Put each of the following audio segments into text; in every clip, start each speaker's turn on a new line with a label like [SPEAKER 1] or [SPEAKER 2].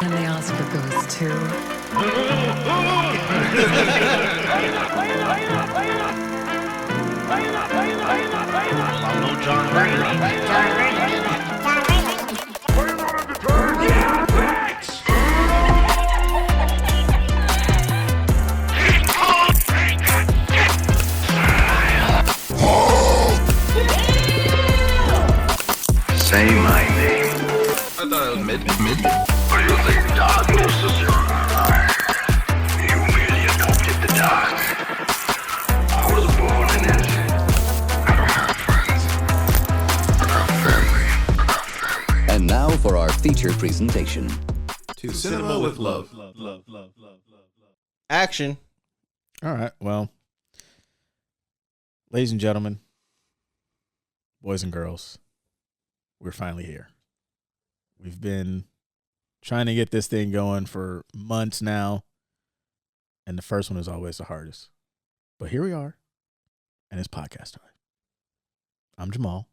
[SPEAKER 1] And the Oscar goes to...
[SPEAKER 2] Say my name. I thought it was mid. Are you the darkness is your eye? You merely adopted the dark. I was born in it. I don't have friends. I got family.
[SPEAKER 3] And now for our feature presentation.
[SPEAKER 4] To Cinema with Love.
[SPEAKER 5] Action.
[SPEAKER 6] All right. Well, ladies and gentlemen, boys and girls, we're finally here. We've been trying to get this thing going for months now, and the first one is always the hardest. But here we are, and it's podcast time. I'm Jamal.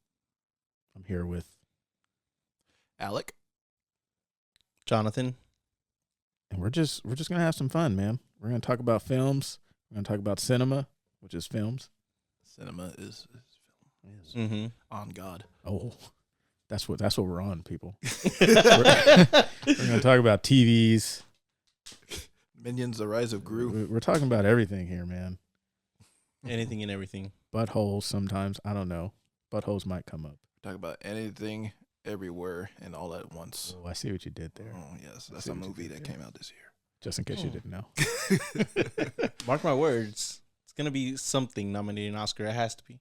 [SPEAKER 6] I'm here with
[SPEAKER 4] Alec.
[SPEAKER 5] Jonathan.
[SPEAKER 6] and we're just gonna have some fun, man. We're gonna talk about films. We're gonna talk about cinema, which is films.
[SPEAKER 4] Cinema is film. Is
[SPEAKER 5] Mm-hmm.
[SPEAKER 4] on God.
[SPEAKER 6] Oh, that's what we're on, people. We're gonna talk about TVs.
[SPEAKER 4] Minions: The Rise of Gru.
[SPEAKER 6] We're talking about everything here, man.
[SPEAKER 5] Anything and everything.
[SPEAKER 6] Buttholes sometimes. I don't know. Buttholes might come up.
[SPEAKER 4] Talk about anything, everywhere, and all at once.
[SPEAKER 6] Oh, I see what you did there.
[SPEAKER 4] Oh yes, that's
[SPEAKER 6] see
[SPEAKER 4] a
[SPEAKER 6] what you
[SPEAKER 4] movie
[SPEAKER 6] did
[SPEAKER 4] that
[SPEAKER 6] there.
[SPEAKER 4] came out this year.
[SPEAKER 6] Just in case you didn't know.
[SPEAKER 5] Mark my words. It's going to be something nominated an Oscar. It has to be.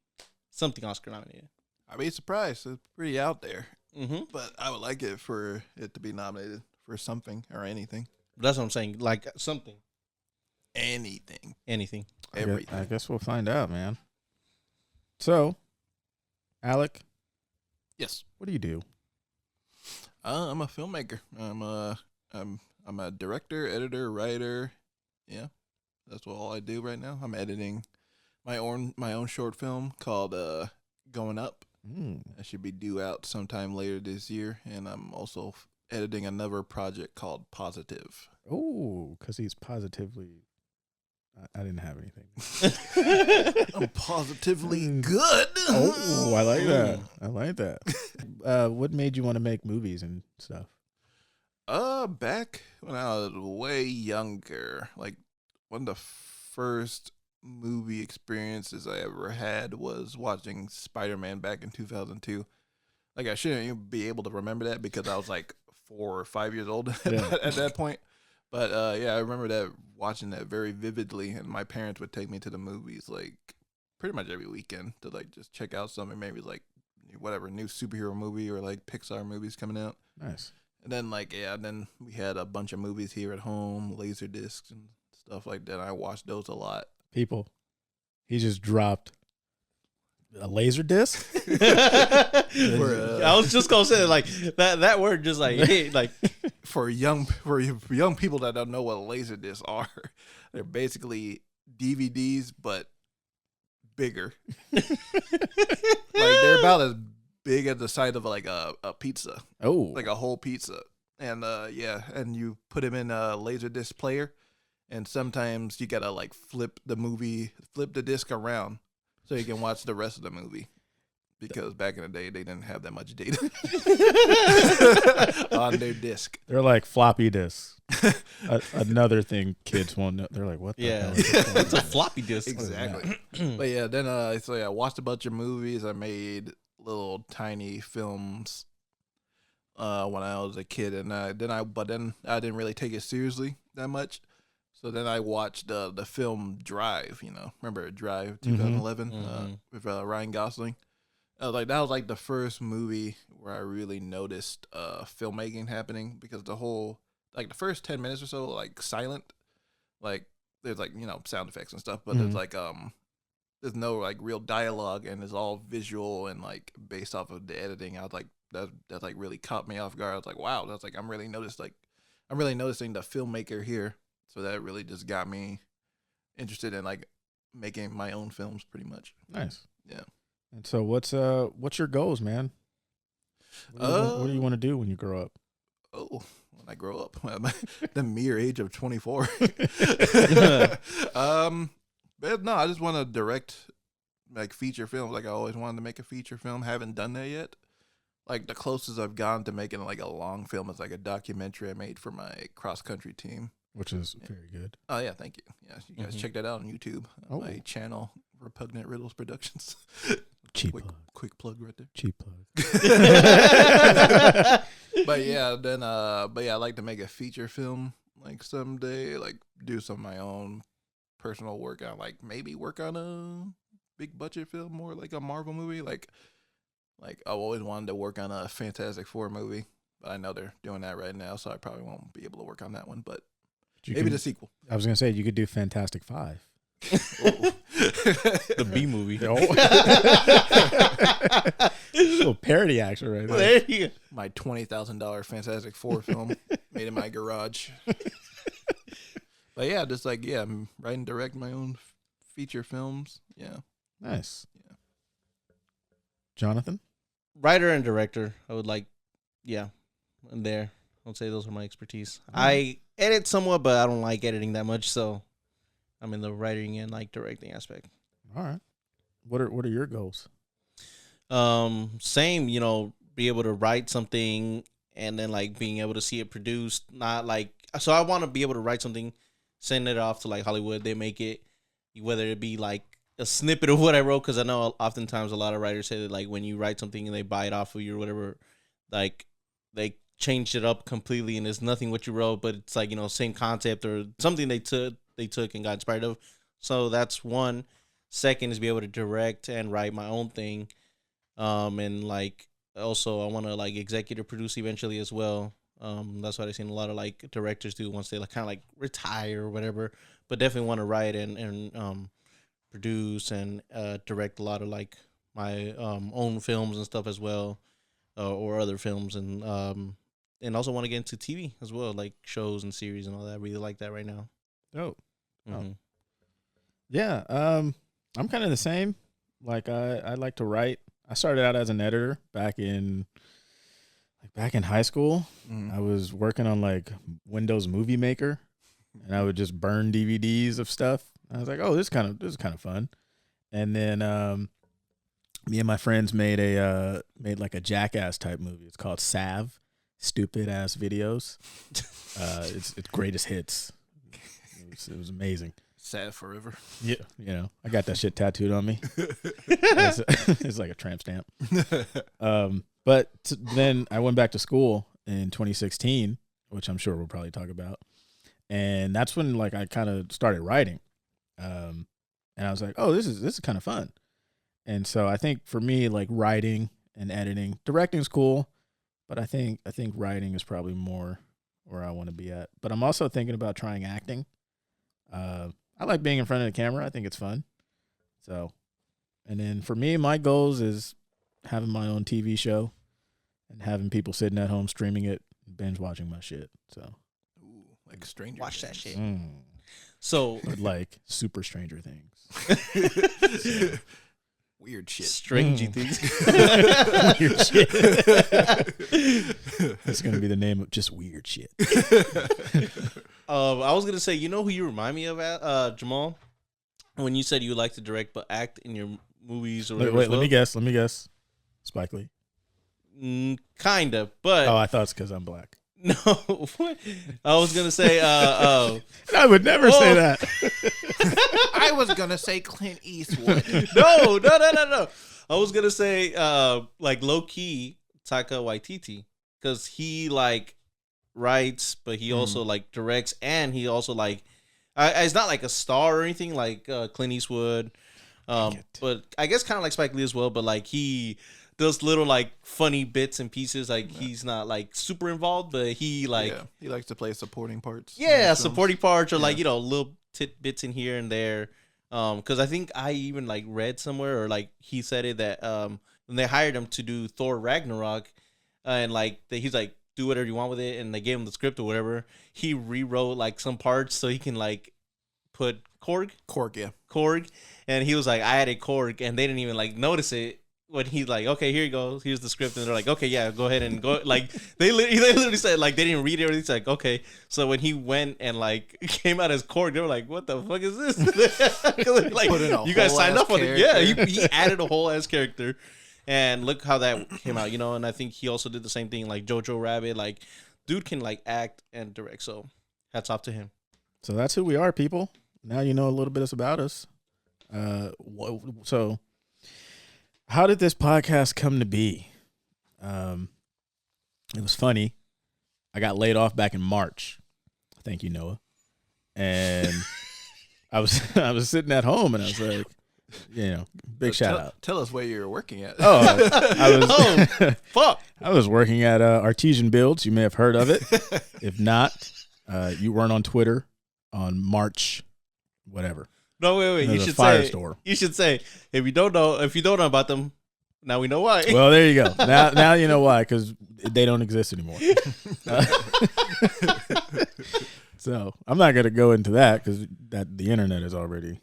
[SPEAKER 5] Something Oscar nominated.
[SPEAKER 4] I'd be surprised. It's pretty out there,
[SPEAKER 5] Mm-hmm.
[SPEAKER 4] but I would like it for it to be nominated for something or anything.
[SPEAKER 5] That's what I'm saying. Like something.
[SPEAKER 4] Anything.
[SPEAKER 5] Anything.
[SPEAKER 4] Everything.
[SPEAKER 6] I guess we'll find out, man. So, Alec,
[SPEAKER 4] Yes.
[SPEAKER 6] what do you do?
[SPEAKER 4] I'm a filmmaker. I'm a director, editor, writer. Yeah, that's all I do right now. I'm editing my own short film called Goin Up. That should be due out sometime later this year, and I'm also editing another project called Positive.
[SPEAKER 6] Oh, because he's positively. I didn't have anything.
[SPEAKER 4] I'm positively good.
[SPEAKER 6] Oh, I like that. I like that. What made you want to make movies and stuff?
[SPEAKER 4] Back when I was way younger, like one of the first movie experiences I ever had was watching Spider-Man back in 2002. Like I shouldn't even be able to remember that because I was like 4 or 5 years old at that point. But yeah, I remember that watching that very vividly, and my parents would take me to the movies like pretty much every weekend to like just check out something, maybe like whatever new superhero movie or like Pixar movies coming out.
[SPEAKER 6] Nice.
[SPEAKER 4] And then then we had a bunch of movies here at home, laser discs and stuff like that. I watched those a lot.
[SPEAKER 6] People, he just dropped a laser disc.
[SPEAKER 5] I was just gonna say like that word just like hit, like
[SPEAKER 4] For young people that don't know what laser discs are, they're basically DVDs but bigger. Like they're about as big as the size of like a pizza,
[SPEAKER 6] Oh,
[SPEAKER 4] like a whole pizza. And and you put them in a laser disc player, and sometimes you gotta like flip the disc around so you can watch the rest of the movie. Because back in the day, they didn't have that much data on their disc.
[SPEAKER 6] they're like floppy disks. Another thing kids won't know. They're like, what the hell? Is this
[SPEAKER 5] it's a floppy disk.
[SPEAKER 4] Exactly. But yeah, then I watched a bunch of movies. I made little tiny films when I was a kid, and then I didn't really take it seriously that much. So then I watched the film Drive. Remember Drive 2011 with Ryan Gosling. That was like the first movie where I really noticed filmmaking happening, because the whole like the first 10 minutes or so like silent, like there's like sound effects and stuff, but there's like there's no like real dialogue, and it's all visual and like based off of the editing. I was like that like really caught me off guard. I was like, wow, that's like I'm really noticing the filmmaker here. So that really just got me interested in like making my own films pretty much.
[SPEAKER 6] Nice.
[SPEAKER 4] Yeah.
[SPEAKER 6] And so what's your goals, man? What do you want to do when you grow up?
[SPEAKER 4] Oh, when I grow up, the mere age of 24. But no, I just want to direct like feature films. Like I always wanted to make a feature film. Haven't done that yet. Like the closest I've gone to making like a long film is like a documentary I made for my cross country team.
[SPEAKER 6] Which is very good.
[SPEAKER 4] Oh yeah, thank you. Yeah, you guys check that out on YouTube. My channel, Repugnant Riddles Productions.
[SPEAKER 6] Cheap
[SPEAKER 4] quick plug right there.
[SPEAKER 6] Cheap plug.
[SPEAKER 4] But yeah, I like to make a feature film like someday. Like do some of my own personal work on, like maybe work on a big budget film, more like a Marvel movie. Like I've always wanted to work on a Fantastic Four movie, but I know they're doing that right now, so I probably won't be able to work on that one. But maybe the sequel.
[SPEAKER 6] I was gonna say you could do Fantastic Five.
[SPEAKER 5] The B movie.
[SPEAKER 6] Little parody action right there.
[SPEAKER 5] There you go.
[SPEAKER 4] My $20,000 Fantastic Four film made in my garage. But yeah, just like I'm write and direct my own feature films. Yeah,
[SPEAKER 6] Nice.
[SPEAKER 4] Yeah.
[SPEAKER 6] Jonathan?
[SPEAKER 5] Writer and director. I would like, and there. I would say those are my expertise. I edit somewhat, but I don't like editing that much, so I'm in the writing and like directing aspect.
[SPEAKER 6] All right. What are your goals?
[SPEAKER 5] Same, be able to write something and then like being able to see it produced. Not like, so I want to be able to write something, send it off to like Hollywood. They make it, whether it be like a snippet of what I wrote, because I know oftentimes a lot of writers say that like when you write something and they buy it off of you or whatever, like they changed it up completely and it's nothing what you wrote, but it's like, same concept or something they took and got inspired of. So that's one. Second is be able to direct and write my own thing. And like also I want to like executive produce eventually as well. That's what I've seen a lot of like directors do once they like kind of like retire or whatever, but definitely want to write and produce and direct a lot of like my own films and stuff as well, or other films, and also want to get into TV as well, like shows and series and all that. I really like that right now.
[SPEAKER 6] Oh.
[SPEAKER 5] Mm-hmm.
[SPEAKER 6] Yeah, I'm kind of the same. Like I like to write. I started out as an editor back in high school. I was working on like Windows Movie Maker, and I would just burn DVDs of stuff. I was like, oh, this is kind of fun. And then me and my friends made like a Jackass type movie. It's called Sav, Stupid Ass Videos. It's greatest hits. It was amazing.
[SPEAKER 4] Sad forever.
[SPEAKER 6] Yeah, I got that shit tattooed on me. It's like a tramp stamp. But then I went back to school in 2016, which I'm sure we'll probably talk about. And that's when like I kind of started writing. And I was like, oh, this is kind of fun. And so I think for me, like writing and editing, directing is cool, but I think writing is probably more where I want to be at. But I'm also thinking about trying acting. I like being in front of the camera. I think it's fun. So, and then for me, my goals is having my own TV show and having people sitting at home streaming it, binge watching my shit. So,
[SPEAKER 4] Ooh, like Stranger
[SPEAKER 5] Watch
[SPEAKER 4] Things.
[SPEAKER 5] that shit. So,
[SPEAKER 6] but like super Stranger Things.
[SPEAKER 4] Weird shit.
[SPEAKER 5] Strange things.
[SPEAKER 6] Weird shit. That's gonna be the name of just weird shit.
[SPEAKER 5] I was gonna say, who you remind me of, Jamal, when you said you like to direct but act in your movies or whatever.
[SPEAKER 6] Wait, let me guess. Spike Lee.
[SPEAKER 5] Kind of, but
[SPEAKER 6] I thought it's because I'm black.
[SPEAKER 5] no. I was gonna say,
[SPEAKER 6] I would never say that.
[SPEAKER 4] I was gonna say Clint Eastwood.
[SPEAKER 5] No. I was gonna say, like low key Taika Waititi, because he like writes, but he also like directs, and he also like, it's not like a star or anything like Clint Eastwood, but I guess kind of like Spike Lee as well. But like he does little like funny bits and pieces. Like he's not like super involved, but he like
[SPEAKER 4] he likes to play supporting parts.
[SPEAKER 5] Yeah, supporting parts or like little tidbits in here and there. Because I think I even like read somewhere or like he said it that when they hired him to do Thor Ragnarok, and like he's like, do whatever you want with it, and they gave him the script or whatever. He rewrote like some parts so he can like put Korg,
[SPEAKER 4] yeah.
[SPEAKER 5] and he was like, I added Korg, and they didn't even like notice it. when he's like, okay, here you go, here's the script, and they're like, okay, yeah, go ahead and go. Like they literally said like they didn't read it. It's like, okay. So when he went and like came out as Korg, they were like, what the fuck is this? Like you guys signed up on it. Yeah, he added a whole ass character, and look how that came out. And I think he also did the same thing like Jojo Rabbit. Like dude can like act and direct. So hats off to him.
[SPEAKER 6] So that's who we are, people. Now you know a little bit about us. So how did this podcast come to be? It was funny. I got laid off back in March. Thank you, Noah. And I was sitting at home and I was like, big shout out.
[SPEAKER 4] Tell us where you were working at.
[SPEAKER 6] Oh, I was
[SPEAKER 5] Fuck.
[SPEAKER 6] I was working at Artesian Builds. You may have heard of it. If not, you weren't on Twitter on March, whatever.
[SPEAKER 5] No, wait. You should
[SPEAKER 6] fire
[SPEAKER 5] say.
[SPEAKER 6] store.
[SPEAKER 5] You should say if you don't know about them, now we know why.
[SPEAKER 6] Well, there you go. Now you know why, because they don't exist anymore. So I'm not gonna go into that because the internet is already.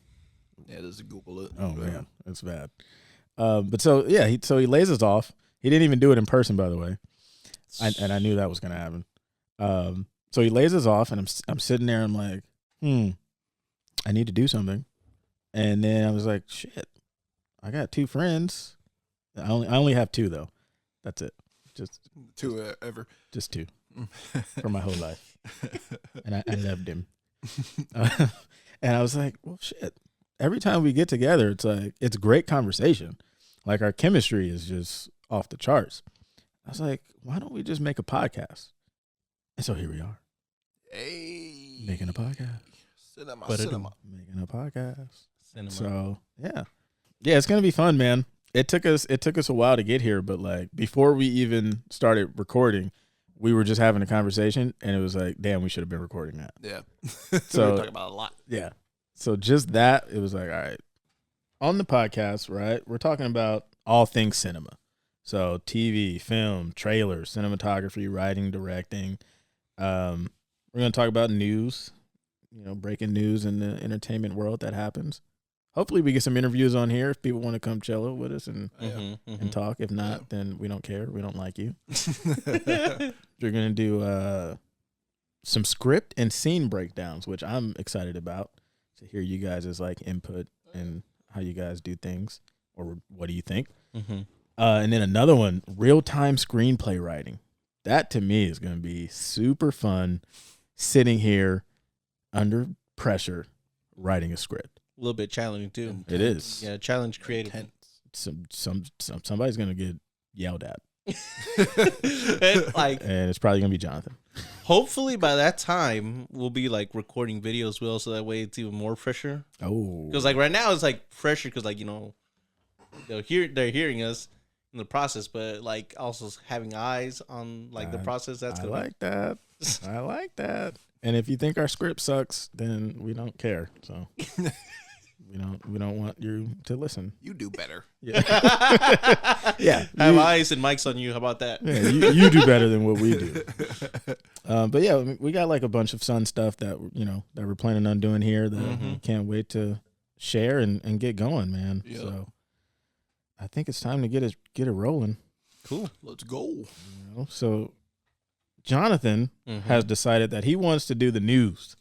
[SPEAKER 4] Yeah, just Google it.
[SPEAKER 6] Oh man, it's bad. But so yeah, he lays us off. He didn't even do it in person, by the way. And I knew that was gonna happen. So he lays us off, and I'm sitting there. I'm like, I need to do something. And then I was like, shit, I got 2 friends. I only have 2 though. That's it. Just
[SPEAKER 4] 2 ever.
[SPEAKER 6] Just 2 for my whole life. And I loved him. And I was like, well, shit. Every time we get together, it's like it's great conversation. Like our chemistry is just off the charts. I was like, why don't we just make a podcast? And so here we are.
[SPEAKER 4] Hey,
[SPEAKER 6] making a podcast.
[SPEAKER 4] Cinema.
[SPEAKER 6] Making a podcast.
[SPEAKER 5] Cinema.
[SPEAKER 6] So yeah, it's gonna be fun, man. It took us a while to get here, but like before we even started recording, we were just having a conversation, and it was like, damn, we should have been recording that.
[SPEAKER 4] Yeah.
[SPEAKER 6] So
[SPEAKER 4] we were talking about a lot.
[SPEAKER 6] Yeah. So just that, it was like, all right, on the podcast, right? We're talking about all things cinema. So TV, film, trailers, cinematography, writing, directing. We're going to talk about news, breaking news in the entertainment world that happens. Hopefully we get some interviews on here if people want to come chill with us and talk. If not, then we don't care. We don't like you. We're going to do some script and scene breakdowns, which I'm excited about to hear you guys' like input and how you guys do things or what do you think. And then another one, real-time screenplay writing. That to me is going to be super fun, sitting here under pressure writing a script.
[SPEAKER 5] A little bit challenging too.
[SPEAKER 6] It is.
[SPEAKER 5] Yeah, challenge creative.
[SPEAKER 6] Somebody's going to get yelled at.
[SPEAKER 5] and
[SPEAKER 6] it's probably going to be Jonathan.
[SPEAKER 5] Hopefully by that time we'll be like recording videos well, so that way it's even more pressure.
[SPEAKER 6] Oh,
[SPEAKER 5] because like right now it's like pressure because like they're hearing us in the process, but like also having eyes on like the process. I like that.
[SPEAKER 6] I like that. And if you think our script sucks, then we don't care. So we don't want you to listen.
[SPEAKER 4] You do better.
[SPEAKER 6] Yeah. Yeah.
[SPEAKER 5] Have eyes and mics on you. How about that?
[SPEAKER 6] Yeah, you do better than what we do. But yeah, we got like a bunch of fun stuff that that we're planning on doing here that we can't wait to share and get going, man. Yep. So I think it's time to get it rolling.
[SPEAKER 4] Cool. Let's go.
[SPEAKER 6] So Jonathan has decided that he wants to do the news.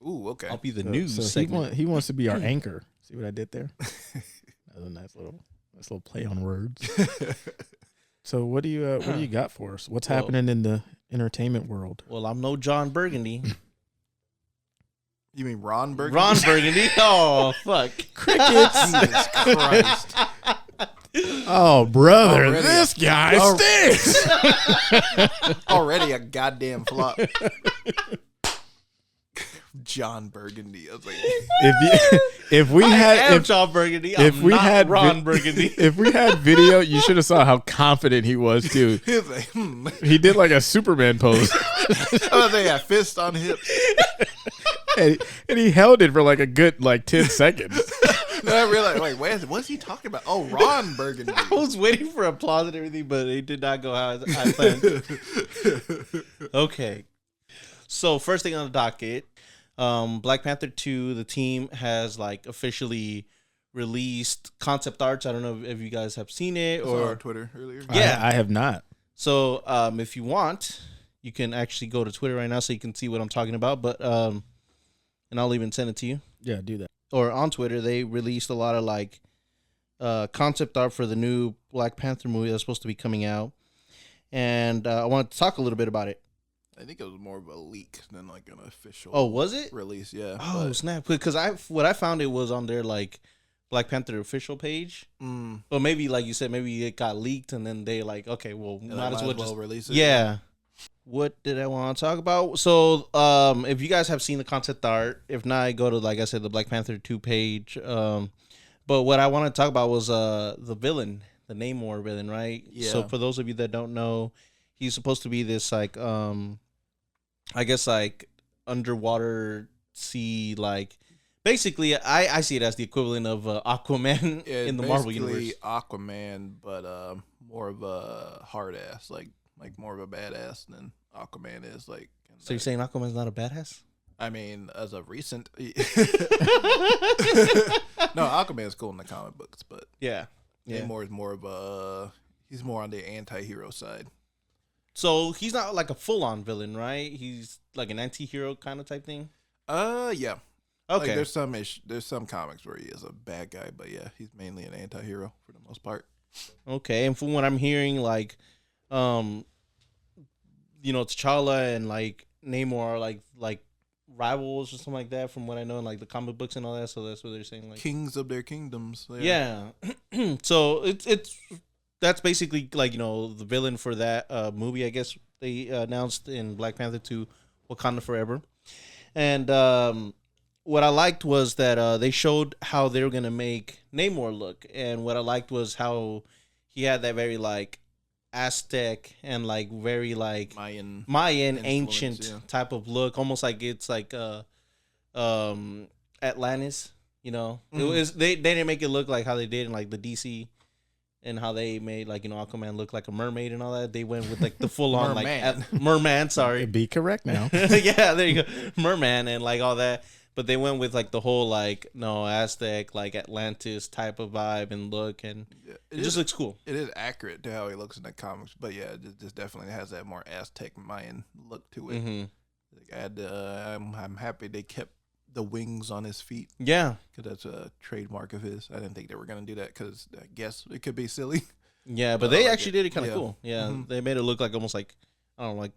[SPEAKER 4] Ooh, okay.
[SPEAKER 5] I'll be the news
[SPEAKER 6] so
[SPEAKER 5] segment.
[SPEAKER 6] He wants to be our anchor. See what I did there? That was a nice little play on words. So what do you got for us? What's happening in the entertainment world?
[SPEAKER 5] Well, I'm no John Burgundy.
[SPEAKER 4] You mean Ron Burgundy?
[SPEAKER 5] Ron Burgundy. Oh, fuck.
[SPEAKER 6] Crickets.
[SPEAKER 4] Jesus Christ.
[SPEAKER 6] Oh, brother, this guy stinks.
[SPEAKER 4] Already a goddamn flop. John Burgundy. I was like,
[SPEAKER 6] if we had
[SPEAKER 5] John Burgundy,
[SPEAKER 6] if
[SPEAKER 5] I'm
[SPEAKER 6] we
[SPEAKER 5] not
[SPEAKER 6] had
[SPEAKER 5] Ron Burgundy.
[SPEAKER 6] If we had video, you should have saw how confident he was too.
[SPEAKER 4] he was like,
[SPEAKER 6] He did like a Superman pose.
[SPEAKER 4] I was like, fist on hip.
[SPEAKER 6] and he held it for like a good 10 seconds.
[SPEAKER 4] Then I realized, wait, what's he talking about? Oh, Ron Burgundy.
[SPEAKER 5] I was waiting for applause and everything, but it did not go how I planned. Okay. So first thing on the docket, Black Panther 2, the team has like officially released concept arts. I don't know if you guys have seen it
[SPEAKER 4] I saw
[SPEAKER 5] or
[SPEAKER 4] on Twitter earlier.
[SPEAKER 5] Yeah.
[SPEAKER 6] I have not.
[SPEAKER 5] So if you want, you can actually go to Twitter right now so you can see what I'm talking about. But and I'll even send it to you.
[SPEAKER 6] Yeah, do that.
[SPEAKER 5] Or on Twitter, they released a lot of like concept art for the new Black Panther movie that's supposed to be coming out, and I wanted to talk a little bit about it.
[SPEAKER 4] I think it was more of a leak than like an official.
[SPEAKER 5] Oh, was it?
[SPEAKER 4] Release? Yeah.
[SPEAKER 5] Oh
[SPEAKER 4] but,
[SPEAKER 5] snap! Because what I found it was on their like Black Panther official page, but maybe like you said, maybe it got leaked and then they like, okay, well, might as well just
[SPEAKER 4] release it.
[SPEAKER 5] Yeah. What did I want to talk about? So, if you guys have seen the concept art, if not, go to, like I said, the Black Panther 2 page. But what I want to talk about was the villain, the Namor villain, right?
[SPEAKER 4] Yeah.
[SPEAKER 5] So for those of you that don't know, he's supposed to be this like I guess like underwater sea, like basically I see it as the equivalent of Aquaman in the Marvel universe.
[SPEAKER 4] Aquaman, but more of a hard ass, like more of a badass than Aquaman is. Like,
[SPEAKER 5] So you're saying Aquaman's not a badass?
[SPEAKER 4] I mean, as of recent, no, Aquaman's cool in the comic books, but
[SPEAKER 5] Yeah.
[SPEAKER 4] Namor is more of a he's more on the anti-hero side.
[SPEAKER 5] So he's not like a full-on villain, right? He's like an anti-hero kind of type thing.
[SPEAKER 4] Yeah.
[SPEAKER 5] Okay.
[SPEAKER 4] Like there's some comics where he is a bad guy, but yeah, he's mainly an anti-hero for the most part.
[SPEAKER 5] Okay, and from what I'm hearing, like, T'Challa and like Namor are like rivals or something like that. From what I know in like the comic books and all that, so that's what they're saying. Like
[SPEAKER 4] Kings of their kingdoms.
[SPEAKER 5] yeah. So it's that's basically like the villain for that movie. I guess they announced in Black Panther 2, Wakanda Forever, and what I liked was that they showed how they were gonna make Namor look, and what I liked was how he had that very like Aztec and like very like
[SPEAKER 4] Mayan
[SPEAKER 5] ancient
[SPEAKER 4] yeah.
[SPEAKER 5] type of look, almost like it's like Atlantis. It was they didn't make it look like how they did in like the DC and how they made like Aquaman look like a mermaid and all that. They went with like the full on like merman. Sorry,
[SPEAKER 6] Be correct now.
[SPEAKER 5] yeah, there you go, merman and like all that. But they went with like the whole like Aztec like Atlantis type of vibe and look, and it just looks cool.
[SPEAKER 4] It is accurate to how he looks in the comics, but yeah, it just definitely has that more Aztec Mayan look to it.
[SPEAKER 5] Mm-hmm.
[SPEAKER 4] I'm happy they kept the wings on his feet.
[SPEAKER 5] Yeah,
[SPEAKER 4] because that's a trademark of his. I didn't think they were gonna do that because I guess it could be silly.
[SPEAKER 5] Yeah, but they actually did it kind of
[SPEAKER 4] Yeah.
[SPEAKER 5] cool. Yeah, They made it look like almost like I don't know,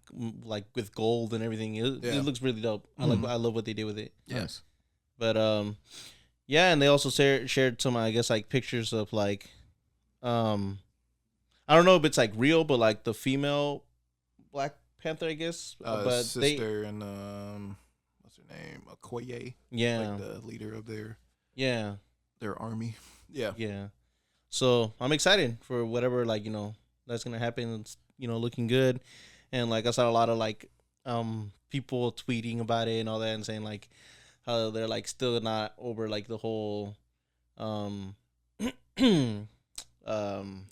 [SPEAKER 5] like with gold and everything. It looks really dope. I love what they did with it.
[SPEAKER 6] Yes.
[SPEAKER 5] But yeah, and they also shared some I guess like pictures of like I don't know if it's like real, but like the female Black Panther, I guess. But
[SPEAKER 4] sister and what's her name? Okoye.
[SPEAKER 5] Yeah.
[SPEAKER 4] Like the leader of their army. Yeah.
[SPEAKER 5] Yeah. So I'm excited for whatever that's gonna happen. It's looking good, and like I saw a lot of like people tweeting about it and all that and saying like how they're like still not over like the whole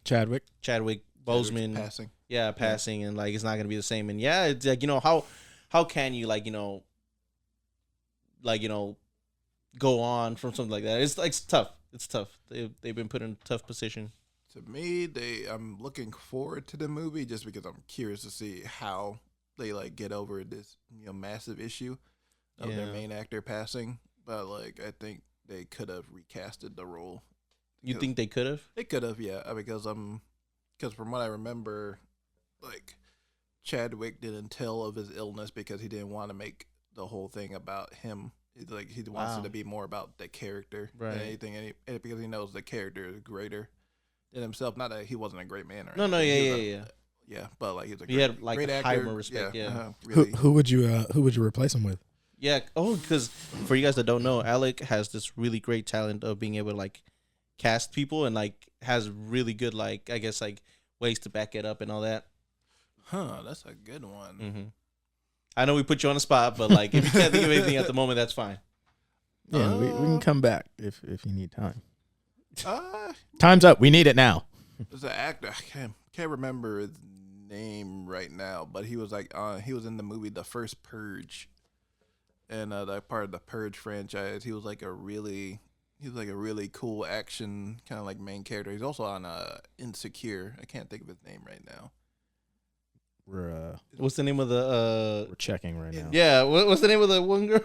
[SPEAKER 6] Chadwick
[SPEAKER 5] Boseman
[SPEAKER 4] passing.
[SPEAKER 5] Yeah, passing and like it's not gonna be the same. And yeah, it's like how can you go on from something like that? It's like it's tough. It's tough. They've been put in a tough position.
[SPEAKER 4] To me, I'm looking forward to the movie just because I'm curious to see how they like get over this massive issue of their main actor passing. But like I think they could have recasted the role.
[SPEAKER 5] You think they could have?
[SPEAKER 4] They could have, yeah, because from what I remember, like Chadwick didn't tell of his illness because he didn't want to make the whole thing about him. Like he wants it to be more about the character than anything, because he knows the character is greater than himself. Not that he wasn't a great man or anything. Yeah, but like he had like great actor.
[SPEAKER 5] High respect.
[SPEAKER 4] Really.
[SPEAKER 6] Who would you replace him with?
[SPEAKER 5] Yeah. Oh, because for you guys that don't know, Alec has this really great talent of being able to like cast people and like has really good like I guess like ways to back it up and all that.
[SPEAKER 4] That's a good one.
[SPEAKER 5] Mm-hmm. I know we put you on the spot, but like if you can't think of anything at the moment, that's fine.
[SPEAKER 6] Yeah, we can come back if you need time.
[SPEAKER 4] Uh,
[SPEAKER 6] Time's up. We need it now.
[SPEAKER 4] There's an actor. I can't remember his name right now, but he was like he was in the movie The First Purge, and that part of the Purge franchise. He was like He's like a really cool action kind of like main character. He's also on Insecure. I can't think of his name right now.
[SPEAKER 5] What's the name of the?
[SPEAKER 6] We're checking right now.
[SPEAKER 5] Yeah, what's the name of the one girl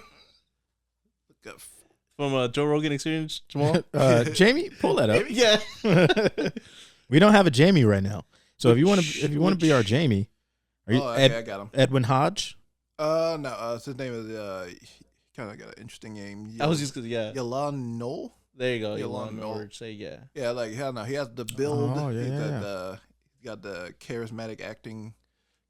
[SPEAKER 4] Look up.
[SPEAKER 5] from Joe Rogan Experience? Jamal.
[SPEAKER 6] Jamie, pull that up.
[SPEAKER 5] Yeah.
[SPEAKER 6] We don't have a Jamie right now, so if you want to be our Jamie, are you
[SPEAKER 4] I got him.
[SPEAKER 6] Edwin Hodge?
[SPEAKER 4] No, his name is kind of got an interesting name.
[SPEAKER 5] I was just cause
[SPEAKER 4] Yalan Noel.
[SPEAKER 5] There you go.
[SPEAKER 4] Yalan
[SPEAKER 5] Yalan
[SPEAKER 4] Noel.
[SPEAKER 5] Noel. Say yeah.
[SPEAKER 4] Yeah, like hell no, he has the build.
[SPEAKER 6] Oh, yeah,
[SPEAKER 4] He's
[SPEAKER 6] yeah.
[SPEAKER 4] he's got the charismatic acting,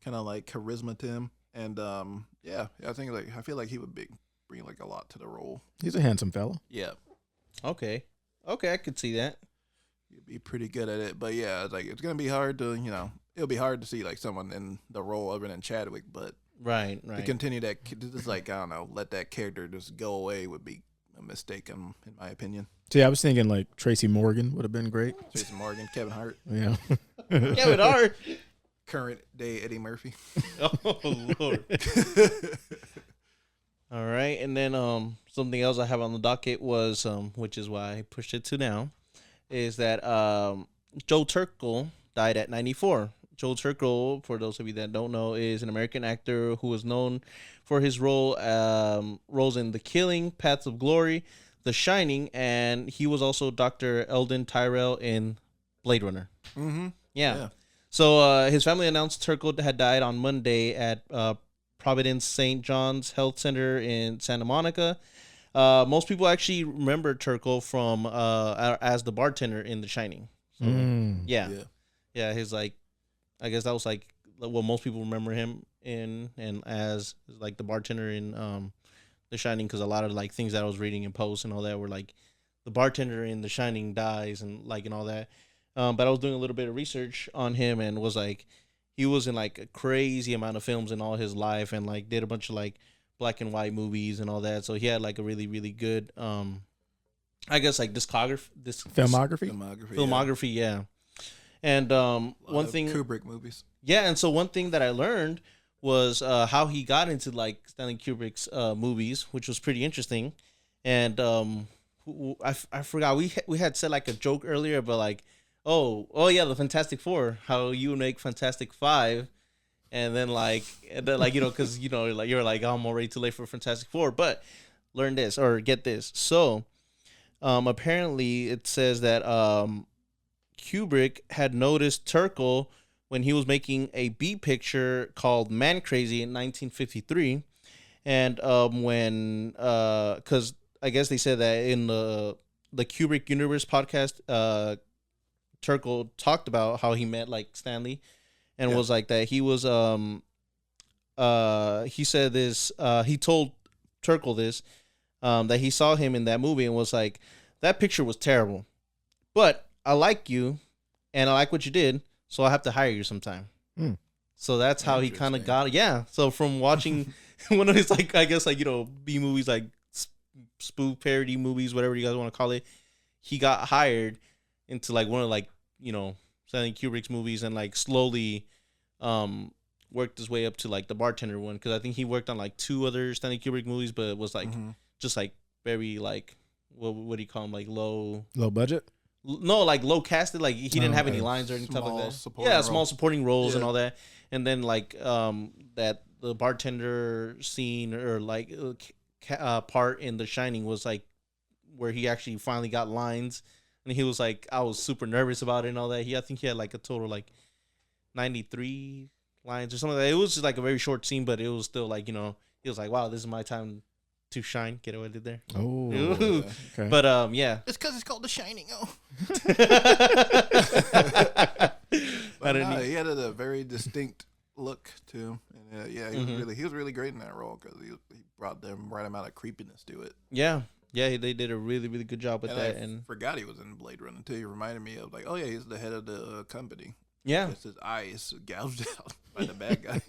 [SPEAKER 4] kind of like charisma to him, and I think I feel like he would bring like a lot to the role.
[SPEAKER 6] He's a handsome fella.
[SPEAKER 4] Yeah,
[SPEAKER 5] Okay, I could see that.
[SPEAKER 4] he'd be pretty good at it. But yeah, it's gonna be hard to it'll be hard to see like someone in the role other than Chadwick, but
[SPEAKER 5] Right.
[SPEAKER 4] to continue that, just like I don't know, let that character just go away would be a mistake in my opinion.
[SPEAKER 6] See, I was thinking like Tracy Morgan would have been great.
[SPEAKER 4] Jason Morgan, Kevin Hart,
[SPEAKER 6] Yeah.
[SPEAKER 5] Kevin Hart.
[SPEAKER 4] current day Eddie Murphy.
[SPEAKER 5] Oh Lord. All right, and then something else I have on the docket was which is why I pushed it to now, is that Joe Turkel died at 94. Joe Turkel, for those of you that don't know, is an American actor who is known for his roles in The Killing, Paths of Glory, The Shining, and he was also Dr. Eldon Tyrell in Blade Runner.
[SPEAKER 4] Mm-hmm.
[SPEAKER 5] Yeah. So his family announced Turkel had died on Monday at Providence St. John's Health Center in Santa Monica. Most people actually remember Turkel from as the bartender in The Shining. So, yeah, his like, I guess that was like what most people remember him in, and as like the bartender in The Shining, because a lot of like things that I was reading in posts and all that were like the bartender in The Shining dies and all that. But I was doing a little bit of research on him and was like, he was in like a crazy amount of films in all his life and like did a bunch of like black and white movies and all that. So he had like a really, really good, I guess like filmography. Yeah. And one thing,
[SPEAKER 4] Kubrick movies.
[SPEAKER 5] Yeah. And so one thing that I learned was how he got into like Stanley Kubrick's movies, which was pretty interesting. And I forgot, we had said like a joke earlier, but like, oh yeah, the Fantastic Four, how you would make Fantastic Five, and then because like you're like, oh, I'm already too late for Fantastic Four, but learn this or get this. So apparently it says that Kubrick had noticed Turkel when he was making a B picture called Man Crazy in 1953, and when because I guess they said that in the Kubrick Universe podcast, Turkel talked about how he met like Stanley, and was like that he was he said this, he told Turkel this, that he saw him in that movie and was like, that picture was terrible, but I like you and I like what you did, so I have to hire you sometime. So that's how he kind of got it. Yeah, so from watching one of his like, I guess like B movies, like spoof parody movies, whatever you guys want to call it, he got hired into like one of like Stanley Kubrick's movies and like slowly worked his way up to like the bartender one, because I think he worked on like 2 other Stanley Kubrick movies, but it was like just like very like what do you call them, like low
[SPEAKER 6] budget?
[SPEAKER 5] No, like low casted, like he didn't have any lines or any stuff like that. Small supporting roles and all that. And then like that the bartender scene or like part in The Shining was like where he actually finally got lines. And he was like, I was super nervous about it and all that. I think he had like a total like 93 lines or something like that. It was just like a very short scene, but it was still like, he was like, wow, this is my time to shine. Get what I did there?
[SPEAKER 6] Oh,
[SPEAKER 5] okay. But yeah.
[SPEAKER 4] It's because it's called The Shining. Oh. He had a very distinct look to him. And he was really great in that role because he brought the right amount of creepiness to it.
[SPEAKER 5] Yeah. Yeah, they did a really, really good job with that.
[SPEAKER 4] And forgot he was in Blade Runner too. He reminded me of like, oh yeah, he's the head of the company.
[SPEAKER 5] Yeah,
[SPEAKER 4] his eyes gouged out by the bad guy.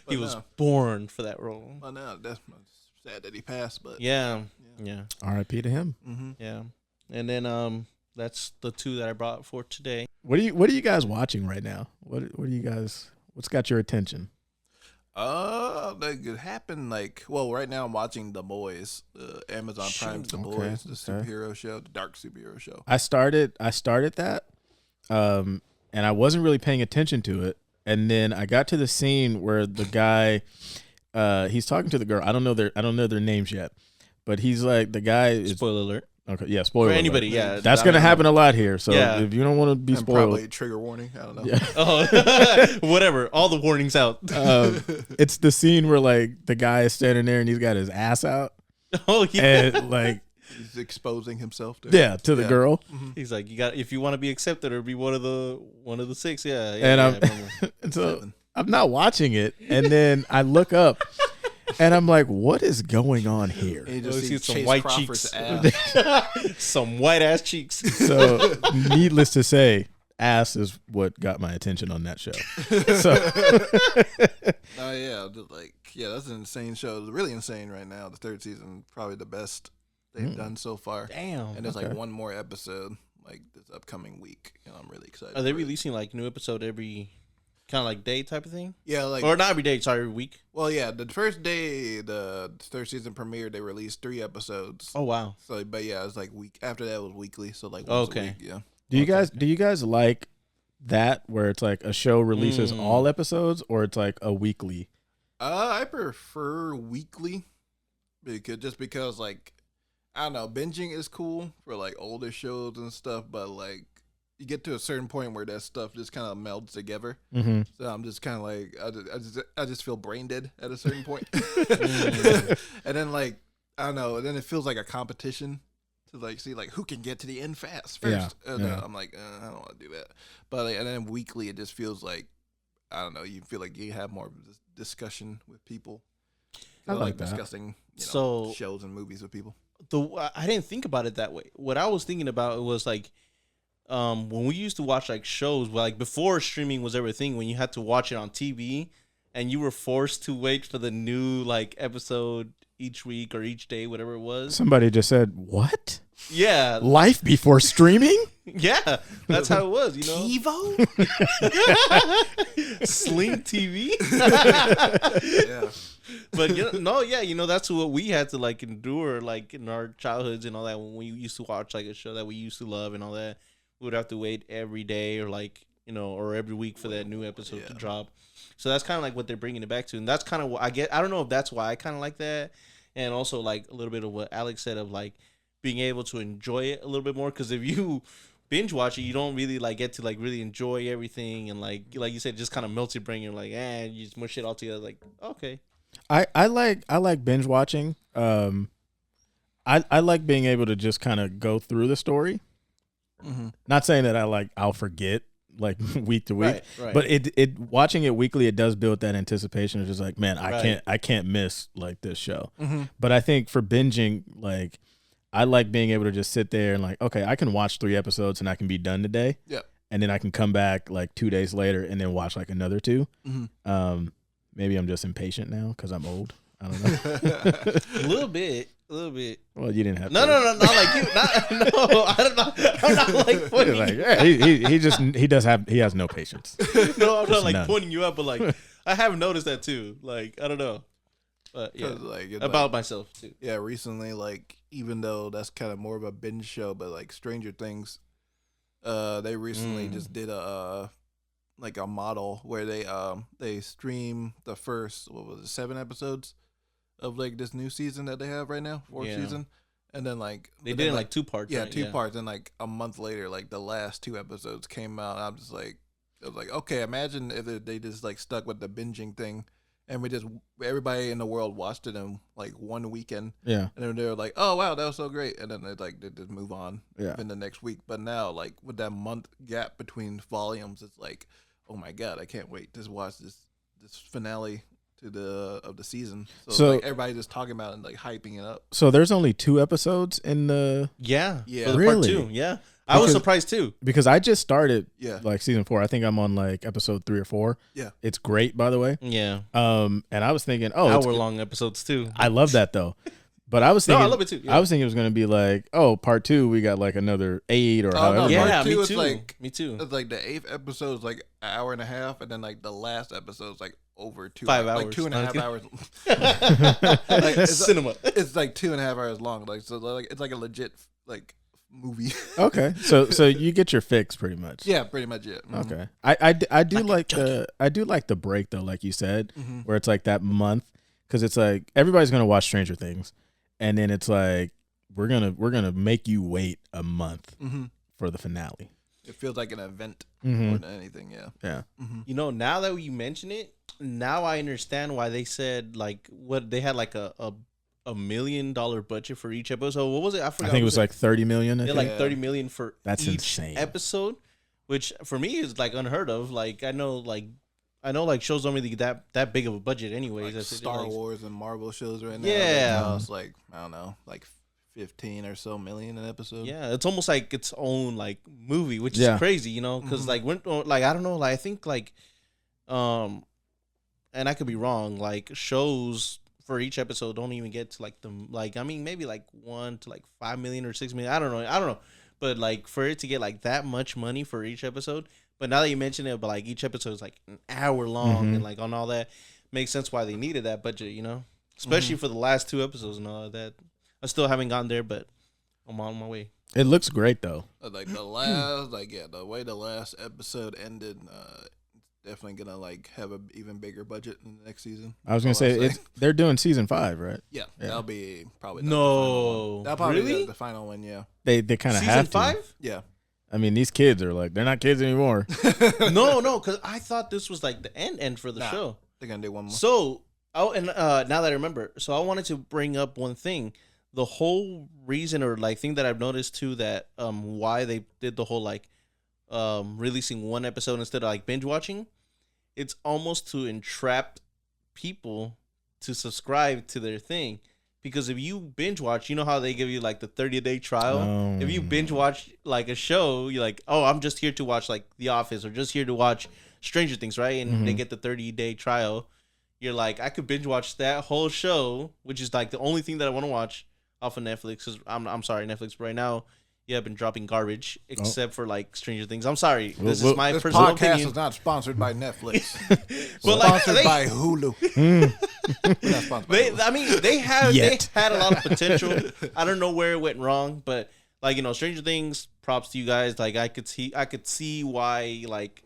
[SPEAKER 5] He was born for that role.
[SPEAKER 4] Well, no, that's sad that he passed. But
[SPEAKER 5] yeah.
[SPEAKER 6] R.I.P. to him.
[SPEAKER 5] Mm-hmm. Yeah, and then that's the 2 that I brought for today.
[SPEAKER 6] What are you guys watching right now? What's got your attention?
[SPEAKER 4] Like it happened. Like, well, right now I'm watching The Boys, Amazon Prime's The Boys, the superhero show, the dark superhero show.
[SPEAKER 6] I started that, and I wasn't really paying attention to it. And then I got to the scene where the guy, he's talking to the girl. I don't know their names yet, but he's like the guy. Is,
[SPEAKER 5] Spoiler alert.
[SPEAKER 6] Okay, yeah, spoiler
[SPEAKER 5] For
[SPEAKER 6] alert.
[SPEAKER 5] anybody, yeah.
[SPEAKER 6] That's gonna happen a lot here. So if you don't want to be
[SPEAKER 4] And
[SPEAKER 6] spoiled,
[SPEAKER 4] probably trigger warning. I don't know.
[SPEAKER 6] yeah.
[SPEAKER 5] Oh, whatever. All the warnings out.
[SPEAKER 6] It's the scene where like the guy is standing there and he's got his ass out,
[SPEAKER 5] Oh yeah.
[SPEAKER 6] and like
[SPEAKER 4] He's exposing himself to
[SPEAKER 6] to the girl.
[SPEAKER 5] He's like, you got if you want to be accepted or be one of the 6. Yeah.
[SPEAKER 6] And
[SPEAKER 5] I
[SPEAKER 6] I'm
[SPEAKER 5] remember.
[SPEAKER 6] and so I'm not watching it, and then I look up. And I'm like, what is going on here?
[SPEAKER 4] And you
[SPEAKER 5] Oh,
[SPEAKER 4] just see
[SPEAKER 5] some
[SPEAKER 4] Chase
[SPEAKER 5] white
[SPEAKER 4] Crawford's
[SPEAKER 5] cheeks.
[SPEAKER 4] ass.
[SPEAKER 5] Some white ass cheeks.
[SPEAKER 6] So, needless to say, ass is what got my attention on that show. So,
[SPEAKER 4] Oh yeah, that's an insane show. It's really insane right now. The third season, probably the best they've done so far.
[SPEAKER 5] Damn.
[SPEAKER 4] And there's
[SPEAKER 6] Okay.
[SPEAKER 4] like one more episode like this upcoming week, and I'm really excited.
[SPEAKER 5] Are they
[SPEAKER 4] for it.
[SPEAKER 5] releasing like new episode every kind of like day type of thing?
[SPEAKER 4] Yeah, like
[SPEAKER 5] Or not every day, sorry, every week.
[SPEAKER 4] well, yeah. The first day the third season premiered, they released 3 episodes.
[SPEAKER 5] Oh wow.
[SPEAKER 4] So, but yeah, it's like week after that was weekly. So like once a
[SPEAKER 5] Okay.
[SPEAKER 4] week, yeah.
[SPEAKER 6] do you guys like that where it's like a show releases all episodes, or it's like a weekly?
[SPEAKER 4] I prefer weekly because like I don't know, binging is cool for like older shows and stuff, but like you get to a certain point where that stuff just kind of melds together.
[SPEAKER 6] Mm-hmm.
[SPEAKER 4] So I'm just kind of like I just feel brain dead at a certain point. And then like I don't know, then it feels like a competition to like see like who can get to the end first.
[SPEAKER 6] Yeah,
[SPEAKER 4] And
[SPEAKER 6] yeah.
[SPEAKER 4] I'm like I don't want to do that. But like, and then weekly it just feels like I don't know, you feel like you have more of this discussion with people.
[SPEAKER 6] I like that.
[SPEAKER 4] Discussing
[SPEAKER 5] So-
[SPEAKER 4] shows and movies with people.
[SPEAKER 5] I didn't think about it that way. What I was thinking about was like when we used to watch like shows, like before streaming was everything, when you had to watch it on TV and you were forced to wait for the new like episode each week or each day, whatever it was.
[SPEAKER 6] Somebody just said, "What?
[SPEAKER 5] Yeah.
[SPEAKER 6] Life before streaming?"
[SPEAKER 5] Yeah. That's how it was, you know? TiVo? Sling TV?
[SPEAKER 4] Yeah.
[SPEAKER 5] But that's what we had to like endure like in our childhoods and all that when we used to watch like a show that we used to love and all that. We would have to wait every day or like or every week for that new episode to drop. So that's kind of like what they're bringing it back to, and that's kind of what I get. I don't know if that's why I kind of like that, and also like a little bit of what Alex said of like being able to enjoy it a little bit more. Because if you binge watch it, you don't really like get to like really enjoy everything, and like you said, just kind of melts your brain. You're like, you just mush it all together. Like, okay.
[SPEAKER 6] I like binge watching. I like being able to just kind of go through the story.
[SPEAKER 4] Mm-hmm.
[SPEAKER 6] Not saying that I'll forget like week to week,
[SPEAKER 5] Right.
[SPEAKER 6] but it watching it weekly, it does build that anticipation of just like, man, I can't miss like this show.
[SPEAKER 4] Mm-hmm.
[SPEAKER 6] But I think for binging, like I like being able to just sit there and like, okay, I can watch 3 episodes and I can be done today.
[SPEAKER 4] Yep.
[SPEAKER 6] And then I can come back like 2 days later and then watch like another 2.
[SPEAKER 4] Mm-hmm.
[SPEAKER 6] Maybe I'm just impatient now because I'm old. I don't know.
[SPEAKER 5] A little bit.
[SPEAKER 6] Well, you didn't have
[SPEAKER 5] No,
[SPEAKER 6] to.
[SPEAKER 5] not like you. No, I don't know. I'm not like pointing.
[SPEAKER 6] Like,
[SPEAKER 5] you
[SPEAKER 6] yeah, he has no patience.
[SPEAKER 5] No, I'm not
[SPEAKER 6] Just
[SPEAKER 5] like
[SPEAKER 6] none.
[SPEAKER 5] pointing you out, but like I have noticed that too. Like I don't know, but yeah,
[SPEAKER 4] It's
[SPEAKER 5] about myself too.
[SPEAKER 4] yeah, recently, like even though that's kind of more of a binge show, but like Stranger Things, they recently just did a like a model where they stream the first 7 episodes of like this new season that they have right now, 4th season, and then like
[SPEAKER 5] They did it in like 2 parts.
[SPEAKER 4] yeah,
[SPEAKER 5] right?
[SPEAKER 4] 2 parts, and like a month later, like the last 2 episodes came out. And I was like, okay, imagine if they just like stuck with the binging thing, and everybody in the world watched it in like one weekend.
[SPEAKER 6] Yeah.
[SPEAKER 4] And then they were like, "Oh wow, that was so great!" And then they just move on
[SPEAKER 6] Yeah.
[SPEAKER 4] in the next week. But now, like with that month gap between volumes, it's like, "Oh my god, I can't wait to watch this finale of the season." So like, everybody just talking about it and like hyping it up.
[SPEAKER 6] So there's only 2 episodes in the
[SPEAKER 5] Yeah.
[SPEAKER 4] Yeah.
[SPEAKER 5] For the
[SPEAKER 6] Really?
[SPEAKER 5] part 2. Yeah. I was
[SPEAKER 6] Because-
[SPEAKER 5] surprised too.
[SPEAKER 6] because I just started
[SPEAKER 4] Yeah.
[SPEAKER 6] like season 4. I think I'm on like episode 3 or 4.
[SPEAKER 4] Yeah.
[SPEAKER 6] It's great, by the way.
[SPEAKER 5] Yeah.
[SPEAKER 6] And I was thinking, oh, it's-
[SPEAKER 5] Hour-long episodes too.
[SPEAKER 6] I love that though. But I was
[SPEAKER 5] No,
[SPEAKER 6] thinking,
[SPEAKER 5] I love it too, yeah.
[SPEAKER 6] I was thinking it was going to be like, oh, part 2, we got like another 8 or however.
[SPEAKER 4] no,
[SPEAKER 6] much.
[SPEAKER 4] part
[SPEAKER 5] Yeah,
[SPEAKER 4] 2
[SPEAKER 5] me
[SPEAKER 4] is
[SPEAKER 5] too.
[SPEAKER 4] like
[SPEAKER 5] Me too.
[SPEAKER 4] it's like the 8th episode is like an hour and a half, and then like the last episode is like over
[SPEAKER 5] 5 hours.
[SPEAKER 4] like 2.5 hours.
[SPEAKER 5] Like, cinema.
[SPEAKER 4] It's like 2.5 hours long. Like so, like it's like a legit like movie.
[SPEAKER 6] Okay, so you get your fix pretty much.
[SPEAKER 4] Yeah, pretty much it.
[SPEAKER 6] Okay, I do like the break though, like you said, where it's like that month, because it's like everybody's gonna watch Stranger Things, and then it's like we're gonna make you wait a month for the finale.
[SPEAKER 4] It feels like an event more than anything. Yeah.
[SPEAKER 6] Yeah.
[SPEAKER 5] You know, now that you mention it, now I understand why they said like what they had like a $1 million budget for each episode. What was it? I forgot.
[SPEAKER 6] I think it was like 30 million.
[SPEAKER 5] They had like 30 million for
[SPEAKER 6] That's
[SPEAKER 5] each
[SPEAKER 6] insane.
[SPEAKER 5] episode, which for me is like unheard of. Like I know like shows don't really get that big of a budget anyways.
[SPEAKER 4] Like Star Wars and Marvel shows right now.
[SPEAKER 5] Yeah.
[SPEAKER 4] It's like I don't know, like 15 or so million an episode.
[SPEAKER 5] Yeah, it's almost like its own like movie, which is crazy, you know, because like when like I don't know, like I think like and I could be wrong, like shows for each episode don't even get to like the like I mean maybe like 1 to like 5 million or 6 million. I don't know, but like for it to get like that much money for each episode. But now that you mention it, but like each episode is like an hour long and like on all that, makes sense why they needed that budget, you know, especially for the last 2 episodes and all that. I still haven't gotten there, but I'm on my way.
[SPEAKER 6] It looks great though.
[SPEAKER 4] Like the last, the way the last episode ended, definitely gonna like have a even bigger budget in the next season.
[SPEAKER 6] I was gonna say they're doing season 5, right?
[SPEAKER 4] Yeah, that'll be probably
[SPEAKER 5] No.
[SPEAKER 4] the final one. That'll probably
[SPEAKER 5] Really?
[SPEAKER 4] be the final one. Yeah,
[SPEAKER 6] They kind of have to.
[SPEAKER 5] Season 5?
[SPEAKER 4] yeah.
[SPEAKER 6] I mean, these kids are like they're not kids anymore.
[SPEAKER 5] No, because I thought this was like the end for the show.
[SPEAKER 4] They're gonna do one more.
[SPEAKER 5] So, now that I remember, so I wanted to bring up one thing. The whole reason or like thing that I've noticed too that why they did the whole like releasing one episode instead of like binge watching, it's almost to entrap people to subscribe to their thing. Because if you binge watch, you know how they give you like the 30-day trial? If you binge watch like a show, you're like, oh, I'm just here to watch like The Office or just here to watch Stranger Things, right? And they get the 30-day trial. You're like, I could binge watch that whole show, which is like the only thing that I want to watch off of Netflix. Cause I'm sorry, Netflix, but right now you have been dropping garbage except for like Stranger Things. I'm sorry. This is my personal
[SPEAKER 4] podcast
[SPEAKER 5] opinion.
[SPEAKER 4] is not sponsored by Netflix.
[SPEAKER 5] But like,
[SPEAKER 4] Sponsored by Hulu. We're not sponsored by Hulu.
[SPEAKER 5] They had a lot of potential. I don't know where it went wrong, but like, you know, Stranger Things, props to you guys. Like I could see why like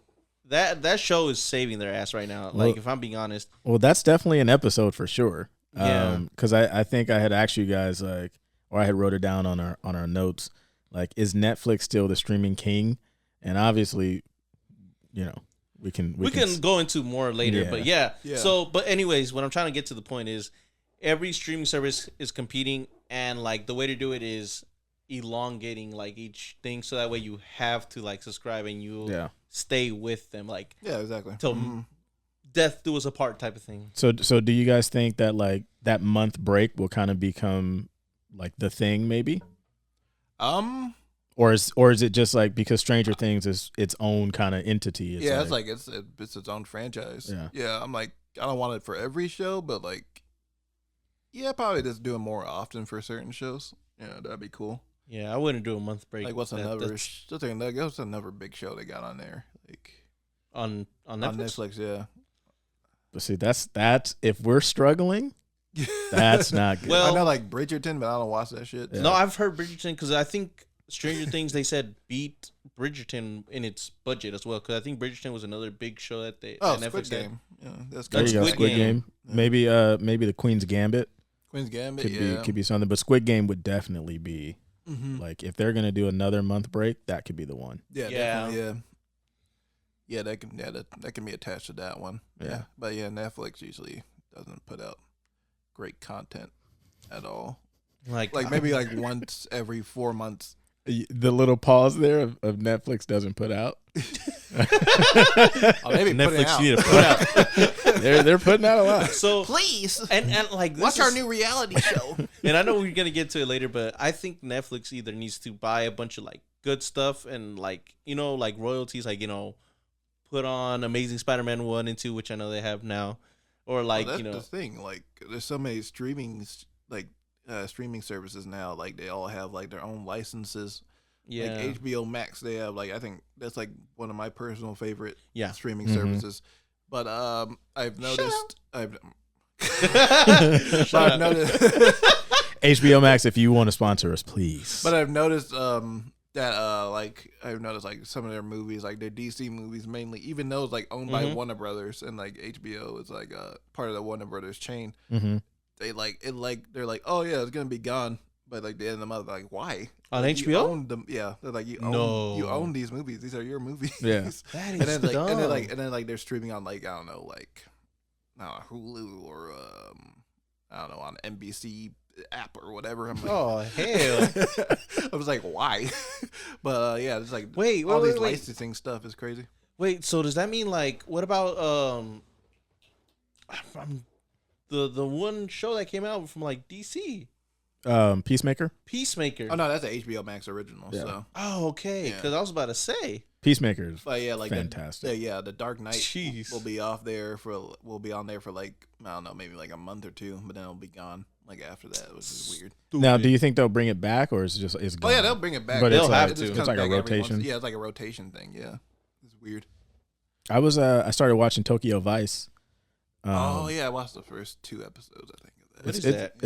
[SPEAKER 5] that show is saving their ass right now. Like if I'm being honest.
[SPEAKER 6] Well, that's definitely an episode for sure.
[SPEAKER 5] Yeah.
[SPEAKER 6] Because I think I had asked you guys like, or I had wrote it down on our notes. Like, is Netflix still the streaming king? And obviously, you know, we can
[SPEAKER 5] go into more later, but yeah.
[SPEAKER 4] Yeah.
[SPEAKER 5] So, but anyways, what I'm trying to get to the point is every streaming service is competing, and like the way to do it is elongating like each thing, so that way you have to like subscribe and you stay with them, like
[SPEAKER 4] exactly
[SPEAKER 5] till death do us apart type of thing.
[SPEAKER 6] So do you guys think that like that month break will kind of become like the thing maybe? Or is it just like because Stranger Things is its own kind of entity?
[SPEAKER 4] It's its own franchise. Yeah. I'm like, I don't want it for every show, but like, yeah, probably just do it more often for certain shows. Yeah, that'd be cool.
[SPEAKER 5] Yeah, I wouldn't do a month break.
[SPEAKER 4] Like, what's another big show they got on there? Like
[SPEAKER 5] on Netflix?
[SPEAKER 4] On Netflix, yeah.
[SPEAKER 6] But see, that's if we're struggling, that's not good.
[SPEAKER 5] Well,
[SPEAKER 4] I know like Bridgerton, but I don't watch that shit.
[SPEAKER 6] Yeah.
[SPEAKER 5] No, I've heard Bridgerton because I think Stranger Things, they said beat Bridgerton in its budget as well. Because I think Bridgerton was another big show that
[SPEAKER 4] Netflix
[SPEAKER 5] Netflix
[SPEAKER 4] Game.
[SPEAKER 5] had.
[SPEAKER 4] Yeah, that's
[SPEAKER 6] There
[SPEAKER 4] good.
[SPEAKER 6] you go,
[SPEAKER 5] Squid
[SPEAKER 6] Squid
[SPEAKER 5] Game.
[SPEAKER 6] Game. Maybe the Queen's Gambit
[SPEAKER 4] Queen's Gambit,
[SPEAKER 6] could be something. But Squid Game would definitely be
[SPEAKER 4] Mm-hmm.
[SPEAKER 6] like if they're gonna do another month break, that could be the one.
[SPEAKER 4] Yeah, definitely, yeah. Yeah, that can be attached to that one.
[SPEAKER 6] Yeah.
[SPEAKER 4] But yeah, Netflix usually doesn't put out great content at all. Like maybe like once every 4 months.
[SPEAKER 6] The little pause there of Netflix doesn't put out.
[SPEAKER 4] Maybe
[SPEAKER 5] Netflix need to put out.
[SPEAKER 6] They're putting out a lot.
[SPEAKER 5] So
[SPEAKER 4] please
[SPEAKER 5] and like
[SPEAKER 4] watch our new reality show.
[SPEAKER 5] And I know we're gonna get to it later, but I think Netflix either needs to buy a bunch of like good stuff and like, you know, like royalties, like, you know, put on Amazing Spider-Man 1 and 2, which I know they have now, or like,
[SPEAKER 4] that's
[SPEAKER 5] you know,
[SPEAKER 4] the thing. Like, there's so many streaming services now. Like, they all have like their own licenses.
[SPEAKER 5] yeah,
[SPEAKER 4] Like HBO Max, they have like, I think that's like one of my personal favorite
[SPEAKER 5] yeah,
[SPEAKER 4] streaming
[SPEAKER 6] Mhm.
[SPEAKER 4] services. But I've noticed. I've
[SPEAKER 5] Shut up.
[SPEAKER 4] noticed.
[SPEAKER 6] HBO Max, if you want to sponsor us, please.
[SPEAKER 4] But I've noticed that like I've noticed like some of their movies, like their DC movies mainly, even though it's like owned by Warner Brothers and like HBO is like part of the Warner Brothers chain.
[SPEAKER 6] Mm-hmm.
[SPEAKER 4] They like it like they're like, oh yeah, it's gonna be gone. But like the end of the month, like why
[SPEAKER 5] On
[SPEAKER 4] Like,
[SPEAKER 5] HBO?
[SPEAKER 4] You own them, yeah. They're like you
[SPEAKER 5] No.
[SPEAKER 4] own these movies. These are your movies.
[SPEAKER 6] Yeah.
[SPEAKER 5] That
[SPEAKER 4] and
[SPEAKER 5] is
[SPEAKER 4] then like
[SPEAKER 5] dumb.
[SPEAKER 4] and then like they're streaming on like I don't know like Hulu or I don't know on NBC app or whatever. I'm like,
[SPEAKER 5] Oh hell!
[SPEAKER 4] I was like, why? But yeah, it's like
[SPEAKER 5] Wait,
[SPEAKER 4] all
[SPEAKER 5] wait,
[SPEAKER 4] these
[SPEAKER 5] wait.
[SPEAKER 4] licensing stuff is crazy.
[SPEAKER 5] Wait, so does that mean like what about the one show that came out from like DC,
[SPEAKER 6] Peacemaker.
[SPEAKER 5] Peacemaker?
[SPEAKER 4] Oh no, that's an HBO Max original.
[SPEAKER 6] Yeah.
[SPEAKER 4] So,
[SPEAKER 5] Oh, okay.
[SPEAKER 4] Yeah.
[SPEAKER 5] Because I was about to say.
[SPEAKER 6] Peacemaker is
[SPEAKER 4] but yeah, like
[SPEAKER 6] fantastic.
[SPEAKER 4] the Dark Knight
[SPEAKER 5] Jeez.
[SPEAKER 4] will be on there for like I don't know, maybe like a month or two, but then it'll be gone like after that, which is weird.
[SPEAKER 6] Now, do you think they'll bring it back, or is it just it's
[SPEAKER 4] Oh
[SPEAKER 6] gone?
[SPEAKER 4] yeah, they'll bring it back.
[SPEAKER 6] But
[SPEAKER 5] They'll
[SPEAKER 6] it's
[SPEAKER 5] have
[SPEAKER 6] like,
[SPEAKER 5] to.
[SPEAKER 6] It's
[SPEAKER 4] comes
[SPEAKER 6] like a
[SPEAKER 4] back every once-
[SPEAKER 6] rotation.
[SPEAKER 4] Yeah, it's like a rotation thing. Yeah, it's weird.
[SPEAKER 6] I started watching Tokyo Vice.
[SPEAKER 4] Oh yeah, I watched the first 2 episodes. I think of that.
[SPEAKER 5] What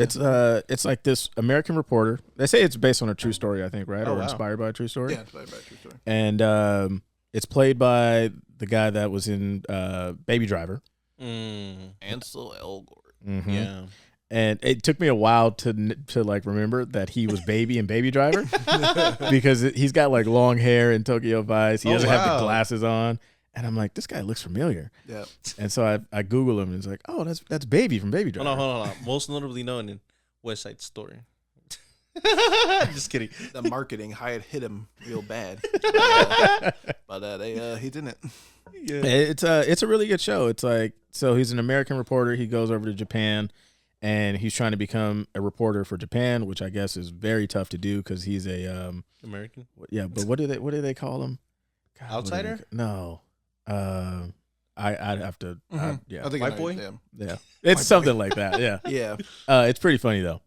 [SPEAKER 5] is that?
[SPEAKER 6] It's like this American reporter. They say it's based on a true story, I think, right?
[SPEAKER 5] Oh,
[SPEAKER 6] Or
[SPEAKER 5] wow.
[SPEAKER 6] inspired by a true story.
[SPEAKER 4] Yeah, it's by a true story.
[SPEAKER 6] And it's played by the guy that was in Baby Driver.
[SPEAKER 4] Ansel Elgort.
[SPEAKER 6] Mm-hmm.
[SPEAKER 5] Yeah.
[SPEAKER 6] And it took me a while to like remember that he was Baby in Baby Driver because he's got like long hair in Tokyo Vice. He
[SPEAKER 5] Oh,
[SPEAKER 6] doesn't have
[SPEAKER 5] wow.
[SPEAKER 6] the glasses on, and I'm like, this guy looks familiar.
[SPEAKER 4] Yeah.
[SPEAKER 6] And so I Google him and it's like, oh, that's Baby from Baby Driver.
[SPEAKER 5] Hold on. Most notably known in West Side Story. Just kidding.
[SPEAKER 4] The marketing had hit him real bad. But he didn't.
[SPEAKER 5] Yeah.
[SPEAKER 6] It's a really good show. It's like, so he's an American reporter. He goes over to Japan, and he's trying to become a reporter for Japan, which I guess is very tough to do because he's a
[SPEAKER 5] American.
[SPEAKER 6] yeah. But what do they call him? God, what do they
[SPEAKER 5] Outsider?
[SPEAKER 6] no. I'd have to. Yeah.
[SPEAKER 4] I think
[SPEAKER 5] White
[SPEAKER 4] I know
[SPEAKER 5] boy?
[SPEAKER 4] him.
[SPEAKER 6] Yeah. It's something like that. Yeah.
[SPEAKER 4] Yeah.
[SPEAKER 6] It's pretty funny though,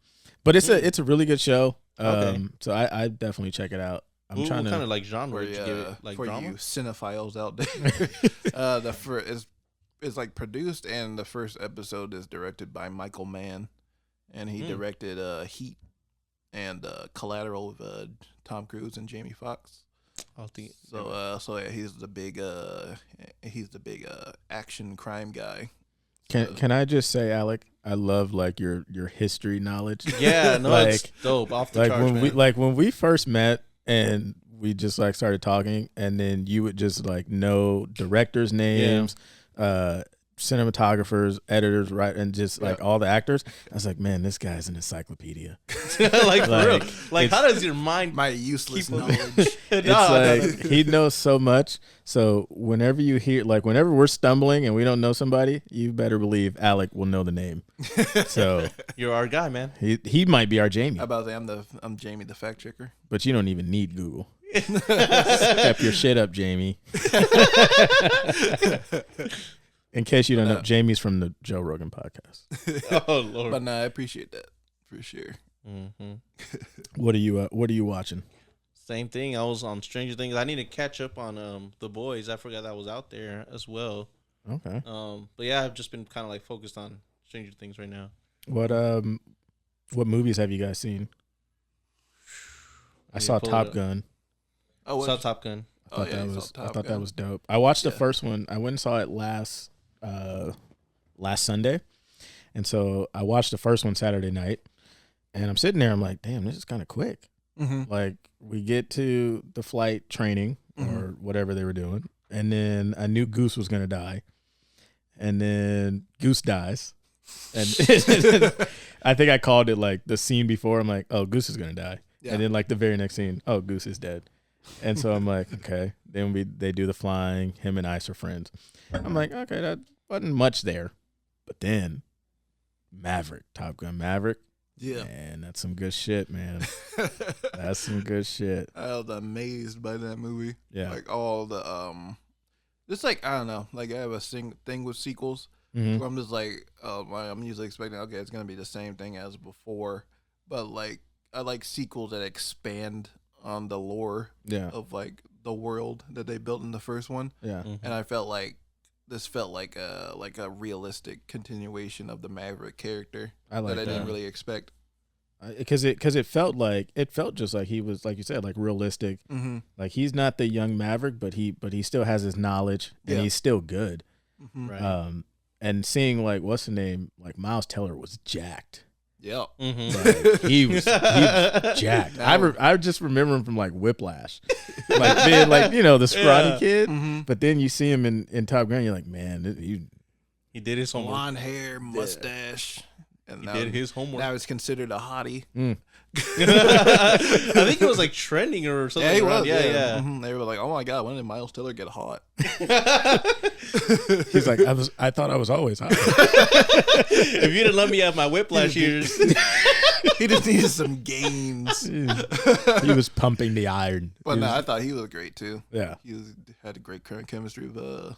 [SPEAKER 6] but it's a really good show.
[SPEAKER 5] Okay.
[SPEAKER 6] So I definitely check it out. I'm
[SPEAKER 5] What
[SPEAKER 6] trying to.
[SPEAKER 5] kind of like genre
[SPEAKER 4] For,
[SPEAKER 5] did you give it? Like
[SPEAKER 4] for
[SPEAKER 5] drama?
[SPEAKER 4] you cinephiles out there, the first is like produced, and the first episode is directed by Michael Mann, and he directed Heat and Collateral with Tom Cruise and Jamie Foxx.
[SPEAKER 5] I'll think.
[SPEAKER 4] So yeah, he's the big action crime guy.
[SPEAKER 6] Can I just say, Alec, I love like your history knowledge.
[SPEAKER 5] Yeah, no, it's
[SPEAKER 6] Like-
[SPEAKER 5] dope. Off the
[SPEAKER 6] Like
[SPEAKER 5] charts,
[SPEAKER 6] when we first met and we just like started talking, and then you would just like know directors' names, cinematographers, editors, right, and just like all the actors. I was like, man, this guy's an encyclopedia.
[SPEAKER 5] like, for real.
[SPEAKER 6] like,
[SPEAKER 5] Like,
[SPEAKER 6] it's-
[SPEAKER 5] how does your mind?
[SPEAKER 4] My useless
[SPEAKER 5] Keep
[SPEAKER 4] knowledge.
[SPEAKER 6] It's like he knows so much. So whenever you hear, like, whenever we're stumbling and we don't know somebody, you better believe Alec will know the name. So
[SPEAKER 5] You're our guy, man.
[SPEAKER 6] he might be our Jamie,
[SPEAKER 4] How about that? I'm Jamie the fact checker.
[SPEAKER 6] but you don't even need Google. Step your shit up, Jamie. In case you don't know, Jamie's from the Joe Rogan podcast.
[SPEAKER 5] Oh Lord.
[SPEAKER 4] But no, I appreciate that for sure.
[SPEAKER 5] Mm-hmm.
[SPEAKER 6] What are you watching?
[SPEAKER 5] Same thing. I was on Stranger Things. I need to catch up on The Boys. I forgot that was out there as well.
[SPEAKER 6] Okay.
[SPEAKER 5] But yeah, I've just been kind of like focused on Stranger Things right now.
[SPEAKER 6] What movies have you guys seen? I
[SPEAKER 5] Let me
[SPEAKER 6] saw
[SPEAKER 5] pull it
[SPEAKER 6] Top
[SPEAKER 5] up.
[SPEAKER 6] Gun.
[SPEAKER 4] Oh,
[SPEAKER 5] Saw Top Gun.
[SPEAKER 6] I thought
[SPEAKER 4] you
[SPEAKER 6] that
[SPEAKER 4] saw
[SPEAKER 6] I
[SPEAKER 4] Top
[SPEAKER 6] thought that
[SPEAKER 4] Gun.
[SPEAKER 6] was dope. I watched the
[SPEAKER 4] Yeah.
[SPEAKER 6] first one. I went and saw it last Sunday, and so I watched the first one Saturday night. And I'm sitting there. I'm like, damn, this is kind of quick.
[SPEAKER 4] Mm-hmm.
[SPEAKER 6] Like we get to the flight training or whatever they were doing, and then I knew Goose was gonna die, and then Goose dies, and I think I called it like the scene before. I'm like, oh, Goose is gonna die,
[SPEAKER 4] Yeah.
[SPEAKER 6] and then like the very next scene, oh, Goose is dead, and so I'm like, okay. Then they do the flying. Him and Ice are friends. I'm like, okay, that wasn't much there, but then Maverick, Top Gun Maverick.
[SPEAKER 4] Yeah.
[SPEAKER 6] Man, that's some good shit, man. That's some good shit.
[SPEAKER 4] I was amazed by that movie.
[SPEAKER 6] Yeah.
[SPEAKER 4] Like all the just like I don't know, like I have a thing with sequels
[SPEAKER 6] Mhm.
[SPEAKER 4] where I'm just like, I'm usually expecting okay, it's gonna be the same thing as before, but like I like sequels that expand on the lore
[SPEAKER 6] Yeah.
[SPEAKER 4] of like the world that they built in the first one,
[SPEAKER 6] Yeah.
[SPEAKER 4] and I felt like this felt like a realistic continuation of the Maverick character
[SPEAKER 6] I like
[SPEAKER 4] that I didn't
[SPEAKER 6] that.
[SPEAKER 4] really expect.
[SPEAKER 6] Because it felt just like he was, like you said, like realistic.
[SPEAKER 4] Mm-hmm.
[SPEAKER 6] Like he's not the young Maverick, but he still has his knowledge and
[SPEAKER 4] Yeah.
[SPEAKER 6] he's still good.
[SPEAKER 4] Mm-hmm.
[SPEAKER 5] Right.
[SPEAKER 6] And seeing like what's the name, like Miles Teller was jacked.
[SPEAKER 4] Yep.
[SPEAKER 5] Mm-hmm.
[SPEAKER 6] Like, he was jacked. I just remember him from like Whiplash, like being like the scrawny
[SPEAKER 5] Yeah.
[SPEAKER 6] kid.
[SPEAKER 4] Mm-hmm.
[SPEAKER 6] But then you see him in Top Gun, you're like, man,
[SPEAKER 5] He did his homework.
[SPEAKER 4] Blonde hair, mustache, and
[SPEAKER 5] He did his homework.
[SPEAKER 4] now he's considered a hottie.
[SPEAKER 5] I think it was like trending or something.
[SPEAKER 4] Yeah, he
[SPEAKER 5] around-
[SPEAKER 4] was.
[SPEAKER 5] Yeah.
[SPEAKER 4] Mhm. They were like, "Oh my god, when did Miles Teller get hot?"
[SPEAKER 6] he's like, I thought I was always hot.
[SPEAKER 5] If you didn't let me have my whiplash years,
[SPEAKER 4] He just needed some gains.
[SPEAKER 6] He was pumping the iron.
[SPEAKER 4] But
[SPEAKER 6] He
[SPEAKER 4] no,
[SPEAKER 6] was-
[SPEAKER 4] I thought he was great too.
[SPEAKER 6] yeah.
[SPEAKER 4] Had a great current chemistry with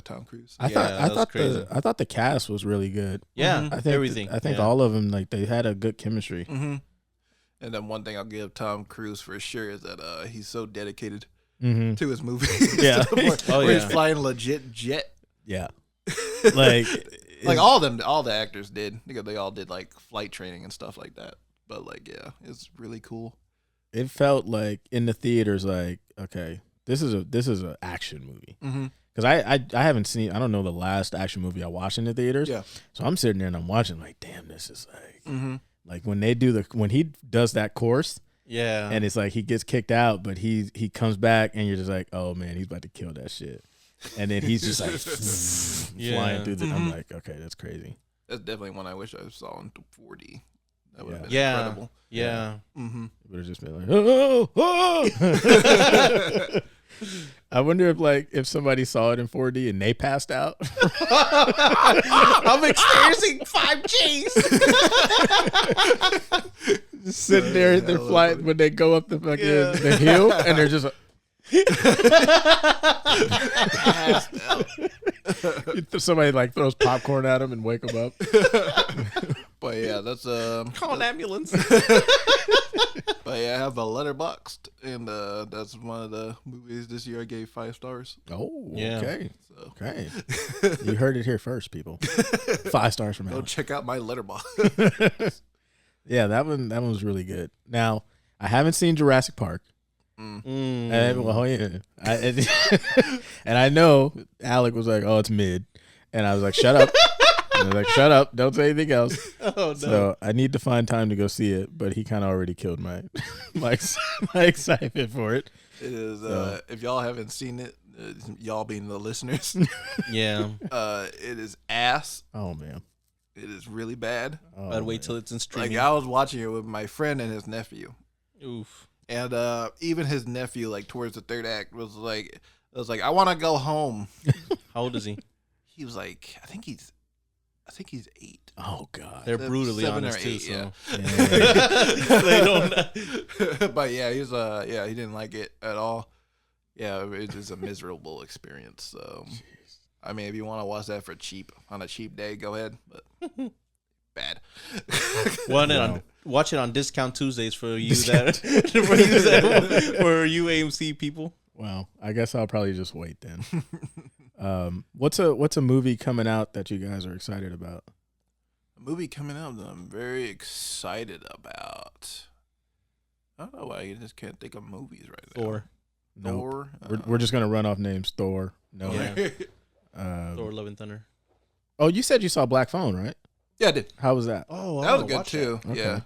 [SPEAKER 4] Tom Cruise.
[SPEAKER 6] I
[SPEAKER 5] that was crazy.
[SPEAKER 6] thought the cast was really good.
[SPEAKER 5] yeah,
[SPEAKER 6] I think
[SPEAKER 5] everything.
[SPEAKER 6] I think
[SPEAKER 5] Yeah.
[SPEAKER 6] all of them, like, they had a good chemistry.
[SPEAKER 4] Mm-hmm. And then one thing I'll give Tom Cruise for sure is that he's so dedicated
[SPEAKER 6] Mm-hmm.
[SPEAKER 4] to his movie.
[SPEAKER 6] Yeah.
[SPEAKER 4] To the point
[SPEAKER 5] Oh,
[SPEAKER 4] where
[SPEAKER 5] yeah.
[SPEAKER 4] he's flying legit jet.
[SPEAKER 6] Yeah, like
[SPEAKER 4] Like all the actors did, because they all did like flight training and stuff like that. But like, yeah, it's really cool.
[SPEAKER 6] it felt like in the theaters, like, okay, this is an action movie.
[SPEAKER 4] Mm-hmm.
[SPEAKER 6] Because I haven't seen, I don't know the last action movie I watched in the theaters.
[SPEAKER 4] Yeah.
[SPEAKER 6] So I'm sitting there and I'm watching like, damn, this is like
[SPEAKER 4] Mm-hmm.
[SPEAKER 6] like when he does that course
[SPEAKER 5] Yeah.
[SPEAKER 6] and it's like he gets kicked out, but he comes back and you're just like, oh man, he's about to kill that shit. And then he's just like flying through the. I'm like, okay, that's crazy.
[SPEAKER 4] That's definitely one I wish I saw in 4D. That would have been
[SPEAKER 5] Yeah.
[SPEAKER 4] incredible.
[SPEAKER 5] yeah.
[SPEAKER 4] Mm-hmm.
[SPEAKER 6] It would have just been like, oh. I wonder if somebody saw it in 4D and they passed out.
[SPEAKER 5] I'm experiencing 5Gs.
[SPEAKER 6] Just sitting there in their flight when they go up the fucking the hill and they're just. Somebody like throws popcorn at them and wake them up.
[SPEAKER 4] But yeah, that's
[SPEAKER 5] Call an ambulance.
[SPEAKER 4] But yeah, I have a Letterboxd, and that's one of the movies this year I gave 5 stars.
[SPEAKER 6] Oh,
[SPEAKER 5] Yeah.
[SPEAKER 6] okay.
[SPEAKER 4] So
[SPEAKER 6] Okay. You heard it here first, people. 5 stars from
[SPEAKER 4] go
[SPEAKER 6] Alex.
[SPEAKER 4] check out my Letterboxd.
[SPEAKER 6] Yeah, that one was really good. Now, I haven't seen Jurassic Park. Well, yeah. And I know Alec was like, "Oh, it's mid," and I was like, "Shut up." I was like, "Shut up! Don't say anything else."
[SPEAKER 5] Oh no.
[SPEAKER 6] So I need to find time to go see it, but he kind of already killed my my excitement for it.
[SPEAKER 4] It is. If y'all haven't seen it, y'all being the listeners,
[SPEAKER 5] Yeah.
[SPEAKER 4] it is ass.
[SPEAKER 6] Oh man.
[SPEAKER 4] It is really bad.
[SPEAKER 6] Oh,
[SPEAKER 5] I'd wait
[SPEAKER 6] man.
[SPEAKER 5] till it's in
[SPEAKER 4] Like
[SPEAKER 5] streaming.
[SPEAKER 4] I was watching it with my friend and his nephew,
[SPEAKER 5] Oof.
[SPEAKER 4] and even his nephew, like towards the third act, was like, I want to go home.
[SPEAKER 5] How old is he?
[SPEAKER 4] He was like, I think he's 8.
[SPEAKER 6] Oh god.
[SPEAKER 5] They're brutally
[SPEAKER 4] 7 or
[SPEAKER 5] honest too.
[SPEAKER 4] 8,
[SPEAKER 5] So
[SPEAKER 4] yeah.
[SPEAKER 6] Yeah.
[SPEAKER 5] they don't.
[SPEAKER 4] But yeah, he didn't like it at all. Yeah, it was a miserable experience. So, I mean, if you want to watch that on a cheap day, go ahead. But bad.
[SPEAKER 5] Watch it on Discount Tuesdays for you
[SPEAKER 6] Discount.
[SPEAKER 5] for you AMC people.
[SPEAKER 6] Well, I guess I'll probably just wait then. What's a movie coming out that you guys are excited about?
[SPEAKER 4] A movie coming out that I'm very excited about. I don't know why I just can't think of movies right now.
[SPEAKER 5] Thor.
[SPEAKER 6] Nope.
[SPEAKER 4] Thor.
[SPEAKER 6] We're just gonna run off names. Thor. No.
[SPEAKER 5] Yeah.
[SPEAKER 6] Um,
[SPEAKER 5] Thor: Love and Thunder.
[SPEAKER 6] Oh, you said you saw Black Phone, right?
[SPEAKER 4] Yeah, I did.
[SPEAKER 6] How was that?
[SPEAKER 5] Oh,
[SPEAKER 4] That was good too.
[SPEAKER 6] Okay.
[SPEAKER 4] Yeah,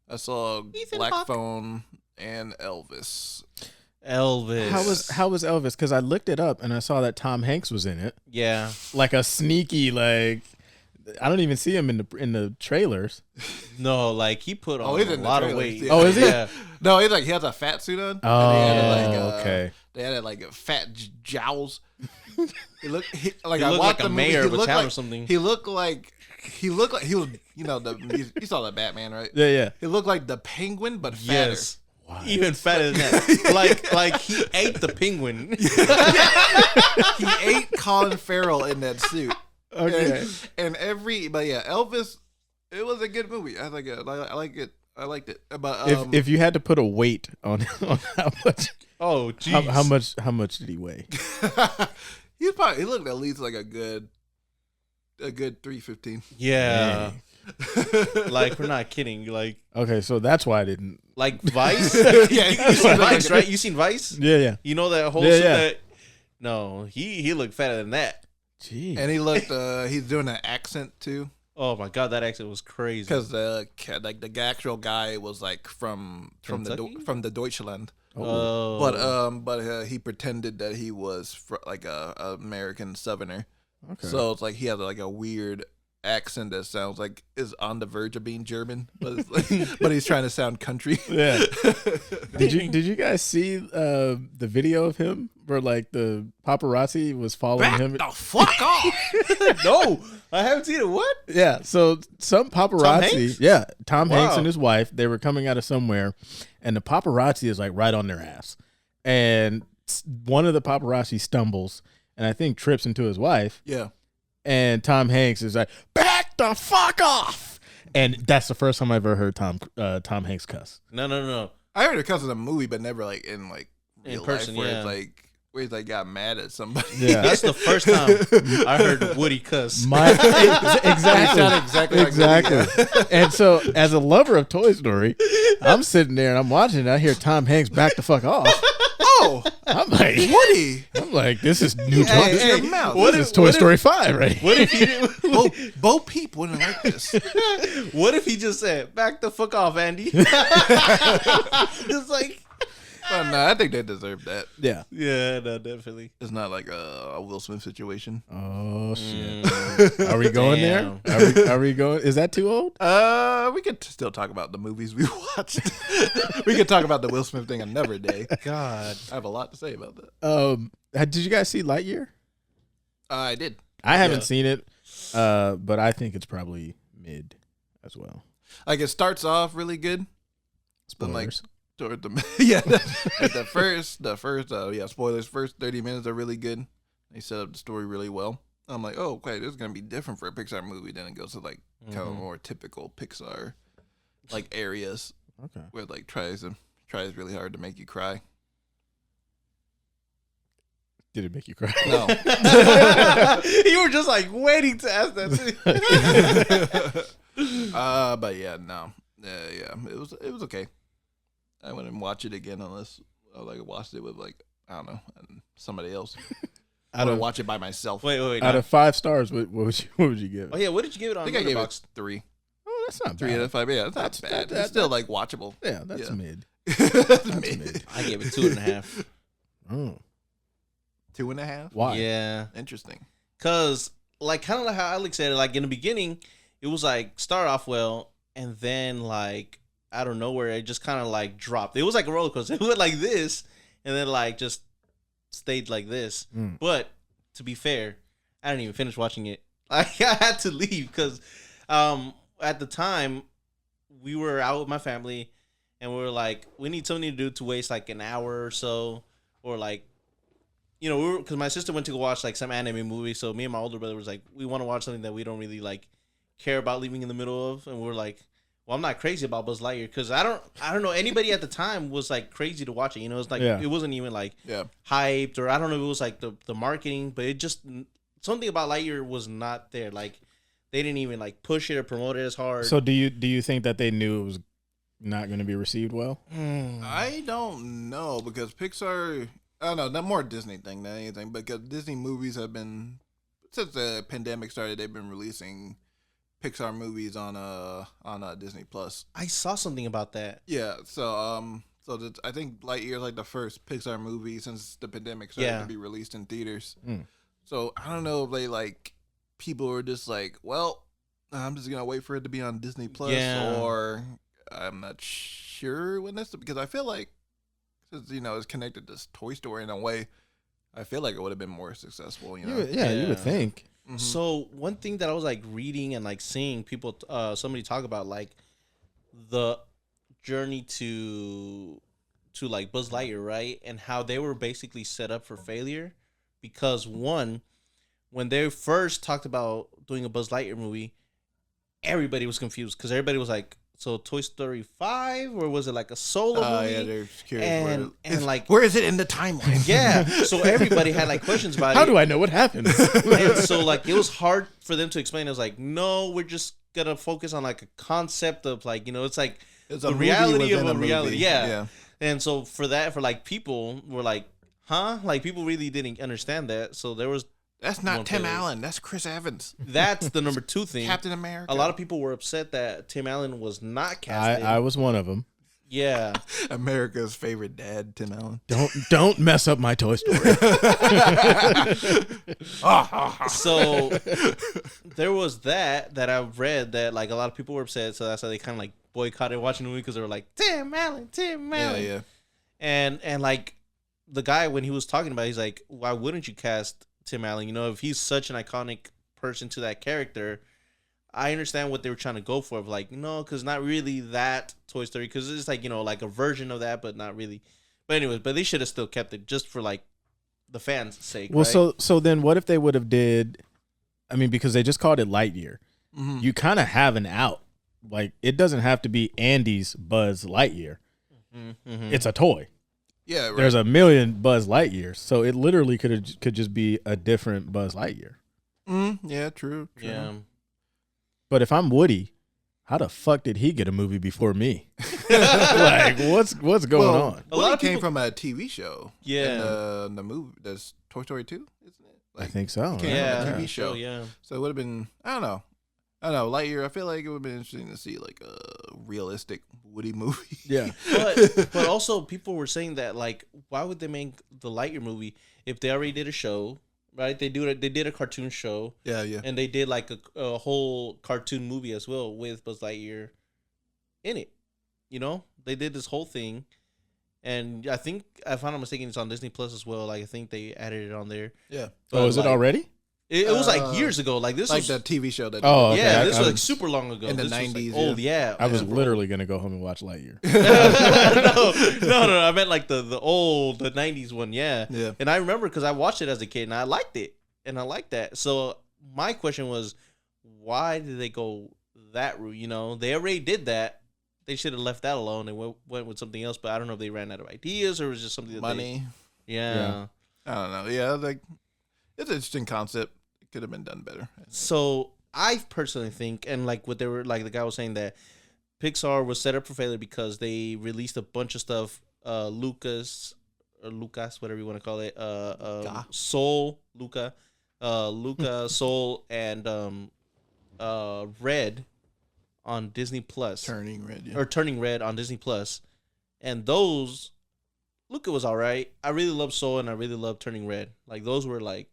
[SPEAKER 4] I saw
[SPEAKER 5] Ethan
[SPEAKER 4] Black
[SPEAKER 5] Hawke.
[SPEAKER 4] Phone and Elvis.
[SPEAKER 5] Elvis.
[SPEAKER 6] How was Elvis? Because I looked it up and I saw that Tom Hanks was in it,
[SPEAKER 5] Yeah.
[SPEAKER 6] like a sneaky like. I don't even see him in the trailers.
[SPEAKER 5] No, like he put on
[SPEAKER 4] he's
[SPEAKER 5] a
[SPEAKER 4] in the
[SPEAKER 5] lot of
[SPEAKER 4] trailers,
[SPEAKER 5] weight.
[SPEAKER 4] yeah.
[SPEAKER 6] Oh, is he?
[SPEAKER 5] Yeah.
[SPEAKER 4] No, he has a fat suit on.
[SPEAKER 6] Oh,
[SPEAKER 4] and
[SPEAKER 6] okay.
[SPEAKER 4] They had like a fat jowls. He looked
[SPEAKER 5] He
[SPEAKER 4] I
[SPEAKER 5] looked
[SPEAKER 4] watched
[SPEAKER 5] like
[SPEAKER 4] the
[SPEAKER 5] a
[SPEAKER 4] movie,
[SPEAKER 5] mayor
[SPEAKER 4] he
[SPEAKER 5] of a
[SPEAKER 4] looked
[SPEAKER 5] town
[SPEAKER 4] like,
[SPEAKER 5] or something.
[SPEAKER 4] He looked like he was you saw the Batman, right?
[SPEAKER 6] Yeah.
[SPEAKER 4] He looked like the Penguin but fatter.
[SPEAKER 5] Yes. Even fatter than that. like he ate the penguin.
[SPEAKER 4] He ate Colin Farrell in that suit.
[SPEAKER 6] Okay.
[SPEAKER 4] And Elvis, it was a good movie. I like it. I like it. I liked it. But
[SPEAKER 6] If you had to put a weight on how much
[SPEAKER 5] Oh, jeez.
[SPEAKER 6] how much did he weigh?
[SPEAKER 4] He looked at least like a good 315.
[SPEAKER 5] Yeah.
[SPEAKER 6] Dang.
[SPEAKER 5] Like, we're not kidding. Like
[SPEAKER 6] Okay, so that's why I didn't.
[SPEAKER 5] Vice?
[SPEAKER 4] Yeah,
[SPEAKER 5] you seen Vice, right? You seen Vice?
[SPEAKER 6] Yeah.
[SPEAKER 5] You know that whole
[SPEAKER 6] Yeah,
[SPEAKER 5] suit
[SPEAKER 6] yeah.
[SPEAKER 5] that... No, he looked fatter than that.
[SPEAKER 6] Gee.
[SPEAKER 4] And he looked. He's doing an accent too,
[SPEAKER 5] Oh my god, that accent was crazy.
[SPEAKER 4] because like the actual guy was like from
[SPEAKER 5] Kentucky?
[SPEAKER 4] from the Deutschland,
[SPEAKER 5] Oh.
[SPEAKER 4] but he pretended that he was like a American Southerner.
[SPEAKER 6] Okay.
[SPEAKER 4] So it's like he has like a weird accent that sounds like is on the verge of being German, but it's like, but he's trying to sound country.
[SPEAKER 6] Yeah. Did you guys see the video of him where like the paparazzi was following him?
[SPEAKER 4] The fuck off!
[SPEAKER 5] No, I haven't seen it. What?
[SPEAKER 6] Yeah. So some paparazzi,
[SPEAKER 5] Tom Hanks?
[SPEAKER 6] yeah, Tom Hanks
[SPEAKER 5] Wow.
[SPEAKER 6] and his wife, they were coming out of somewhere, and the paparazzi is like right on their ass, and one of the paparazzi stumbles and I think trips into his wife.
[SPEAKER 4] Yeah.
[SPEAKER 6] And Tom Hanks is like, back the fuck off. And that's the first time I ever heard Tom Hanks cuss.
[SPEAKER 5] No.
[SPEAKER 4] I heard it cuss in a movie, but never like in real
[SPEAKER 5] person,
[SPEAKER 4] life, where
[SPEAKER 5] yeah.
[SPEAKER 4] it's like where he's like got mad at somebody.
[SPEAKER 6] Yeah.
[SPEAKER 5] That's the first time I heard Woody cuss.
[SPEAKER 6] Exactly.
[SPEAKER 4] Exactly. Like Woody, yeah.
[SPEAKER 6] And so, as a lover of Toy Story, I'm sitting there and I'm watching it. I hear Tom Hanks back the fuck off.
[SPEAKER 4] Oh,
[SPEAKER 6] I'm like,
[SPEAKER 4] Woody!
[SPEAKER 6] I'm like, this is new Toy.
[SPEAKER 4] Hey, your mouth.
[SPEAKER 6] This is Toy Story 5, right?
[SPEAKER 5] What if he did,
[SPEAKER 4] Bo Peep wouldn't like this.
[SPEAKER 5] what if he just said, "Back the fuck off, Andy"? Just like,
[SPEAKER 4] Well, no, I think they deserve that.
[SPEAKER 6] Yeah.
[SPEAKER 5] yeah, no, definitely.
[SPEAKER 4] It's not like a Will Smith situation.
[SPEAKER 6] Oh shit.
[SPEAKER 5] Mm.
[SPEAKER 6] Are we going
[SPEAKER 5] Damn.
[SPEAKER 6] there? Are we going? Is that too old?
[SPEAKER 4] We could still talk about the movies we watched. We could talk about the Will Smith thing another day.
[SPEAKER 5] God,
[SPEAKER 4] I have a lot to say about that.
[SPEAKER 6] Did you guys see Lightyear?
[SPEAKER 4] I did.
[SPEAKER 6] I haven't
[SPEAKER 5] Yeah.
[SPEAKER 6] seen it, but I think it's probably mid as well.
[SPEAKER 4] Like it starts off really good. Then, like,
[SPEAKER 6] Spoilers.
[SPEAKER 4] toward the yeah, like the first spoilers. First 30 minutes are really good. They set up the story really well. I'm like, oh, okay, this is gonna be different for a Pixar movie. Then it goes to like kind of more typical Pixar like areas
[SPEAKER 6] Okay.
[SPEAKER 4] where it like tries really hard to make you cry.
[SPEAKER 6] Did it make you cry?
[SPEAKER 4] No,
[SPEAKER 5] you were just like waiting to ask that.
[SPEAKER 4] but yeah, no, yeah, it was okay. I wouldn't watch it again unless I like watched it with like I don't know somebody else. I would watch it by myself.
[SPEAKER 5] Wait.
[SPEAKER 6] Out of 5 stars, what would you give it?
[SPEAKER 5] Oh yeah, what did you give it
[SPEAKER 4] I
[SPEAKER 5] on?
[SPEAKER 4] think I gave it
[SPEAKER 5] Letterboxd?
[SPEAKER 4] 3.
[SPEAKER 6] Oh, that's not
[SPEAKER 4] 3 out
[SPEAKER 6] bad.
[SPEAKER 4] of 5. Yeah, it's not bad. It's still like watchable.
[SPEAKER 6] Yeah, that's
[SPEAKER 4] Yeah.
[SPEAKER 6] mid.
[SPEAKER 4] That's
[SPEAKER 6] mid.
[SPEAKER 5] I gave it 2.5.
[SPEAKER 6] Oh,
[SPEAKER 4] 2.5.
[SPEAKER 6] why?
[SPEAKER 5] Yeah,
[SPEAKER 4] Interesting.
[SPEAKER 5] cause like kind of like how Alex said, like in the beginning, it was like start off well, and then like out of nowhere, it just kind of like dropped. It was like a roller coaster. It went like this, and then like just stayed like this.
[SPEAKER 6] Mm.
[SPEAKER 5] But to be fair, I didn't even finish watching it. Like I had to leave because at the time we were out with my family and we were like, we need something to do to waste like an hour or so, or like, you know, because my sister went to go watch like some anime movie, so me and my older brother was like, we want to watch something that we don't really like care about leaving in the middle of, and we were like, well, I'm not crazy about Buzz Lightyear because I don't know anybody at the time was like crazy to watch it. You know, it's like
[SPEAKER 6] Yeah.
[SPEAKER 5] it wasn't even like
[SPEAKER 4] Yeah.
[SPEAKER 5] hyped, or I don't know if it was like the marketing, but it just something about Lightyear was not there. Like they didn't even like push it or promote it as hard.
[SPEAKER 6] So do you think that they knew it was not going to be received well?
[SPEAKER 4] I don't know because Pixar, I don't know, not more a Disney thing than anything, because Disney movies have been, since the pandemic started, they've been releasing Pixar movies on Disney Plus.
[SPEAKER 5] I saw something about that.
[SPEAKER 4] Yeah, so I think Lightyear is like the first Pixar movie since the pandemic started
[SPEAKER 5] Yeah.
[SPEAKER 4] to be released in theaters.
[SPEAKER 6] Mm.
[SPEAKER 4] So I don't know if they like people were just like, well, I'm just gonna wait for it to be on Disney Plus,
[SPEAKER 5] Yeah.
[SPEAKER 4] or I'm not sure when that's because I feel like since it's connected to Toy Story in a way, I feel like it would have been more successful. You know,
[SPEAKER 6] You would think.
[SPEAKER 4] Mhm.
[SPEAKER 5] So one thing that I was like reading and like seeing people, somebody talk about like the journey to like Buzz Lightyear, right? And how they were basically set up for failure because one, when they first talked about doing a Buzz Lightyear movie, everybody was confused because everybody was like, So Toy Story 5, or was it like a solo movie?
[SPEAKER 4] Yeah, they're curious.
[SPEAKER 5] And like,
[SPEAKER 4] where is it in the timeline?
[SPEAKER 5] yeah. So everybody had like questions about
[SPEAKER 6] How
[SPEAKER 5] it.
[SPEAKER 6] do I know what happened?
[SPEAKER 5] And so like it was hard for them to explain. It was like, no, we're just gonna focus on like a concept of like, it's like
[SPEAKER 4] It's
[SPEAKER 5] the
[SPEAKER 4] a movie
[SPEAKER 5] reality of
[SPEAKER 4] within
[SPEAKER 5] a
[SPEAKER 4] a movie.
[SPEAKER 5] reality. Yeah.
[SPEAKER 4] Yeah.
[SPEAKER 5] And so for that, for like people were like, huh? Like people really didn't understand that. So there was
[SPEAKER 4] That's not
[SPEAKER 5] One
[SPEAKER 4] Tim
[SPEAKER 5] failure.
[SPEAKER 4] Allen. That's Chris Evans.
[SPEAKER 5] that's the number 2 thing.
[SPEAKER 4] Captain America.
[SPEAKER 5] A lot of people were upset that Tim Allen was not casted.
[SPEAKER 6] I was one of them.
[SPEAKER 5] Yeah.
[SPEAKER 4] America's favorite dad, Tim Allen.
[SPEAKER 6] Don't mess up my Toy Story.
[SPEAKER 5] So there was that I read that like a lot of people were upset. So that's why they kind of like boycotted watching the movie because they were like, Tim Allen.
[SPEAKER 4] Yeah.
[SPEAKER 5] And like the guy, when he was talking about it, he's like, why wouldn't you cast Tim Allen? If he's such an iconic person to that character, I understand what they were trying to go for. Of like, no, because not really that Toy Story, because it's like, like a version of that, but not really. But anyways, but they should have still kept it just for like the fans' sake.
[SPEAKER 6] Well,
[SPEAKER 5] right?
[SPEAKER 6] so then what if they would have did? I mean, because they just called it Lightyear,
[SPEAKER 4] Mm-hmm.
[SPEAKER 6] you kind of have an out. Like it doesn't have to be Andy's Buzz Lightyear.
[SPEAKER 5] Mm-hmm.
[SPEAKER 6] It's a toy.
[SPEAKER 4] Yeah, right.
[SPEAKER 6] There's a million Buzz Lightyears, so it literally could just be a different Buzz Lightyear.
[SPEAKER 4] Yeah, true.
[SPEAKER 5] Yeah.
[SPEAKER 6] But if I'm Woody, how the fuck did he get a movie before me? Like, what's going on?
[SPEAKER 5] A lot of
[SPEAKER 4] came
[SPEAKER 5] people-
[SPEAKER 4] from a TV show.
[SPEAKER 5] Yeah.
[SPEAKER 4] And the movie, that's Toy Story 2, isn't it?
[SPEAKER 6] I think so.
[SPEAKER 4] came
[SPEAKER 5] Yeah.
[SPEAKER 4] from a TV show.
[SPEAKER 5] Yeah.
[SPEAKER 4] So it would have been, I don't know, Lightyear. I feel like it would have been interesting to see like a realistic Woody movie.
[SPEAKER 6] Yeah.
[SPEAKER 5] But also people were saying that like, why would they make the Lightyear movie if they already did a show, right? They did a cartoon show,
[SPEAKER 4] yeah.
[SPEAKER 5] and they did like a whole cartoon movie as well with Buzz Lightyear in it. They did this whole thing, and I think, if I'm not mistaken, it's on Disney Plus as well. Like I think they added it on there.
[SPEAKER 4] Yeah.
[SPEAKER 6] Oh, is it already?
[SPEAKER 5] It was like years ago. Like this
[SPEAKER 4] Like
[SPEAKER 5] was
[SPEAKER 4] the TV show that.
[SPEAKER 6] Oh, okay.
[SPEAKER 5] yeah,
[SPEAKER 6] I-
[SPEAKER 5] this
[SPEAKER 6] I
[SPEAKER 5] was like
[SPEAKER 6] was-
[SPEAKER 5] super long ago.
[SPEAKER 4] in the
[SPEAKER 5] This was,
[SPEAKER 4] 90s,
[SPEAKER 5] Like, old, yeah.
[SPEAKER 6] I was
[SPEAKER 5] Yeah.
[SPEAKER 6] literally gonna go home and watch Lightyear.
[SPEAKER 5] no. I meant like the 90s one, yeah.
[SPEAKER 4] Yeah.
[SPEAKER 5] And I remember because I watched it as a kid and I liked it, and I liked that. So my question was, why did they go that route? They already did that. They should have left that alone and went with something else. But I don't know if they ran out of ideas or it was just something that
[SPEAKER 4] Money.
[SPEAKER 5] Yeah.
[SPEAKER 4] I don't know. Yeah, like it's an interesting concept. It could have been done better.
[SPEAKER 5] So I personally think, and like what they were like, the guy was saying that Pixar was set up for failure because they released a bunch of stuff. Lucas, whatever you want to call it. Soul, Luca, Soul, and Red on Disney Plus.
[SPEAKER 4] Turning red. Yeah.
[SPEAKER 5] Or Turning Red on Disney Plus, and those, Luca was all right. I really love Soul and I really love Turning Red. Like those were like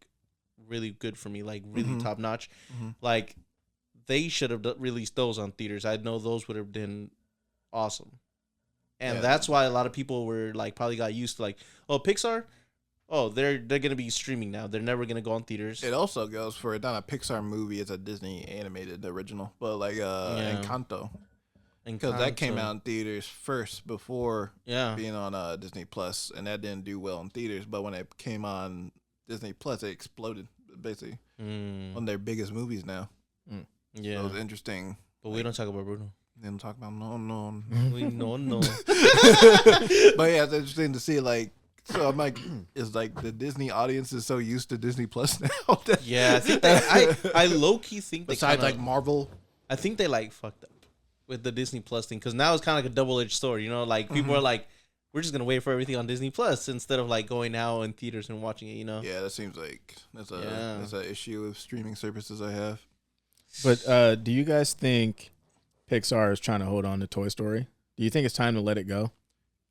[SPEAKER 5] really good for me, like really top notch. Like they should have released those on theaters. I know those would have been awesome, and that's why a lot of people were like probably got used to like, oh, Pixar, oh they're gonna be streaming now. They're never gonna go on theaters.
[SPEAKER 4] It also goes for not a Pixar movie; it's a Disney animated original, but like Encanto, because that came out in theaters first before being on Disney Plus, and that didn't do well in theaters. But when it came on Disney Plus, it exploded. Basically, one of their biggest movies now.
[SPEAKER 5] Yeah,
[SPEAKER 4] so it was interesting.
[SPEAKER 5] But we don't talk about Bruno.
[SPEAKER 4] They don't talk about no.
[SPEAKER 5] We no.
[SPEAKER 4] But yeah, it's interesting to see like. So I'm like, is like the Disney audience is so used to Disney Plus now.
[SPEAKER 5] Yeah, I think that I low key think they
[SPEAKER 4] Besides
[SPEAKER 5] kinda,
[SPEAKER 4] like Marvel.
[SPEAKER 5] I think they like fucked up with the Disney Plus thing because now it's kind of like a double-edged sword. Like people are like, we're just gonna wait for everything on Disney Plus instead of like going out in theaters and watching it.
[SPEAKER 4] Yeah, that seems like that's an issue with streaming services I have.
[SPEAKER 6] But do you guys think Pixar is trying to hold on to Toy Story? Do you think it's time to let it go?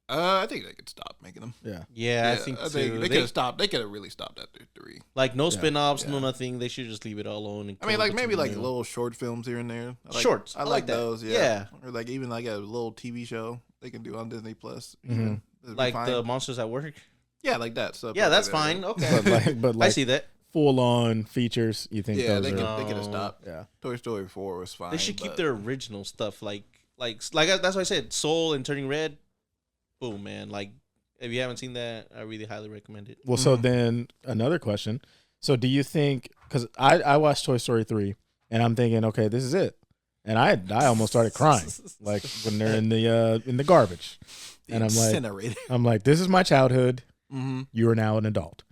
[SPEAKER 4] I think they could stop making them.
[SPEAKER 5] Yeah, I think too.
[SPEAKER 4] They could have stopped. They could have really stopped after 3.
[SPEAKER 5] Like no spin-offs, no nothing. They should just leave it all alone. And
[SPEAKER 4] I mean, like
[SPEAKER 5] come up
[SPEAKER 4] maybe
[SPEAKER 5] with
[SPEAKER 4] like
[SPEAKER 5] something new.
[SPEAKER 4] little short films here and there.
[SPEAKER 5] Shorts.
[SPEAKER 4] I
[SPEAKER 5] I
[SPEAKER 4] like
[SPEAKER 5] like that.
[SPEAKER 4] those.
[SPEAKER 5] Yeah.
[SPEAKER 4] Or like even like a little TV show they can do on Disney Plus.
[SPEAKER 6] Mhm.
[SPEAKER 4] It'd be
[SPEAKER 5] like
[SPEAKER 4] fine.
[SPEAKER 5] the Monsters at Work.
[SPEAKER 4] yeah, like that stuff.
[SPEAKER 5] Yeah, that's
[SPEAKER 4] like
[SPEAKER 5] fine.
[SPEAKER 4] that.
[SPEAKER 5] Okay,
[SPEAKER 6] But
[SPEAKER 5] I see that.
[SPEAKER 6] full on features. You think
[SPEAKER 4] Yeah,
[SPEAKER 6] those
[SPEAKER 4] they
[SPEAKER 6] are?
[SPEAKER 4] could have stopped.
[SPEAKER 6] Yeah.
[SPEAKER 4] Toy Story 4 was fine.
[SPEAKER 5] They should keep
[SPEAKER 4] but-
[SPEAKER 5] their original stuff. Like that's why I said Soul and Turning Red. Boom, man! Like if you haven't seen that, I really highly recommend it.
[SPEAKER 6] Well, so then another question. So do you think? Because I watched Toy Story 3, and I'm thinking, okay, this is it. and I almost started crying, like when they're in the garbage, and I'm like, this is my childhood.
[SPEAKER 4] Mm-hmm.
[SPEAKER 6] You are now an adult.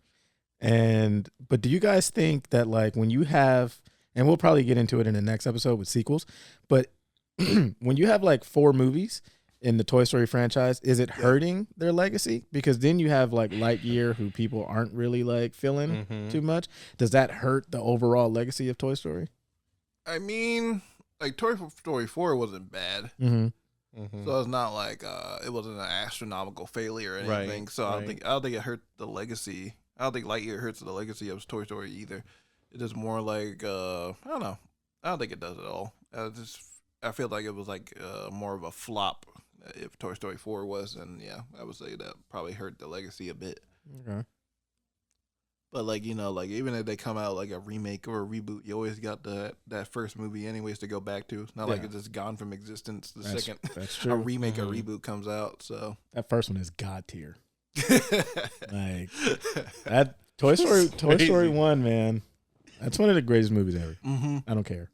[SPEAKER 6] But do you guys think that like when you have, and we'll probably get into it in the next episode with sequels, but when you have like 4 movies in the Toy Story franchise, is it hurting their legacy? Because then you have like Lightyear, who people aren't really like feeling too much. Does that hurt the overall legacy of Toy Story?
[SPEAKER 4] I mean, like Toy Story 4 wasn't bad.
[SPEAKER 6] Mm-hmm.
[SPEAKER 4] So it's not like it wasn't an astronomical failure or anything.
[SPEAKER 5] Right,
[SPEAKER 4] So I don't think it hurt the legacy. I don't think Lightyear hurts the legacy of Toy Story either. It is more like I don't know. I don't think it does at all. I feel like it was like more of a flop if Toy Story 4 was, and yeah, I would say that probably hurt the legacy a bit.
[SPEAKER 6] Okay.
[SPEAKER 4] But like, you know, like even if they come out like a remake or a reboot, you always got that first movie anyways to go back to. It's not like it's just gone from existence the second
[SPEAKER 6] that's true.
[SPEAKER 4] a remake or reboot comes out. So
[SPEAKER 6] that first one is god tier. Like that Toy Story 1, man. That's one of the greatest movies ever.
[SPEAKER 4] Mm-hmm.
[SPEAKER 6] I don't care.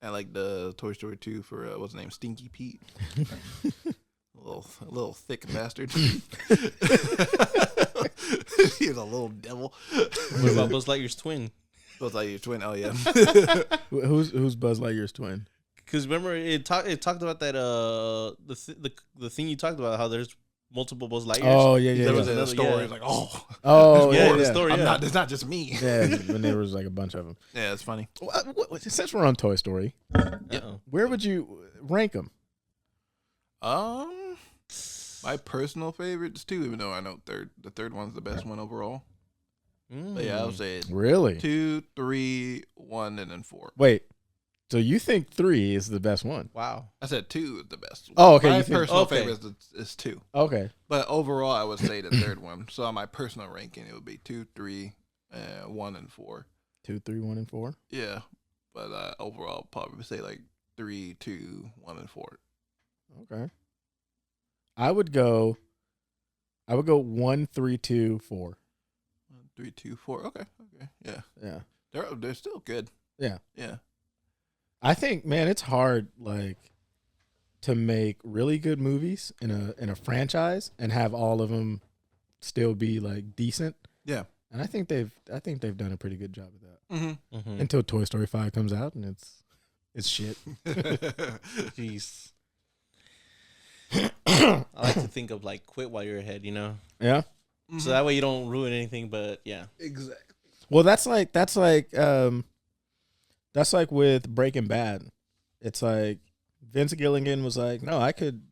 [SPEAKER 4] I like the Toy Story 2 for what's his name, Stinky Pete. a little thick bastard. He's a little devil.
[SPEAKER 5] What about Buzz Lightyear's twin?
[SPEAKER 4] Buzz Lightyear's twin. Oh yeah.
[SPEAKER 6] Who's Buzz Lightyear's twin?
[SPEAKER 5] Because remember it talked about that the thing you talked about, how there's multiple Buzz Lightyears.
[SPEAKER 6] Oh yeah.
[SPEAKER 4] There was
[SPEAKER 5] another
[SPEAKER 4] a story.
[SPEAKER 5] yeah.
[SPEAKER 4] It's like, oh
[SPEAKER 5] the story. Yeah.
[SPEAKER 4] It's not just me.
[SPEAKER 6] Yeah, when there was like a bunch of them.
[SPEAKER 4] Yeah, it's funny.
[SPEAKER 6] Since we're on Toy Story, where would you rank them?
[SPEAKER 4] My personal favorites too, even though I know the third one's the best one overall. But yeah, I would say
[SPEAKER 6] Really?
[SPEAKER 4] 2, 3, 1, and then 4.
[SPEAKER 6] Wait, so you think 3 is the best one?
[SPEAKER 5] Wow.
[SPEAKER 4] I said 2 is the best.
[SPEAKER 6] Oh, okay.
[SPEAKER 4] My
[SPEAKER 6] you think,
[SPEAKER 4] personal favorite is 2.
[SPEAKER 6] okay.
[SPEAKER 4] But overall, I would say the third one. So on my personal ranking, it would be 2, 3, 1, and 4.
[SPEAKER 6] 2, 3, 1, and 4.
[SPEAKER 4] Yeah, but overall, I'd probably say like 3, 2, 1, and 4.
[SPEAKER 6] Okay. I would go 1, 3, 2, 4.
[SPEAKER 4] 1, 3, 2, 4. Okay. Yeah.
[SPEAKER 6] Yeah.
[SPEAKER 4] They're still good.
[SPEAKER 6] Yeah.
[SPEAKER 4] Yeah.
[SPEAKER 6] I think, man, it's hard like to make really good movies in a franchise and have all of them still be like decent.
[SPEAKER 4] Yeah.
[SPEAKER 6] And I think they've done a pretty good job of that.
[SPEAKER 4] Mm-hmm.
[SPEAKER 6] Until Toy Story 5 comes out and it's shit.
[SPEAKER 5] Jeez. I like to think of like quit while you're ahead, you know?
[SPEAKER 6] Yeah.
[SPEAKER 4] Mm-hmm.
[SPEAKER 5] So that way you don't ruin anything, but yeah.
[SPEAKER 4] Exactly.
[SPEAKER 6] Well, that's like with Breaking Bad. It's like Vince Gilligan was like, no, I could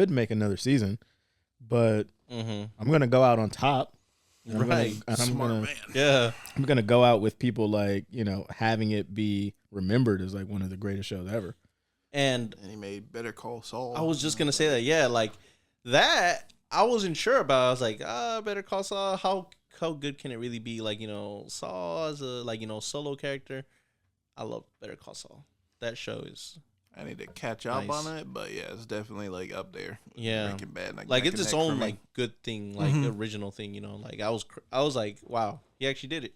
[SPEAKER 6] make another season, but I'm gonna go out on top.
[SPEAKER 5] Right.
[SPEAKER 4] Smart man.
[SPEAKER 5] Yeah.
[SPEAKER 6] I'm gonna go out with people like, you know, having it be remembered as like one of the greatest shows ever.
[SPEAKER 5] And
[SPEAKER 4] he made Better Call Saul.
[SPEAKER 5] I was just gonna say that, yeah, like that I wasn't sure about. I was like, Better Call Saul, how good can it really be? Like, you know, Saul as a like, you know, solo character. I love Better Call Saul. That show is
[SPEAKER 4] I need to catch up
[SPEAKER 5] nice.
[SPEAKER 4] on it, but yeah, it's definitely like up there.
[SPEAKER 5] Yeah.
[SPEAKER 4] Breaking Bad,
[SPEAKER 5] like
[SPEAKER 4] neck
[SPEAKER 5] it's its
[SPEAKER 4] and neck for
[SPEAKER 5] own
[SPEAKER 4] me.
[SPEAKER 5] like good thing, like original thing, you know. Like I was like, wow, he actually did it.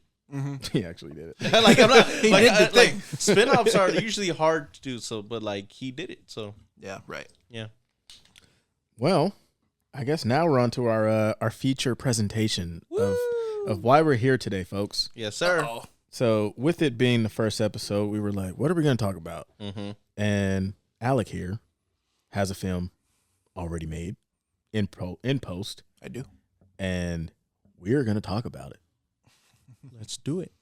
[SPEAKER 6] He actually did it.
[SPEAKER 5] Like I'm not
[SPEAKER 4] He
[SPEAKER 5] like,
[SPEAKER 4] did the
[SPEAKER 5] like
[SPEAKER 4] thing.
[SPEAKER 5] spin-offs are usually hard to do, so but like he did it. So
[SPEAKER 4] Yeah, right.
[SPEAKER 5] yeah.
[SPEAKER 6] Well, I guess now we're on to our feature presentation of why we're here today, folks.
[SPEAKER 5] Yes, sir.
[SPEAKER 4] Oh,
[SPEAKER 6] So with it being the first episode, we were like, what are we going to talk about? And Alec here has a film already made in post,
[SPEAKER 4] I do.
[SPEAKER 6] and we're going to talk about it.
[SPEAKER 5] Let's do it.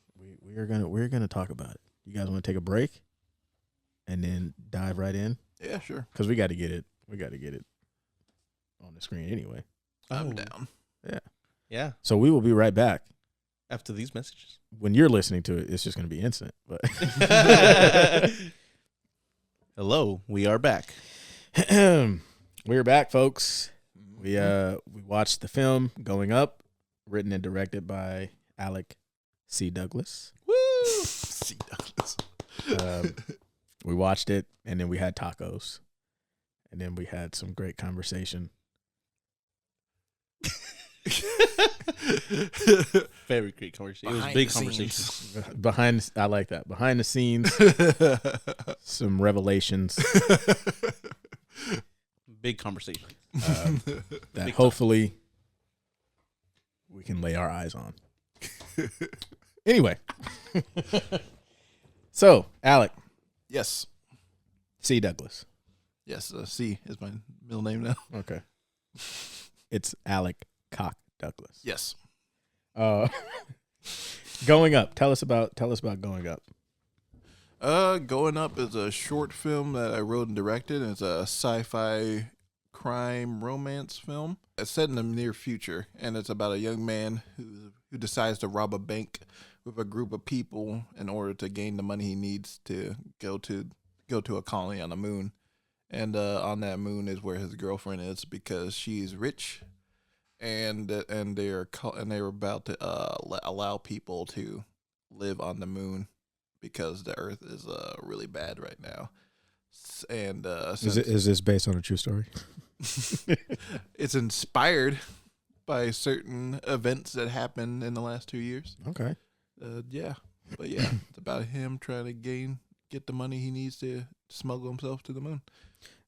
[SPEAKER 6] We're gonna talk about it. You guys want to take a break and then dive right in?
[SPEAKER 4] Yeah, sure.
[SPEAKER 6] Because we got to get it. We got to get it on the screen anyway.
[SPEAKER 4] I'm down.
[SPEAKER 6] Yeah.
[SPEAKER 5] Yeah.
[SPEAKER 6] So we will be right back.
[SPEAKER 5] After these messages.
[SPEAKER 6] When you're listening to it, it's just going to be instant. But
[SPEAKER 5] Hello, we are back.
[SPEAKER 6] we're back, folks. We watched the film Going Up, written and directed by Alec Douglas.
[SPEAKER 4] Woo! C. Douglas.
[SPEAKER 6] We watched it, and then we had tacos, and then we had some great conversation.
[SPEAKER 5] Very great conversation. It was
[SPEAKER 4] Behind
[SPEAKER 5] big
[SPEAKER 4] the
[SPEAKER 5] conversation.
[SPEAKER 6] I like that. Behind the scenes, some revelations
[SPEAKER 5] Big conversation.
[SPEAKER 6] that hopefully we can lay our eyes on. Anyway, so Alec
[SPEAKER 4] Yes.
[SPEAKER 6] C. Douglas.
[SPEAKER 4] Yes. C is my middle name now.
[SPEAKER 6] Okay, it's Alec Cock Douglas.
[SPEAKER 4] Yes.
[SPEAKER 6] Going Up. Tell us about Going Up.
[SPEAKER 4] Goin Up is a short film that I wrote and directed. It's a sci-fi crime romance film. It's set in the near future, and it's about a young man who decides to rob a bank with a group of people in order to gain the money he needs to go to a colony on the moon. And on that moon is where his girlfriend is because she's rich, and they're about to allow people to live on the moon because the Earth is really bad right now. And
[SPEAKER 6] Is this based on a true story?
[SPEAKER 4] it's inspired by certain events that happened in the last 2 years.
[SPEAKER 6] Okay.
[SPEAKER 4] Yeah, but yeah, it's about him trying to get the money he needs to smuggle himself to the moon.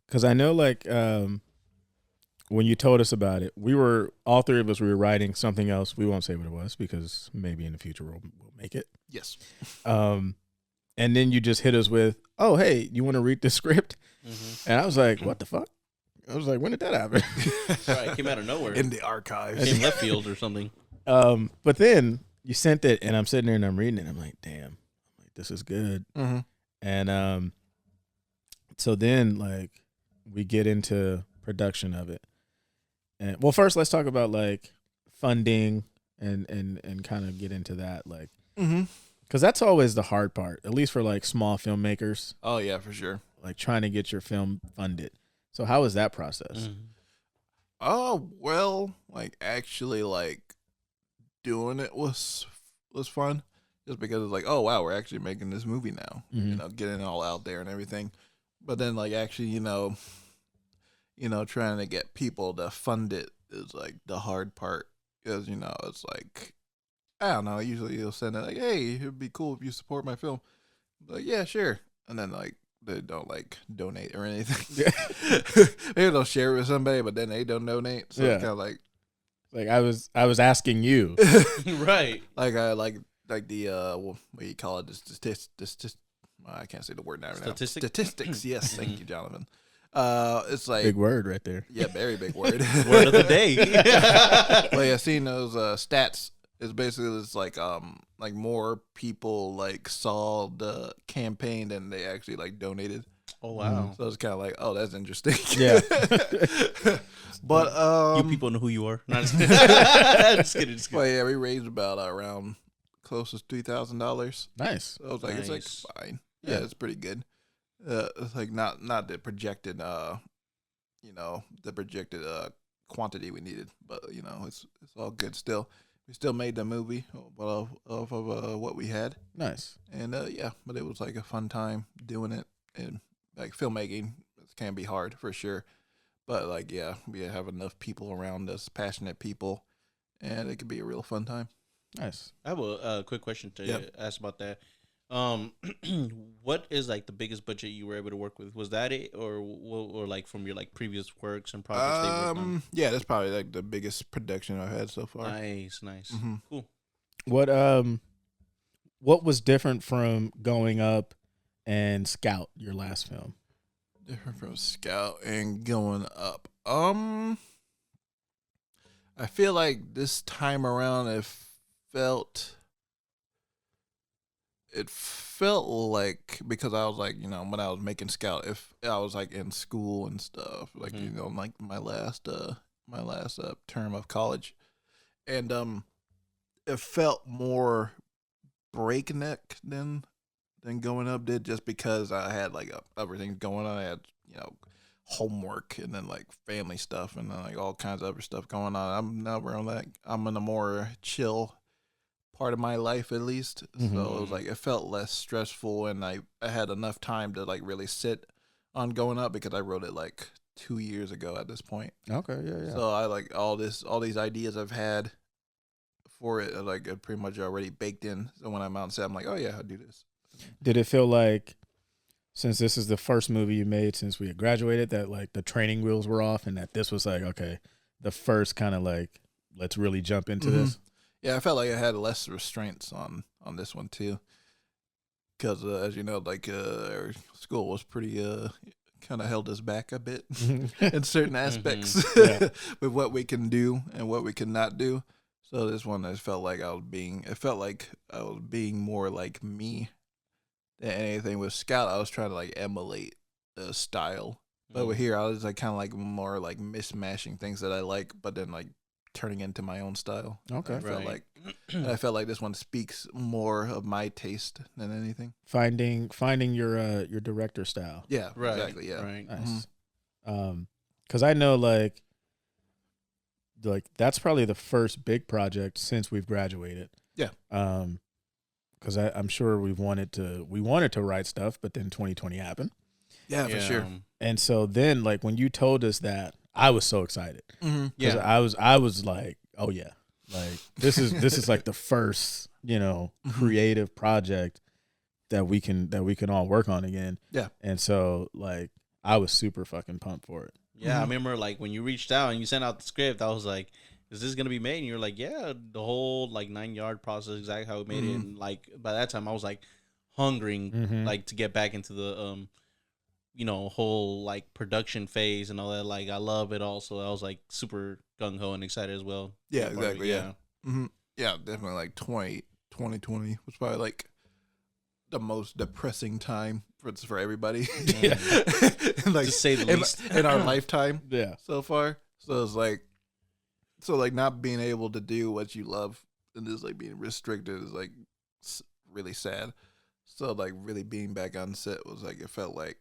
[SPEAKER 6] Because I know, like, when you told us about it, all three of us were writing something else. We won't say what it was because maybe in the future we'll make it.
[SPEAKER 4] Yes.
[SPEAKER 6] And then you just hit us with, "Oh, hey, you want to read the script?"
[SPEAKER 5] Mm-hmm.
[SPEAKER 6] And I was like, "What the fuck?" I was like, "When did that happen?"
[SPEAKER 5] Right, it came out of nowhere.
[SPEAKER 4] In the archives.
[SPEAKER 5] In left field or something.
[SPEAKER 6] But then you sent it, and I'm sitting there and I'm reading it. And I'm like, "Damn, this is good."
[SPEAKER 4] Mm-hmm.
[SPEAKER 6] And so then, like, we get into production of it. And well, first let's talk about like funding and kind of get into that, like, because that's always the hard part, at least for like small filmmakers.
[SPEAKER 4] Oh yeah, for sure.
[SPEAKER 6] Like trying to get your film funded. So how was that process?
[SPEAKER 4] Oh well, like actually, like doing it was fun, just because it's like, oh wow, we're actually making this movie now. You know, getting it all out there and everything. But then, like, actually, you know, trying to get people to fund it is like the hard part, because it's like, I don't know. Usually, you'll send it like, "Hey, it'd be cool if you support my film." Like, yeah, sure. And then like they don't like donate or anything. Maybe they'll share it with somebody, but then they don't donate. So it's kind of like
[SPEAKER 6] I was asking you,
[SPEAKER 5] right?
[SPEAKER 4] Like the what do you call it? This I can't say the word now. Statistics. Yes, thank you, Jonathan. It's like
[SPEAKER 6] big word right there.
[SPEAKER 4] Yeah, very big word.
[SPEAKER 5] Word of the day.
[SPEAKER 4] Well, yeah, seeing those stats is basically it's like more people like saw the campaign than they actually like donated.
[SPEAKER 5] Oh wow!
[SPEAKER 4] So it's kind of like, oh, that's interesting.
[SPEAKER 6] Yeah.
[SPEAKER 4] But
[SPEAKER 5] you people know who you are. No, just kidding.
[SPEAKER 4] Well, yeah, we raised about around close to $3,000.
[SPEAKER 6] Nice.
[SPEAKER 4] So I was like, it's like fine. Yeah, it's pretty good. It's like not the projected the projected quantity we needed, but it's all good still. We still made the movie off of what we had.
[SPEAKER 6] Nice.
[SPEAKER 4] And yeah, but it was like a fun time doing it, and like filmmaking can be hard for sure, but like yeah, we have enough people around us, passionate people, and it could be a real fun time.
[SPEAKER 6] Nice.
[SPEAKER 5] I have a quick question to ask about that. What is like the biggest budget you were able to work with? Was that it, or like from your like previous works and projects they worked on?
[SPEAKER 4] Yeah, that's probably like the biggest production I've had so far.
[SPEAKER 5] Nice.
[SPEAKER 4] Mm-hmm.
[SPEAKER 5] Cool.
[SPEAKER 6] What was different from Going Up and Scout, your last film?
[SPEAKER 4] Different from Scout and Going Up. I feel like this time around it felt like, because I was like, when I was making Scout, if I was like in school and stuff, like like my last term of college, and it felt more breakneck than Going Up did, just because I had like everything going on. I had homework and then like family stuff and then like all kinds of other stuff going on. I'm never on that. I'm in a more chill part of my life, at least. So it was like it felt less stressful, and I had enough time to like really sit on Going Up, because I wrote it like 2 years ago at this point.
[SPEAKER 6] Okay, yeah.
[SPEAKER 4] So I like all these ideas I've had for it, are pretty much already baked in. So when I'm out and set, I'm like, oh yeah, I'll do this.
[SPEAKER 6] Did it feel like, since this is the first movie you made since we had graduated, that like the training wheels were off, and that this was like, okay, the first kind of like, let's really jump into this?
[SPEAKER 4] Yeah, I felt like I had less restraints on this one too, because as you know, like our school was pretty kind of held us back a bit in certain aspects with what we can do and what we cannot do. So this one, I felt like I was being more like me than anything. With Scout, I was trying to like emulate the style, but with here, I was like kind of like more like mishmashing things that I like, but then like turning into my own style.
[SPEAKER 6] Okay.
[SPEAKER 4] I felt like this one speaks more of my taste than anything.
[SPEAKER 6] Finding your director style.
[SPEAKER 4] Yeah,
[SPEAKER 5] Right.
[SPEAKER 4] exactly. Yeah,
[SPEAKER 5] Right.
[SPEAKER 6] Nice. Because I know like that's probably the first big project since we've graduated.
[SPEAKER 4] Yeah.
[SPEAKER 6] Because I'm sure we wanted to write stuff, but then 2020 happened.
[SPEAKER 4] Yeah, for sure.
[SPEAKER 6] And so then, like, when you told us that, I was so excited.
[SPEAKER 4] Mm-hmm.
[SPEAKER 5] Yeah.
[SPEAKER 6] I was like, oh yeah, like this is like the first, creative project that we can all work on again.
[SPEAKER 4] Yeah.
[SPEAKER 6] And so like I was super fucking pumped for it.
[SPEAKER 5] Yeah, I remember like when you reached out and you sent out the script, I was like, is this gonna be made? And you're like, yeah, the whole like 9-yard process, exactly how we made it. And like by that time I was like hungering like to get back into the whole like production phase and all that. Like I love it all, so I was like super gung ho and excited as well.
[SPEAKER 4] Yeah, exactly. Yeah. Mm-hmm. Yeah, definitely. Like 2020 was probably like the most depressing time for everybody.
[SPEAKER 6] Yeah.
[SPEAKER 4] Like,
[SPEAKER 5] to say the least,
[SPEAKER 4] in our lifetime.
[SPEAKER 6] Yeah.
[SPEAKER 4] So far, so it's like, not being able to do what you love and just like being restricted is like really sad. So like really being back on set was like, it felt like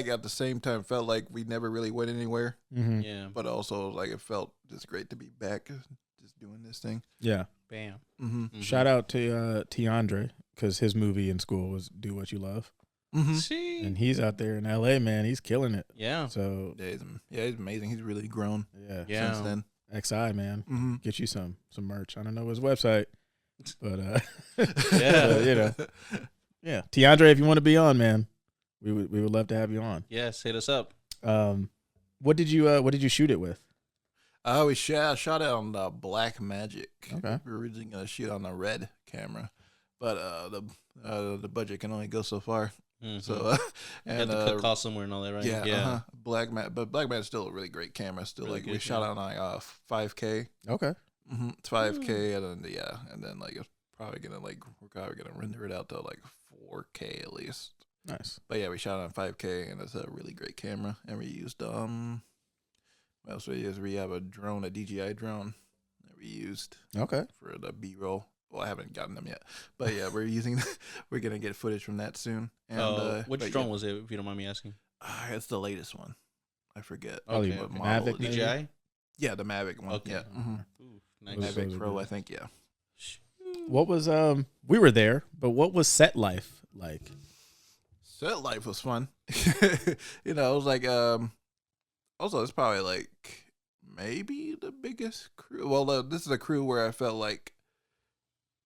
[SPEAKER 4] at the same time felt like we never really went anywhere.
[SPEAKER 6] Mm-hmm.
[SPEAKER 5] yeah,
[SPEAKER 4] But also like it felt just great to be back, just doing this thing.
[SPEAKER 6] Yeah.
[SPEAKER 5] bam.
[SPEAKER 4] Mm-hmm.
[SPEAKER 6] Shout out to Tiandre, because his movie in school was Do What You Love,
[SPEAKER 4] Mm-hmm.
[SPEAKER 5] See,
[SPEAKER 6] and he's out there in LA, man. He's killing it.
[SPEAKER 5] yeah,
[SPEAKER 6] So
[SPEAKER 4] Yeah, he's amazing. He's really grown
[SPEAKER 5] yeah.
[SPEAKER 4] since then.
[SPEAKER 6] XI, man,
[SPEAKER 4] Mm-hmm.
[SPEAKER 6] get you some merch. I don't know his website, but
[SPEAKER 5] Yeah.
[SPEAKER 6] yeah. Tiandre, if you want to be on, man, we would love to have you on.
[SPEAKER 5] Yes, hit us up.
[SPEAKER 6] What did you shoot it with?
[SPEAKER 4] We shot it on the Black Magic.
[SPEAKER 6] Okay.
[SPEAKER 4] We were originally gonna shoot on the Red camera, but the budget can only go so far. So
[SPEAKER 5] you
[SPEAKER 4] and
[SPEAKER 5] had to cut costs somewhere and all that, right?
[SPEAKER 4] yeah, but Black Magic's still a really great camera. Still
[SPEAKER 5] Really
[SPEAKER 4] like we
[SPEAKER 5] good,
[SPEAKER 4] shot
[SPEAKER 5] yeah.
[SPEAKER 4] on like 5K.
[SPEAKER 6] Okay.
[SPEAKER 4] Mm-hmm. It's 5K, and then like we're probably gonna render it out to like 4K at least.
[SPEAKER 6] Nice.
[SPEAKER 4] But yeah, we shot on 5K, and it's a really great camera. And we used what else we used? We have a DJI drone that we used
[SPEAKER 6] Okay.
[SPEAKER 4] for the B-roll. Well, I haven't gotten them yet, but yeah, we're gonna get footage from that soon. And
[SPEAKER 5] which drone was it, if you don't mind me asking?
[SPEAKER 4] It's the latest one. I forget.
[SPEAKER 6] Probably
[SPEAKER 4] what
[SPEAKER 6] Mavic,
[SPEAKER 4] model it is.
[SPEAKER 6] maybe?
[SPEAKER 5] DJI.
[SPEAKER 4] Yeah, the Mavic one.
[SPEAKER 5] Okay.
[SPEAKER 4] Yeah. Mm-hmm.
[SPEAKER 5] Ooh, nice.
[SPEAKER 6] Those
[SPEAKER 4] Mavic
[SPEAKER 6] are
[SPEAKER 4] Pro,
[SPEAKER 6] good.
[SPEAKER 4] I think. Yeah.
[SPEAKER 6] What was we were there, but what was set life like?
[SPEAKER 4] Set life was fun. It was like also it's probably like maybe the biggest crew. Well, this is a crew where I felt like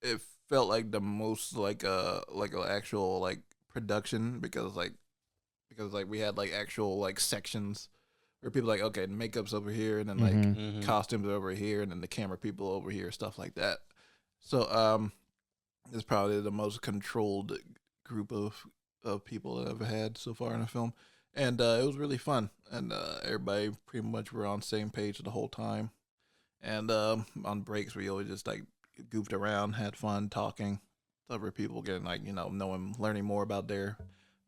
[SPEAKER 4] it felt like the most like an actual like production because we had like actual like sections where people like, okay, makeup's over here and then like
[SPEAKER 5] Mhm.
[SPEAKER 4] costumes over here and then the camera people over here, stuff like that. So it's probably the most controlled group of people that I've had so far in a film, and it was really fun, and everybody pretty much were on the same page the whole time, and on breaks we always just like goofed around, had fun talking, other people getting like learning more about their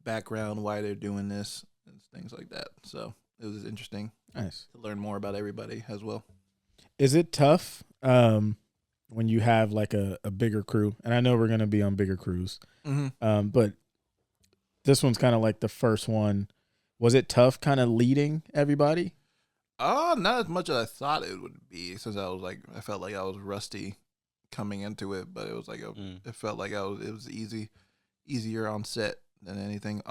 [SPEAKER 4] background, why they're doing this, and things like that. So it was interesting
[SPEAKER 6] Nice.
[SPEAKER 4] to learn more about everybody as well.
[SPEAKER 6] Is it tough when you have like a bigger crew? And I know we're gonna be on bigger crews, but this one's kind of like the first one. Was it tough kind of leading everybody?
[SPEAKER 4] Not as much as I thought it would be, since I felt like I was rusty coming into it, but it was like it felt like it was easier on set than anything.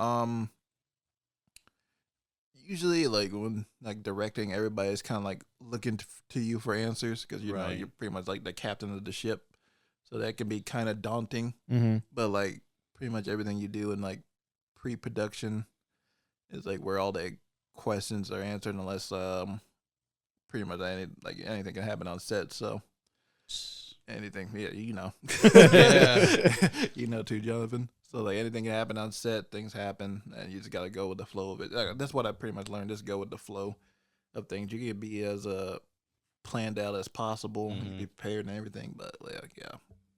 [SPEAKER 4] usually like when like directing, everybody's kind of like looking to you for answers because you know
[SPEAKER 5] Right.
[SPEAKER 4] you're pretty much like the captain of the ship, so that can be kind of daunting.
[SPEAKER 6] Mm-hmm.
[SPEAKER 4] But like pretty much everything you do in like pre-production is like where all the questions are answered, unless pretty much anything can happen on set. So anything, yeah, you know, you know too, Jonathan. So like anything can happen on set, things happen, and you just gotta go with the flow of it. That's what I pretty much learned. Just go with the flow of things. You can be as planned out as possible, and be prepared and everything, but like yeah,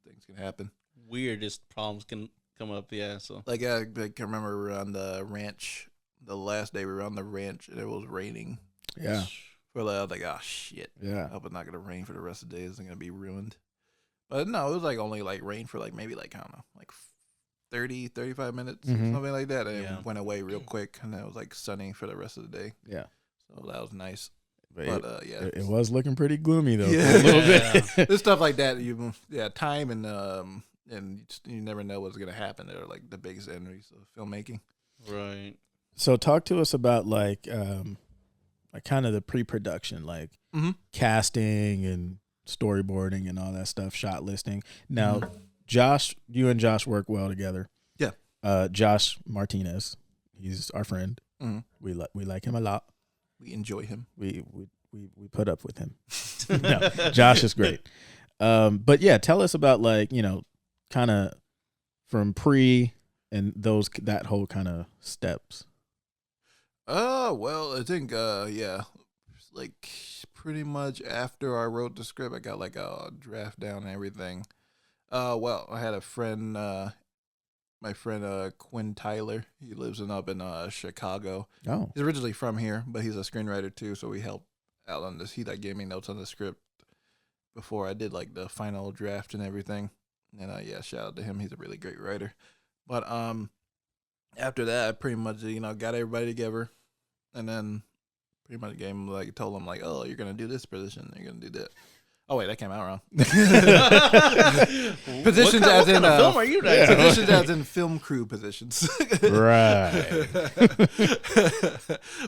[SPEAKER 4] things can happen.
[SPEAKER 5] Weirdest problems can come up. Yeah. So
[SPEAKER 4] Like I can remember we were on the ranch. The last day we were on the ranch, and it was raining.
[SPEAKER 6] Yeah.
[SPEAKER 4] For like, I was like, oh shit.
[SPEAKER 6] Yeah.
[SPEAKER 4] I hope it's not gonna rain for the rest of the day. It's gonna be ruined. But no, it was like only like rain for like maybe like I don't know, like 30, 35 minutes,
[SPEAKER 6] Mhm.
[SPEAKER 4] something like that. And
[SPEAKER 5] Yeah.
[SPEAKER 4] it went away real quick, and then it was like sunny for the rest of the day.
[SPEAKER 6] Yeah.
[SPEAKER 4] So that was nice.
[SPEAKER 6] But
[SPEAKER 4] But yeah,
[SPEAKER 6] it was looking pretty gloomy though.
[SPEAKER 4] Yeah.
[SPEAKER 6] For a little bit.
[SPEAKER 4] there's stuff like that. Time and you never know what's gonna happen. They're like the biggest enemies of filmmaking.
[SPEAKER 5] right.
[SPEAKER 6] So talk to us about like kind of the pre-production, like
[SPEAKER 4] Mhm.
[SPEAKER 6] casting and storyboarding and all that stuff, shot listing. Now, Josh, you and Josh work well together.
[SPEAKER 4] Yeah.
[SPEAKER 6] Josh Martinez, he's our friend.
[SPEAKER 4] Mhm.
[SPEAKER 6] We like him a lot.
[SPEAKER 4] We enjoy him.
[SPEAKER 6] We put up with him. No, Josh is great. But yeah, tell us about like, you know, kind of from pre and that whole kind of steps.
[SPEAKER 4] Well, I think like pretty much after I wrote the script, I got like a draft down and everything. Well, I had a friend, my friend Quinn Tyler. He lives up in Chicago.
[SPEAKER 6] Oh,
[SPEAKER 4] He's originally from here, but he's a screenwriter too, so we helped out on this. He like gave me notes on the script before I did like the final draft and everything. And yeah, shout out to him. He's a really great writer. But after that, I pretty much got everybody together, and then pretty much gave him told him like, oh, you're gonna do this position, you're gonna do that. Oh wait, that came out wrong. Positions
[SPEAKER 5] what
[SPEAKER 4] as
[SPEAKER 5] kind
[SPEAKER 4] in
[SPEAKER 5] of film are you guys?
[SPEAKER 4] positions as in film crew positions.
[SPEAKER 6] right.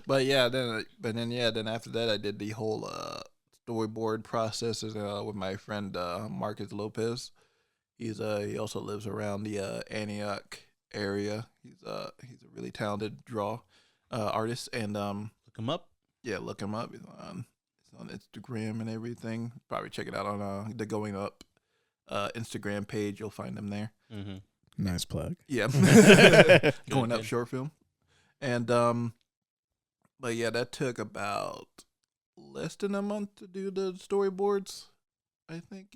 [SPEAKER 4] But then after that, I did the whole storyboard process with my friend Marcus Lopez. He also lives around the Antioch area. He's a really talented artist, and
[SPEAKER 5] Look him up.
[SPEAKER 4] yeah, look him up. He's on Instagram and everything. Probably check it out on the Goin Up Instagram page. You'll find him there.
[SPEAKER 5] Mm-hmm.
[SPEAKER 6] Nice plug.
[SPEAKER 4] Yeah, Going Up
[SPEAKER 5] good.
[SPEAKER 4] short film, and but yeah, that took about less than a month to do the storyboards. I think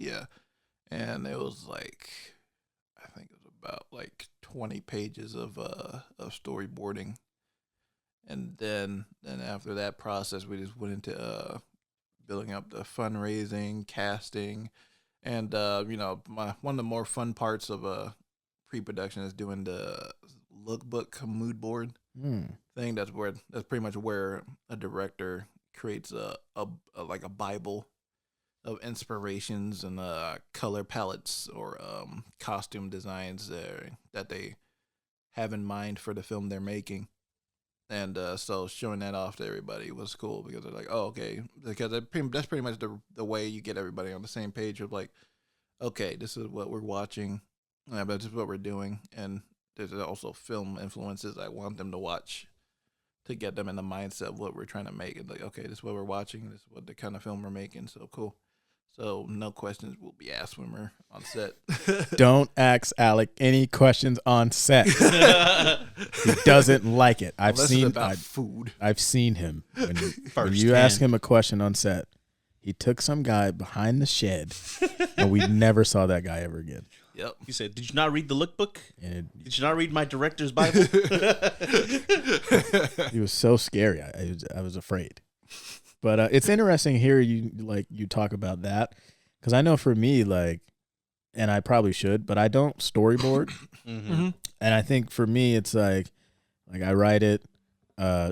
[SPEAKER 4] and it was like I think it was about like 20 pages of storyboarding, and then after that process, we just went into building up the fundraising, casting, and one of the more fun parts of pre-production is doing the lookbook mood board thing. That's pretty much where a director creates a Bible of inspirations and color palettes or costume designs that they have in mind for the film they're making. And so showing that off to everybody was cool because they're like, oh, okay. Because that's pretty much the way you get everybody on the same page of like, okay, this is what we're watching, but this is what we're doing. And there's also film influences I want them to watch to get them in the mindset of what we're trying to make. And like, okay, this is what we're watching. This is what the kind of film we're making. So cool. So no questions will be asked when we're on set.
[SPEAKER 6] Don't ask Alec any questions on set. He doesn't like it.
[SPEAKER 4] Unless it's about food.
[SPEAKER 6] I've seen him. When you ask him a question on set, he took some guy behind the shed, and we never saw that guy ever again.
[SPEAKER 4] Yep.
[SPEAKER 5] He said, "Did you not read the lookbook?
[SPEAKER 6] And
[SPEAKER 5] Did you not read my director's Bible?"
[SPEAKER 6] he was so scary. I was afraid. But it's interesting here you talk about that, because I know for me, and I probably should, but I don't storyboard.
[SPEAKER 5] Mm-hmm.
[SPEAKER 6] And I think for me it's like I write it,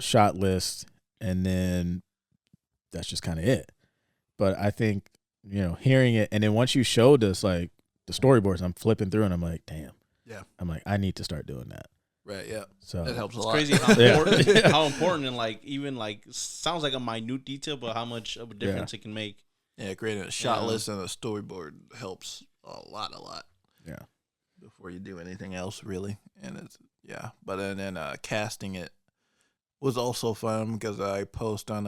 [SPEAKER 6] shot list, and then that's just kind of it. But I think hearing it, and then once you showed us the storyboards, I'm flipping through and I'm like, damn.
[SPEAKER 4] Yeah.
[SPEAKER 6] I'm like, I need to start doing that.
[SPEAKER 4] Right. Yeah.
[SPEAKER 6] So
[SPEAKER 4] That helps a
[SPEAKER 5] It's
[SPEAKER 4] lot.
[SPEAKER 5] crazy how
[SPEAKER 6] Yeah.
[SPEAKER 5] important, how important and like even like sounds like a minute detail, but how much of a difference it can make.
[SPEAKER 4] Yeah, creating a shot
[SPEAKER 5] Yeah.
[SPEAKER 4] list and a storyboard helps a lot.
[SPEAKER 6] Yeah.
[SPEAKER 4] Before you do anything else, really, and it's But then casting it was also fun because I post on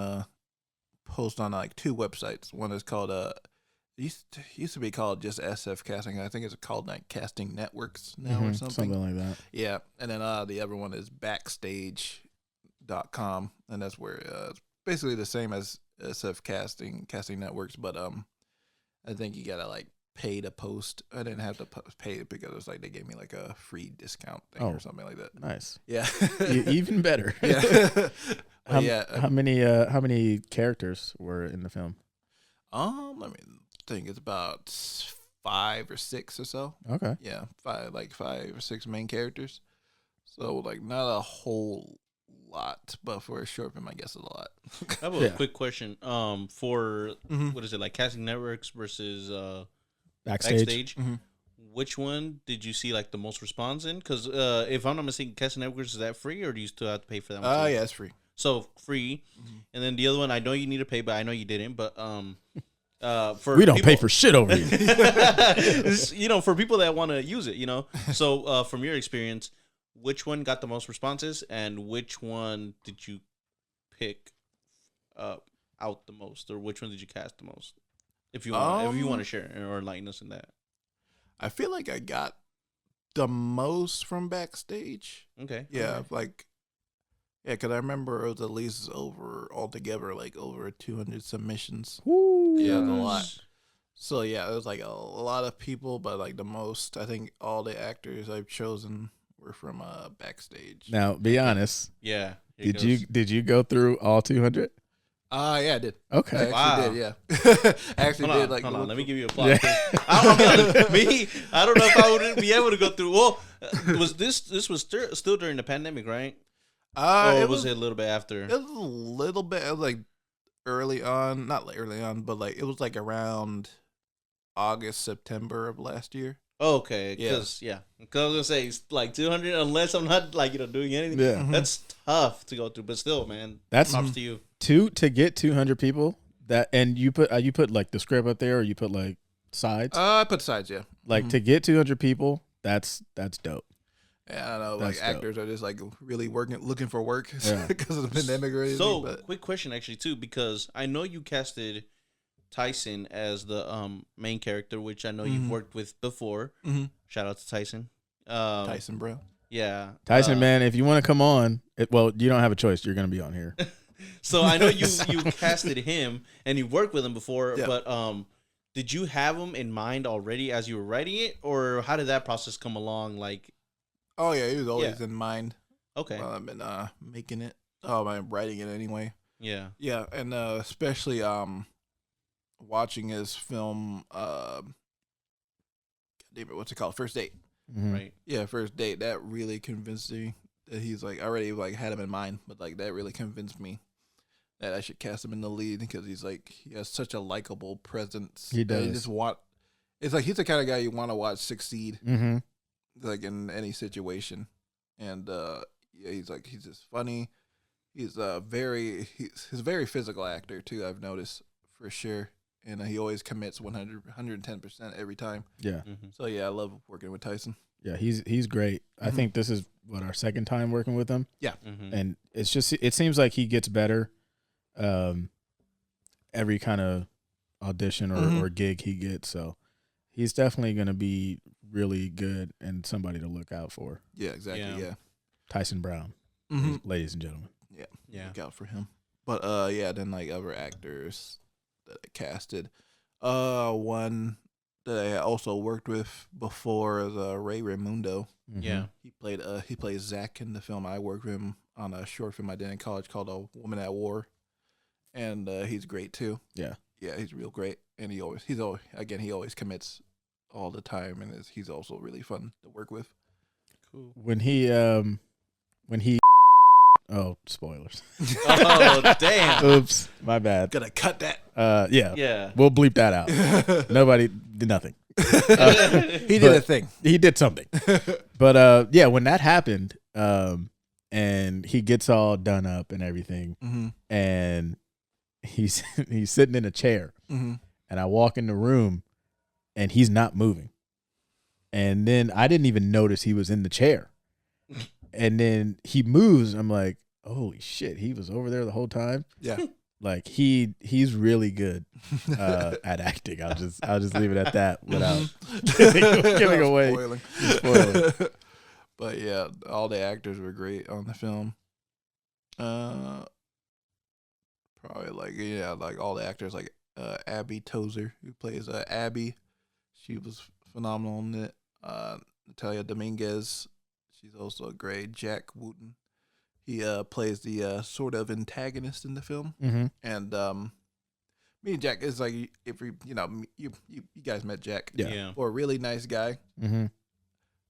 [SPEAKER 4] like two websites. One is called used to be called just SF Casting. I think it's called like Casting Networks now or something.
[SPEAKER 6] Something like that.
[SPEAKER 4] Yeah, and then the other one is Backstage.com, and that's where it's basically the same as SF Casting Networks, but I think you gotta like pay to post. I didn't have to pay it because it's like they gave me like a free discount thing or something like that.
[SPEAKER 6] Nice.
[SPEAKER 4] Yeah,
[SPEAKER 6] Even better.
[SPEAKER 4] yeah.
[SPEAKER 6] How,
[SPEAKER 4] Yeah.
[SPEAKER 6] how many characters were in the film?
[SPEAKER 4] Let me think. It's about 5 or 6 or so.
[SPEAKER 6] Okay.
[SPEAKER 4] Yeah, 5 or 6 main characters. So like not a whole lot, but for a short film, I guess it's a lot.
[SPEAKER 5] I have a quick question. For
[SPEAKER 4] Mhm.
[SPEAKER 5] what is it like casting networks versus
[SPEAKER 6] Backstage.
[SPEAKER 4] Mhm.
[SPEAKER 5] which one did you see like the most response in? Because if I'm not mistaken, casting networks, is that free or do you still have to pay for that one? too?
[SPEAKER 4] Yeah, it's free.
[SPEAKER 5] So free, and then the other one, I know you need to pay, but I know you didn't. But for
[SPEAKER 6] We don't pay
[SPEAKER 5] people-
[SPEAKER 6] for shit over here.
[SPEAKER 5] For people that want to use it, So from your experience, which one got the most responses, and which one did you pick out the most, or which one did you cast the most? If you want to share or enlighten us in that.
[SPEAKER 4] I feel like I got the most from Backstage.
[SPEAKER 5] Okay.
[SPEAKER 4] Yeah, because I remember it was at least altogether over 200 submissions.
[SPEAKER 6] Woo.
[SPEAKER 4] Yeah, it was a lot. So yeah, it was like a lot of people, but like the most, I think all the actors I've chosen were from Backstage.
[SPEAKER 6] Now, be honest.
[SPEAKER 5] Yeah.
[SPEAKER 6] Did you go through all 200?
[SPEAKER 4] Yeah, I did.
[SPEAKER 6] Okay.
[SPEAKER 4] I actually
[SPEAKER 5] Wow.
[SPEAKER 4] did, yeah. I actually did.
[SPEAKER 5] Hold on. Let me give you a
[SPEAKER 6] Yeah.
[SPEAKER 5] applause. I'll be honest, me, I don't know if I would be able to go through. Well, was this was still during the pandemic, right? Or
[SPEAKER 4] it
[SPEAKER 5] was it a little bit after?
[SPEAKER 4] It was a little bit. It was like early on, not like early on, but like it was like around August, September of last year.
[SPEAKER 5] Okay, because I was gonna say it's like 200, unless I'm not doing anything.
[SPEAKER 6] Yeah.
[SPEAKER 5] That's tough to go through, but still, man,
[SPEAKER 6] That's
[SPEAKER 5] props to you.
[SPEAKER 6] to get 200 people. And you put like the script up there, or you put like sides.
[SPEAKER 4] I put sides, yeah.
[SPEAKER 6] Like to get 200 people, that's dope.
[SPEAKER 4] Yeah, I don't know.
[SPEAKER 6] That's
[SPEAKER 4] Like
[SPEAKER 6] dope.
[SPEAKER 4] actors are just like really looking for work
[SPEAKER 6] Yeah.
[SPEAKER 4] because of the pandemic or anything.
[SPEAKER 5] So,
[SPEAKER 4] but
[SPEAKER 5] quick question actually too, because I know you casted Tyson as the main character, which I know you've worked with before.
[SPEAKER 4] Mhm.
[SPEAKER 5] Shout out to Tyson.
[SPEAKER 4] Tyson, bro.
[SPEAKER 5] Yeah,
[SPEAKER 6] Tyson, man, if you want to come on, you don't have a choice. You're going to be on here.
[SPEAKER 5] So I know you casted him and you worked with him before,
[SPEAKER 4] Yeah.
[SPEAKER 5] but did you have him in mind already as you were writing it, or how did that process come along? Like,
[SPEAKER 4] Oh yeah, he was always in mind
[SPEAKER 5] okay,
[SPEAKER 4] while I've been making it. Oh, I'm writing it anyway.
[SPEAKER 5] yeah,
[SPEAKER 4] Yeah, and especially watching his film. God damn it, what's it called? First Date.
[SPEAKER 6] Mhm.
[SPEAKER 5] right,
[SPEAKER 4] Yeah, First Date. That really convinced me that he's like I already like had him in mind, but like that really convinced me that I should cast him in the lead because he has such a likable presence.
[SPEAKER 6] He
[SPEAKER 4] that
[SPEAKER 6] does.
[SPEAKER 4] It's like he's the kind of guy you want to watch succeed,
[SPEAKER 6] Mm-hmm.
[SPEAKER 4] like in any situation. And he's just funny. He's a very physical actor too. I've noticed for sure, and he always commits 110% every time.
[SPEAKER 6] Yeah.
[SPEAKER 5] mm-hmm.
[SPEAKER 4] So yeah, I love working with Tyson.
[SPEAKER 6] Yeah, he's great. I think this is our second time working with him,
[SPEAKER 5] Mm-hmm.
[SPEAKER 6] and it seems like he gets better every kind of audition or gig he gets. So he's definitely going to be really good and somebody to look out for.
[SPEAKER 4] Yeah, exactly. Yeah.
[SPEAKER 6] Tyson Brown,
[SPEAKER 4] Mhm.
[SPEAKER 6] ladies and gentlemen.
[SPEAKER 5] Yeah.
[SPEAKER 4] Look out for him. But then like other actors that I casted. One that I also worked with before is Ray Raimundo.
[SPEAKER 6] Mhm.
[SPEAKER 5] Yeah.
[SPEAKER 4] He plays Zach in the film. I worked with him on a short film I did in college called A Woman at War. And he's great too.
[SPEAKER 6] Yeah.
[SPEAKER 4] Yeah, he's real great. And he always commits all the time, and he's also really fun to work with.
[SPEAKER 5] Cool.
[SPEAKER 6] When he oh, spoilers.
[SPEAKER 5] Oh damn.
[SPEAKER 6] Oops, my bad.
[SPEAKER 4] Gonna cut that.
[SPEAKER 6] Yeah.
[SPEAKER 5] Yeah.
[SPEAKER 6] We'll bleep that out. Nobody did nothing.
[SPEAKER 4] He did a thing.
[SPEAKER 6] He did something. But yeah, when that happened, and he gets all done up and everything,
[SPEAKER 4] Mm-hmm.
[SPEAKER 6] and he's sitting in a chair,
[SPEAKER 4] Mm-hmm.
[SPEAKER 6] and I walk in the room, and he's not moving. And then I didn't even notice he was in the chair. And then he moves. I'm like, holy shit, he was over there the whole time.
[SPEAKER 4] Yeah.
[SPEAKER 6] Like he's really good at acting. I'll just leave it at that without giving away. Spoiling.
[SPEAKER 4] But yeah, all the actors were great on the film. Probably like all the actors, like Abby Tozer, who plays Abby. She was phenomenal in it. Natalia Dominguez, she's also great. Jack Wooten, he plays the sort of antagonist in the film.
[SPEAKER 6] Mm-hmm.
[SPEAKER 4] And me and Jack is like, if you guys met Jack,
[SPEAKER 5] Yeah.
[SPEAKER 4] or a really nice guy,
[SPEAKER 6] Mm-hmm.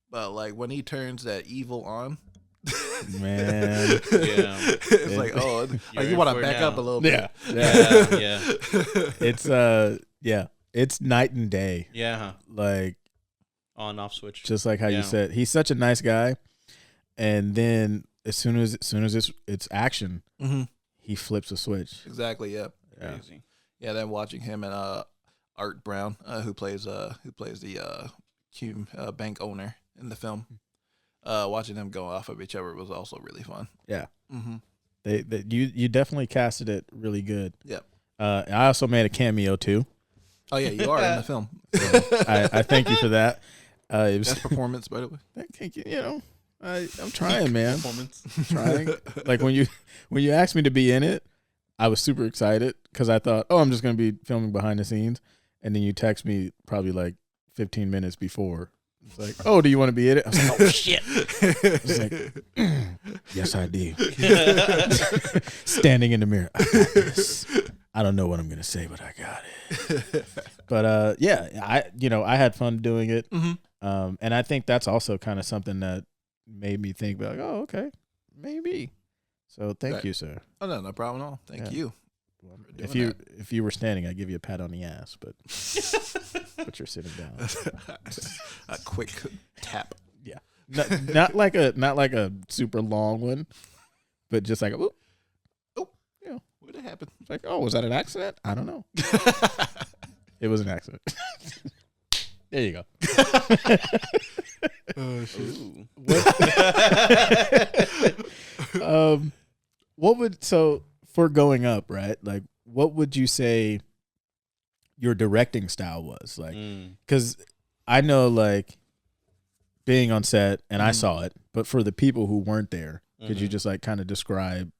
[SPEAKER 4] but like when he turns that evil on,
[SPEAKER 6] Man.
[SPEAKER 5] Yeah.
[SPEAKER 4] it's like, oh, like
[SPEAKER 5] in
[SPEAKER 4] you want
[SPEAKER 5] for
[SPEAKER 4] to
[SPEAKER 5] it
[SPEAKER 4] back
[SPEAKER 5] now.
[SPEAKER 4] up a little bit.
[SPEAKER 5] Yeah.
[SPEAKER 6] It's night and day.
[SPEAKER 5] Yeah.
[SPEAKER 6] Like
[SPEAKER 5] On off switch.
[SPEAKER 6] just like how you
[SPEAKER 5] Yeah.
[SPEAKER 6] said, he's such a nice guy, and then as soon as it's action,
[SPEAKER 4] Mm-hmm.
[SPEAKER 6] he flips a switch.
[SPEAKER 4] Exactly. Yeah.
[SPEAKER 6] Yeah.
[SPEAKER 5] Crazy.
[SPEAKER 4] Yeah. Then watching him and Art Brown, who plays the Cume bank owner in the film, watching them go off of each other was also really fun.
[SPEAKER 6] Yeah.
[SPEAKER 4] Mm-hmm.
[SPEAKER 6] You definitely casted it really good.
[SPEAKER 4] Yeah.
[SPEAKER 6] I also made a cameo too.
[SPEAKER 4] Oh yeah, you are in the film.
[SPEAKER 6] I thank you for that. It was
[SPEAKER 4] Best performance, by the way.
[SPEAKER 6] thank you. You know, I'm trying, man.
[SPEAKER 5] Performance.
[SPEAKER 6] Trying. Like when you asked me to be in it, I was super excited because I thought, oh, I'm just gonna be filming behind the scenes, and then you text me probably like 15 minutes before. It's like, oh, do you want to be in it? I was like, oh shit. I was like, yes, I do. Standing in the mirror, I got this. I don't know what I'm gonna say, but I got it. But yeah, I had fun doing it,
[SPEAKER 4] Mm-hmm.
[SPEAKER 6] and I think that's also kind of something that made me think, like, oh, okay, maybe. So thank
[SPEAKER 4] Right.
[SPEAKER 6] you, sir.
[SPEAKER 4] Oh no, no problem at all. Thank
[SPEAKER 6] Yeah.
[SPEAKER 4] you.
[SPEAKER 6] If you were standing, I'd give you a pat on the ass, but but you're sitting down.
[SPEAKER 4] A quick tap.
[SPEAKER 6] Yeah, not like a super long one, but just like a whoop.
[SPEAKER 4] What did happen?
[SPEAKER 6] It's like, oh, was that an accident? I don't know. It was an accident. There you go.
[SPEAKER 4] Oh shit.
[SPEAKER 5] Ooh.
[SPEAKER 6] What would for Going Up, right? Like, what would you say your directing style was like? Because I know, like, being on set, and I saw it, but for the people who weren't there, could you just like kind of describe,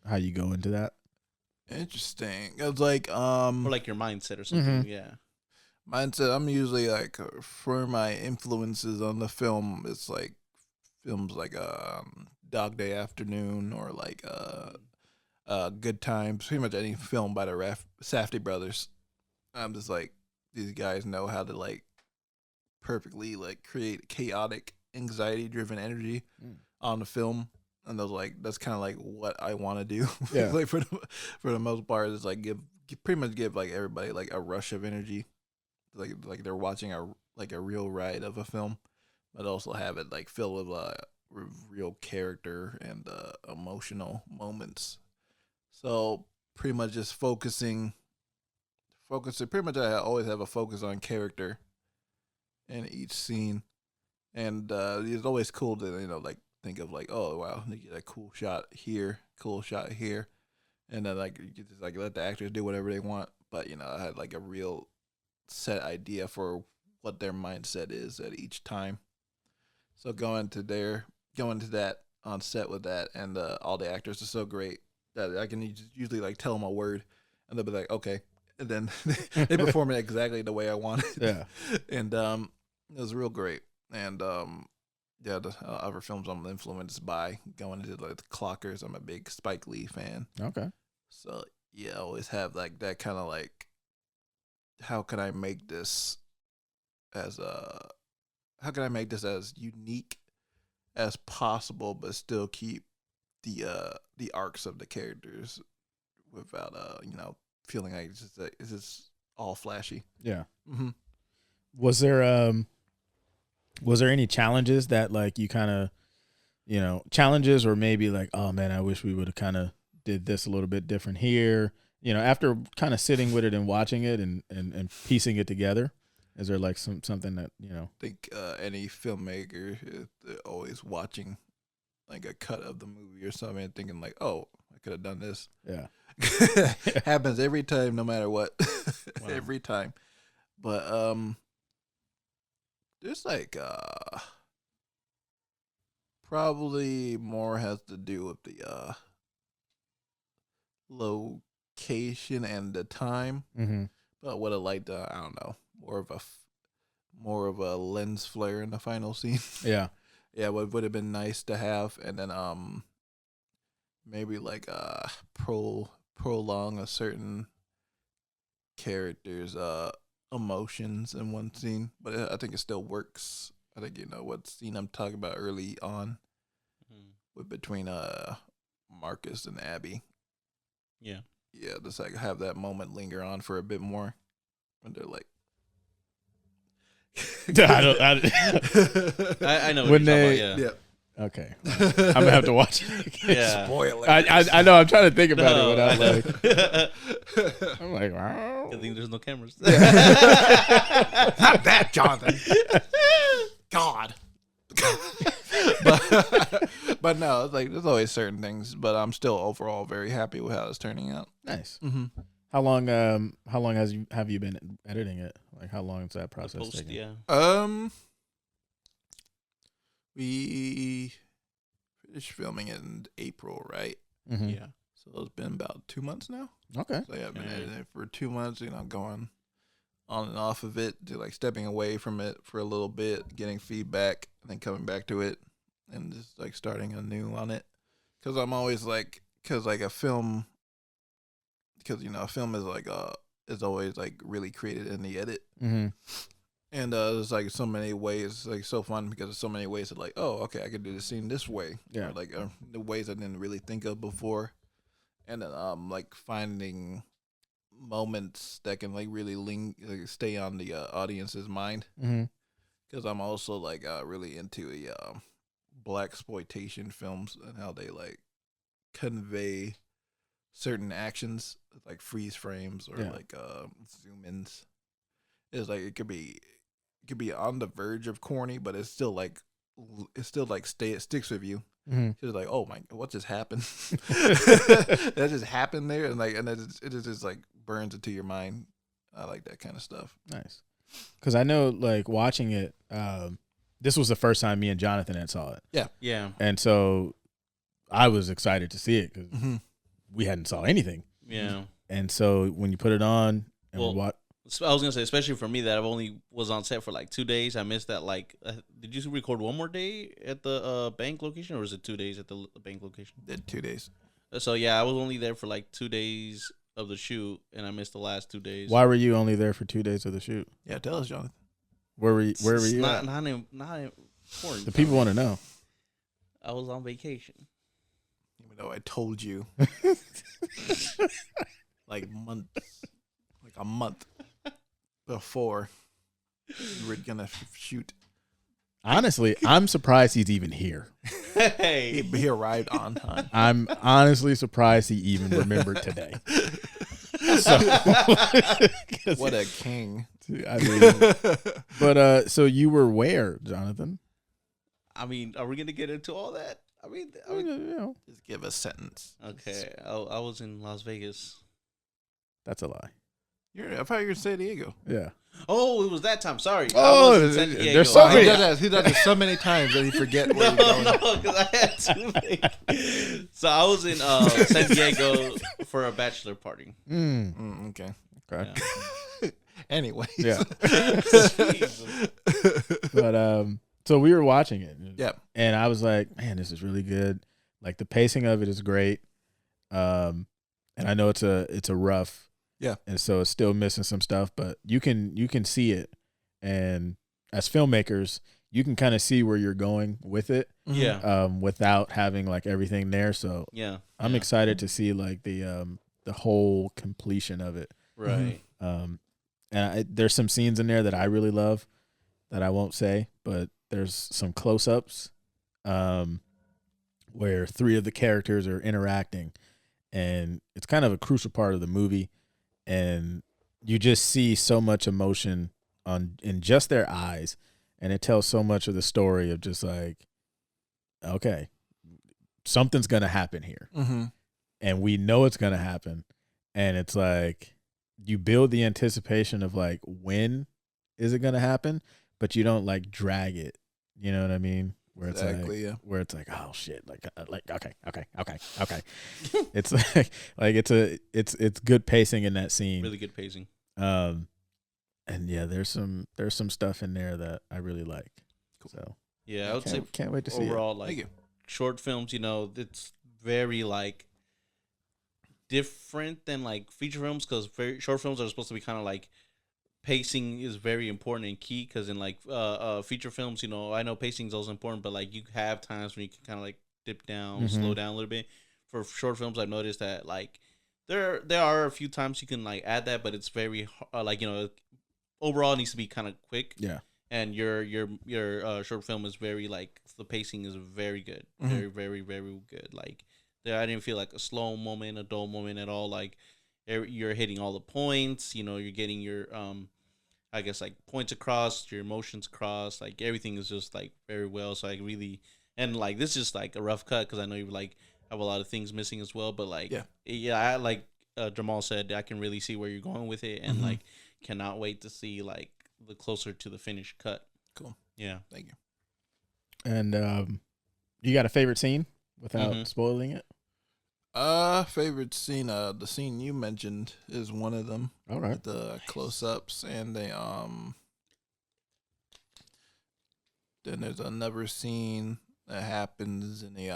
[SPEAKER 6] how you go into that?
[SPEAKER 4] Interesting. It was like
[SPEAKER 5] Or like your mindset or something.
[SPEAKER 6] Mhm.
[SPEAKER 5] Yeah.
[SPEAKER 4] mindset. I'm usually like for my influences on the film, it's like films like Dog Day Afternoon or like Good Times. Pretty much any film by the Safdie brothers. I'm just like, these guys know how to like perfectly like create chaotic, anxiety driven energy on the film. And that's kind of like what I want to do.
[SPEAKER 6] Yeah.
[SPEAKER 4] Like for the most part, it's like pretty much give like everybody like a rush of energy, like they're watching a real ride of a film, but also have it like filled with real character and emotional moments. So pretty much just focusing. Pretty much, I always have a focus on character in each scene, and it's always cool to like think of like, oh wow, they get a cool shot here, and then like you just like let the actors do whatever they want. But I had like a real set idea for what their mindset is at each time. So going to that on set with that, and all the actors are so great that I can usually like tell them a word, and they'll be like, okay, and then they perform it exactly the way I want it.
[SPEAKER 6] Yeah.
[SPEAKER 4] And it was real great. And yeah, the other films I'm influenced by, going into the Clockers, I'm a big Spike Lee fan.
[SPEAKER 6] Okay.
[SPEAKER 4] So yeah, I always have like that kind of like, how can I make this as unique as possible, but still keep the arcs of the characters without feeling like it's just all flashy.
[SPEAKER 6] Yeah.
[SPEAKER 4] Mm-hmm.
[SPEAKER 6] Was there any challenges that like you kind of, challenges or maybe like, oh man, I wish we would have kind of did this a little bit different here, after kind of sitting with it and watching it and piecing it together? Is there like something that,
[SPEAKER 4] I think any filmmaker is always watching like a cut of the movie or something and thinking like, oh, I could have done this.
[SPEAKER 6] Yeah.
[SPEAKER 4] Happens every time, no matter what.
[SPEAKER 5] Wow.
[SPEAKER 4] Every time. But there's like probably more has to do with the location and the time.
[SPEAKER 6] Mm-hmm.
[SPEAKER 4] But would have liked I don't know, more of a lens flare in the final scene.
[SPEAKER 6] Yeah.
[SPEAKER 4] Yeah, what would have been nice to have, and then maybe like prolong a certain character's emotions in one scene, but I think it still works. I think what scene I'm talking about early on, with between Marcus and Abby.
[SPEAKER 5] Yeah.
[SPEAKER 4] Yeah, just like have that moment linger on for a bit more when they're like.
[SPEAKER 5] I know what
[SPEAKER 6] When
[SPEAKER 5] you're
[SPEAKER 6] they-
[SPEAKER 5] talking about,
[SPEAKER 6] Yeah. Okay. I'm gonna have to watch it again.
[SPEAKER 5] Yeah.
[SPEAKER 4] Spoiler.
[SPEAKER 6] I know. I'm trying to think about it,
[SPEAKER 5] I know.
[SPEAKER 6] but I'm like, wow.
[SPEAKER 5] Good thing there's no cameras.
[SPEAKER 4] Not that, Jonathan. God. but no, it's like there's always certain things, but I'm still overall very happy with how it's turning out.
[SPEAKER 6] Nice.
[SPEAKER 4] Mm-hmm.
[SPEAKER 6] How long have you been editing it? Like how long is that process
[SPEAKER 5] Post,
[SPEAKER 6] taking?
[SPEAKER 5] yeah.
[SPEAKER 4] We finished filming it in April, right?
[SPEAKER 6] Mm-hmm.
[SPEAKER 5] Yeah.
[SPEAKER 4] So it's been about 2 months now.
[SPEAKER 6] Okay.
[SPEAKER 4] So yeah, I've been
[SPEAKER 5] Yeah.
[SPEAKER 4] editing it for 2 months, going on and off of it, to like stepping away from it for a little bit, getting feedback, and then coming back to it, and just like starting anew on it. Because I'm always like, a film is like is always like really created in the edit,
[SPEAKER 6] Mm-hmm.
[SPEAKER 4] and there's like so many ways, like so fun because there's so many ways to like, oh, okay, I could do the scene this way,
[SPEAKER 6] Yeah.
[SPEAKER 4] or like the ways I didn't really think of before, and then like finding moments that can like really stay on the audience's mind,
[SPEAKER 6] Mm-hmm.
[SPEAKER 4] because I'm also like really into blaxploitation films and how they like convey certain actions, like freeze frames or
[SPEAKER 6] Yeah.
[SPEAKER 4] like zoom ins. It's like it could be on the verge of corny, but it still like it sticks with you.
[SPEAKER 6] Mm-hmm.
[SPEAKER 4] It's like, oh my, what just happened? That just happened there, and it just like burns into your mind. I like that kind of stuff.
[SPEAKER 6] Nice. Because I know, like watching it, this was the first time me and Jonathan had saw it,
[SPEAKER 5] Yeah.
[SPEAKER 6] and so I was excited to see it because
[SPEAKER 4] Mm-hmm.
[SPEAKER 6] we hadn't saw anything.
[SPEAKER 5] Yeah.
[SPEAKER 6] And so when you put it on and
[SPEAKER 5] Well,
[SPEAKER 6] what?
[SPEAKER 5] So I was gonna say, especially for me, that I've only was on set for like 2 days. I missed that. Like, did you record one more day at the bank location, or was it 2 days at the bank location?
[SPEAKER 4] Did 2 days.
[SPEAKER 5] So yeah, I was only there for like 2 days of the shoot, and I missed the last 2 days.
[SPEAKER 6] Why were you only there for 2 days of the shoot?
[SPEAKER 4] Yeah, tell us, Jonathan.
[SPEAKER 6] Where were you?
[SPEAKER 5] It's
[SPEAKER 6] at?
[SPEAKER 5] not important.
[SPEAKER 6] The people want to know.
[SPEAKER 5] I was on vacation.
[SPEAKER 4] Even though I told you, like a month before we were gonna shoot.
[SPEAKER 6] Honestly, I'm surprised he's even here.
[SPEAKER 5] Hey.
[SPEAKER 4] He arrived on time.
[SPEAKER 6] I'm honestly surprised he even remembered today. So,
[SPEAKER 4] What a king!
[SPEAKER 6] I mean, but
[SPEAKER 5] Oh,
[SPEAKER 6] you were where, Jonathan?
[SPEAKER 5] I mean, are we gonna get into all that? I mean,
[SPEAKER 4] Just give a sentence.
[SPEAKER 5] okay. I was in Las Vegas.
[SPEAKER 6] That's a lie.
[SPEAKER 4] I thought you were in San Diego.
[SPEAKER 6] Yeah.
[SPEAKER 5] Oh, it was that time. Sorry.
[SPEAKER 6] Oh,
[SPEAKER 5] I was in San Diego.
[SPEAKER 6] there's so many-
[SPEAKER 4] He does that so many times that he forget where
[SPEAKER 5] No,
[SPEAKER 4] he's going.
[SPEAKER 5] because I had too many. So I was in San Diego for a bachelor party.
[SPEAKER 4] Okay.
[SPEAKER 6] Okay.
[SPEAKER 5] Yeah.
[SPEAKER 4] Anyway.
[SPEAKER 6] Yeah.
[SPEAKER 5] Jesus.
[SPEAKER 6] But so we were watching it.
[SPEAKER 4] Yep.
[SPEAKER 6] And I was like, man, this is really good. Like the pacing of it is great. And I know it's a rough.
[SPEAKER 4] Yeah.
[SPEAKER 6] And so it's still missing some stuff, but you can see it. And as filmmakers, you can kind of see where you're going with it.
[SPEAKER 5] Yeah.
[SPEAKER 6] Without having like everything there. So
[SPEAKER 5] Yeah.
[SPEAKER 6] I'm excited to see like the whole completion of it.
[SPEAKER 5] Right.
[SPEAKER 6] And and there's some scenes in there that I really love that I won't say, but there's some close-ups where 3 of the characters are interacting, and it's kind of a crucial part of the movie, and you just see so much emotion in just their eyes, and it tells so much of the story of just like, okay, something's gonna happen here, and we know it's gonna happen, and it's like you build the anticipation of like, when is it gonna happen, but you don't like drag it, you know what I mean? Where it's where it's like, oh shit, like okay. It's like it's good pacing in that scene.
[SPEAKER 5] Really good pacing.
[SPEAKER 6] And yeah, there's some stuff in there that I really like. Cool. So
[SPEAKER 5] yeah, I would say
[SPEAKER 6] can't wait to see
[SPEAKER 5] overall, like short films, you know, it's very like different than like feature films, because short films are supposed to be kind of like, pacing is very important and key, because in like feature films, you know, I know pacing is also important, but like you have times when you can kind of like dip down, slow down a little bit. For short films, I've noticed that like there are a few times you can like add that, but it's very like, you know, overall it needs to be kind of quick.
[SPEAKER 6] Yeah.
[SPEAKER 5] And your short film is very like, the pacing is very good, very very very good. Like there, I didn't feel like a slow moment, a dull moment at all. Like you're hitting all the points. You know, you're getting your I guess like points across, your emotions across. Like everything is just like very well. So I really, and like this is like a rough cut, because I know you like have a lot of things missing as well. But like I like Jamal said, I can really see where you're going with it, and like cannot wait to see like the closer to the finished cut.
[SPEAKER 4] Cool.
[SPEAKER 5] Yeah.
[SPEAKER 4] Thank you.
[SPEAKER 6] And you got a favorite scene without spoiling it?
[SPEAKER 4] Favorite scene, the scene you mentioned is one of them.
[SPEAKER 6] All right.
[SPEAKER 4] The close-ups, and they then there's another scene that happens in a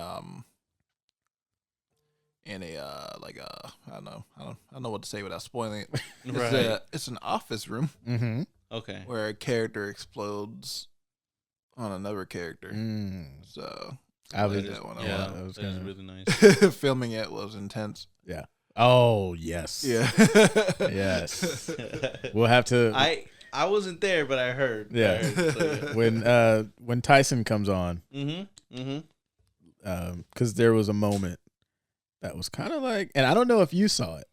[SPEAKER 4] like I don't know what to say without spoiling it. It's an office room.
[SPEAKER 6] Mm-hmm.
[SPEAKER 5] Okay.
[SPEAKER 4] Where a character explodes on another character. So
[SPEAKER 6] I was
[SPEAKER 5] that is really nice.
[SPEAKER 4] Filming it was intense.
[SPEAKER 6] Yeah. Oh yes.
[SPEAKER 4] Yeah.
[SPEAKER 6] Yes. We'll have to.
[SPEAKER 5] I wasn't there, but I heard.
[SPEAKER 6] Yeah.
[SPEAKER 5] So, yeah.
[SPEAKER 6] When Tyson comes on. Because there was a moment that was kind of like, and I don't know if you saw it.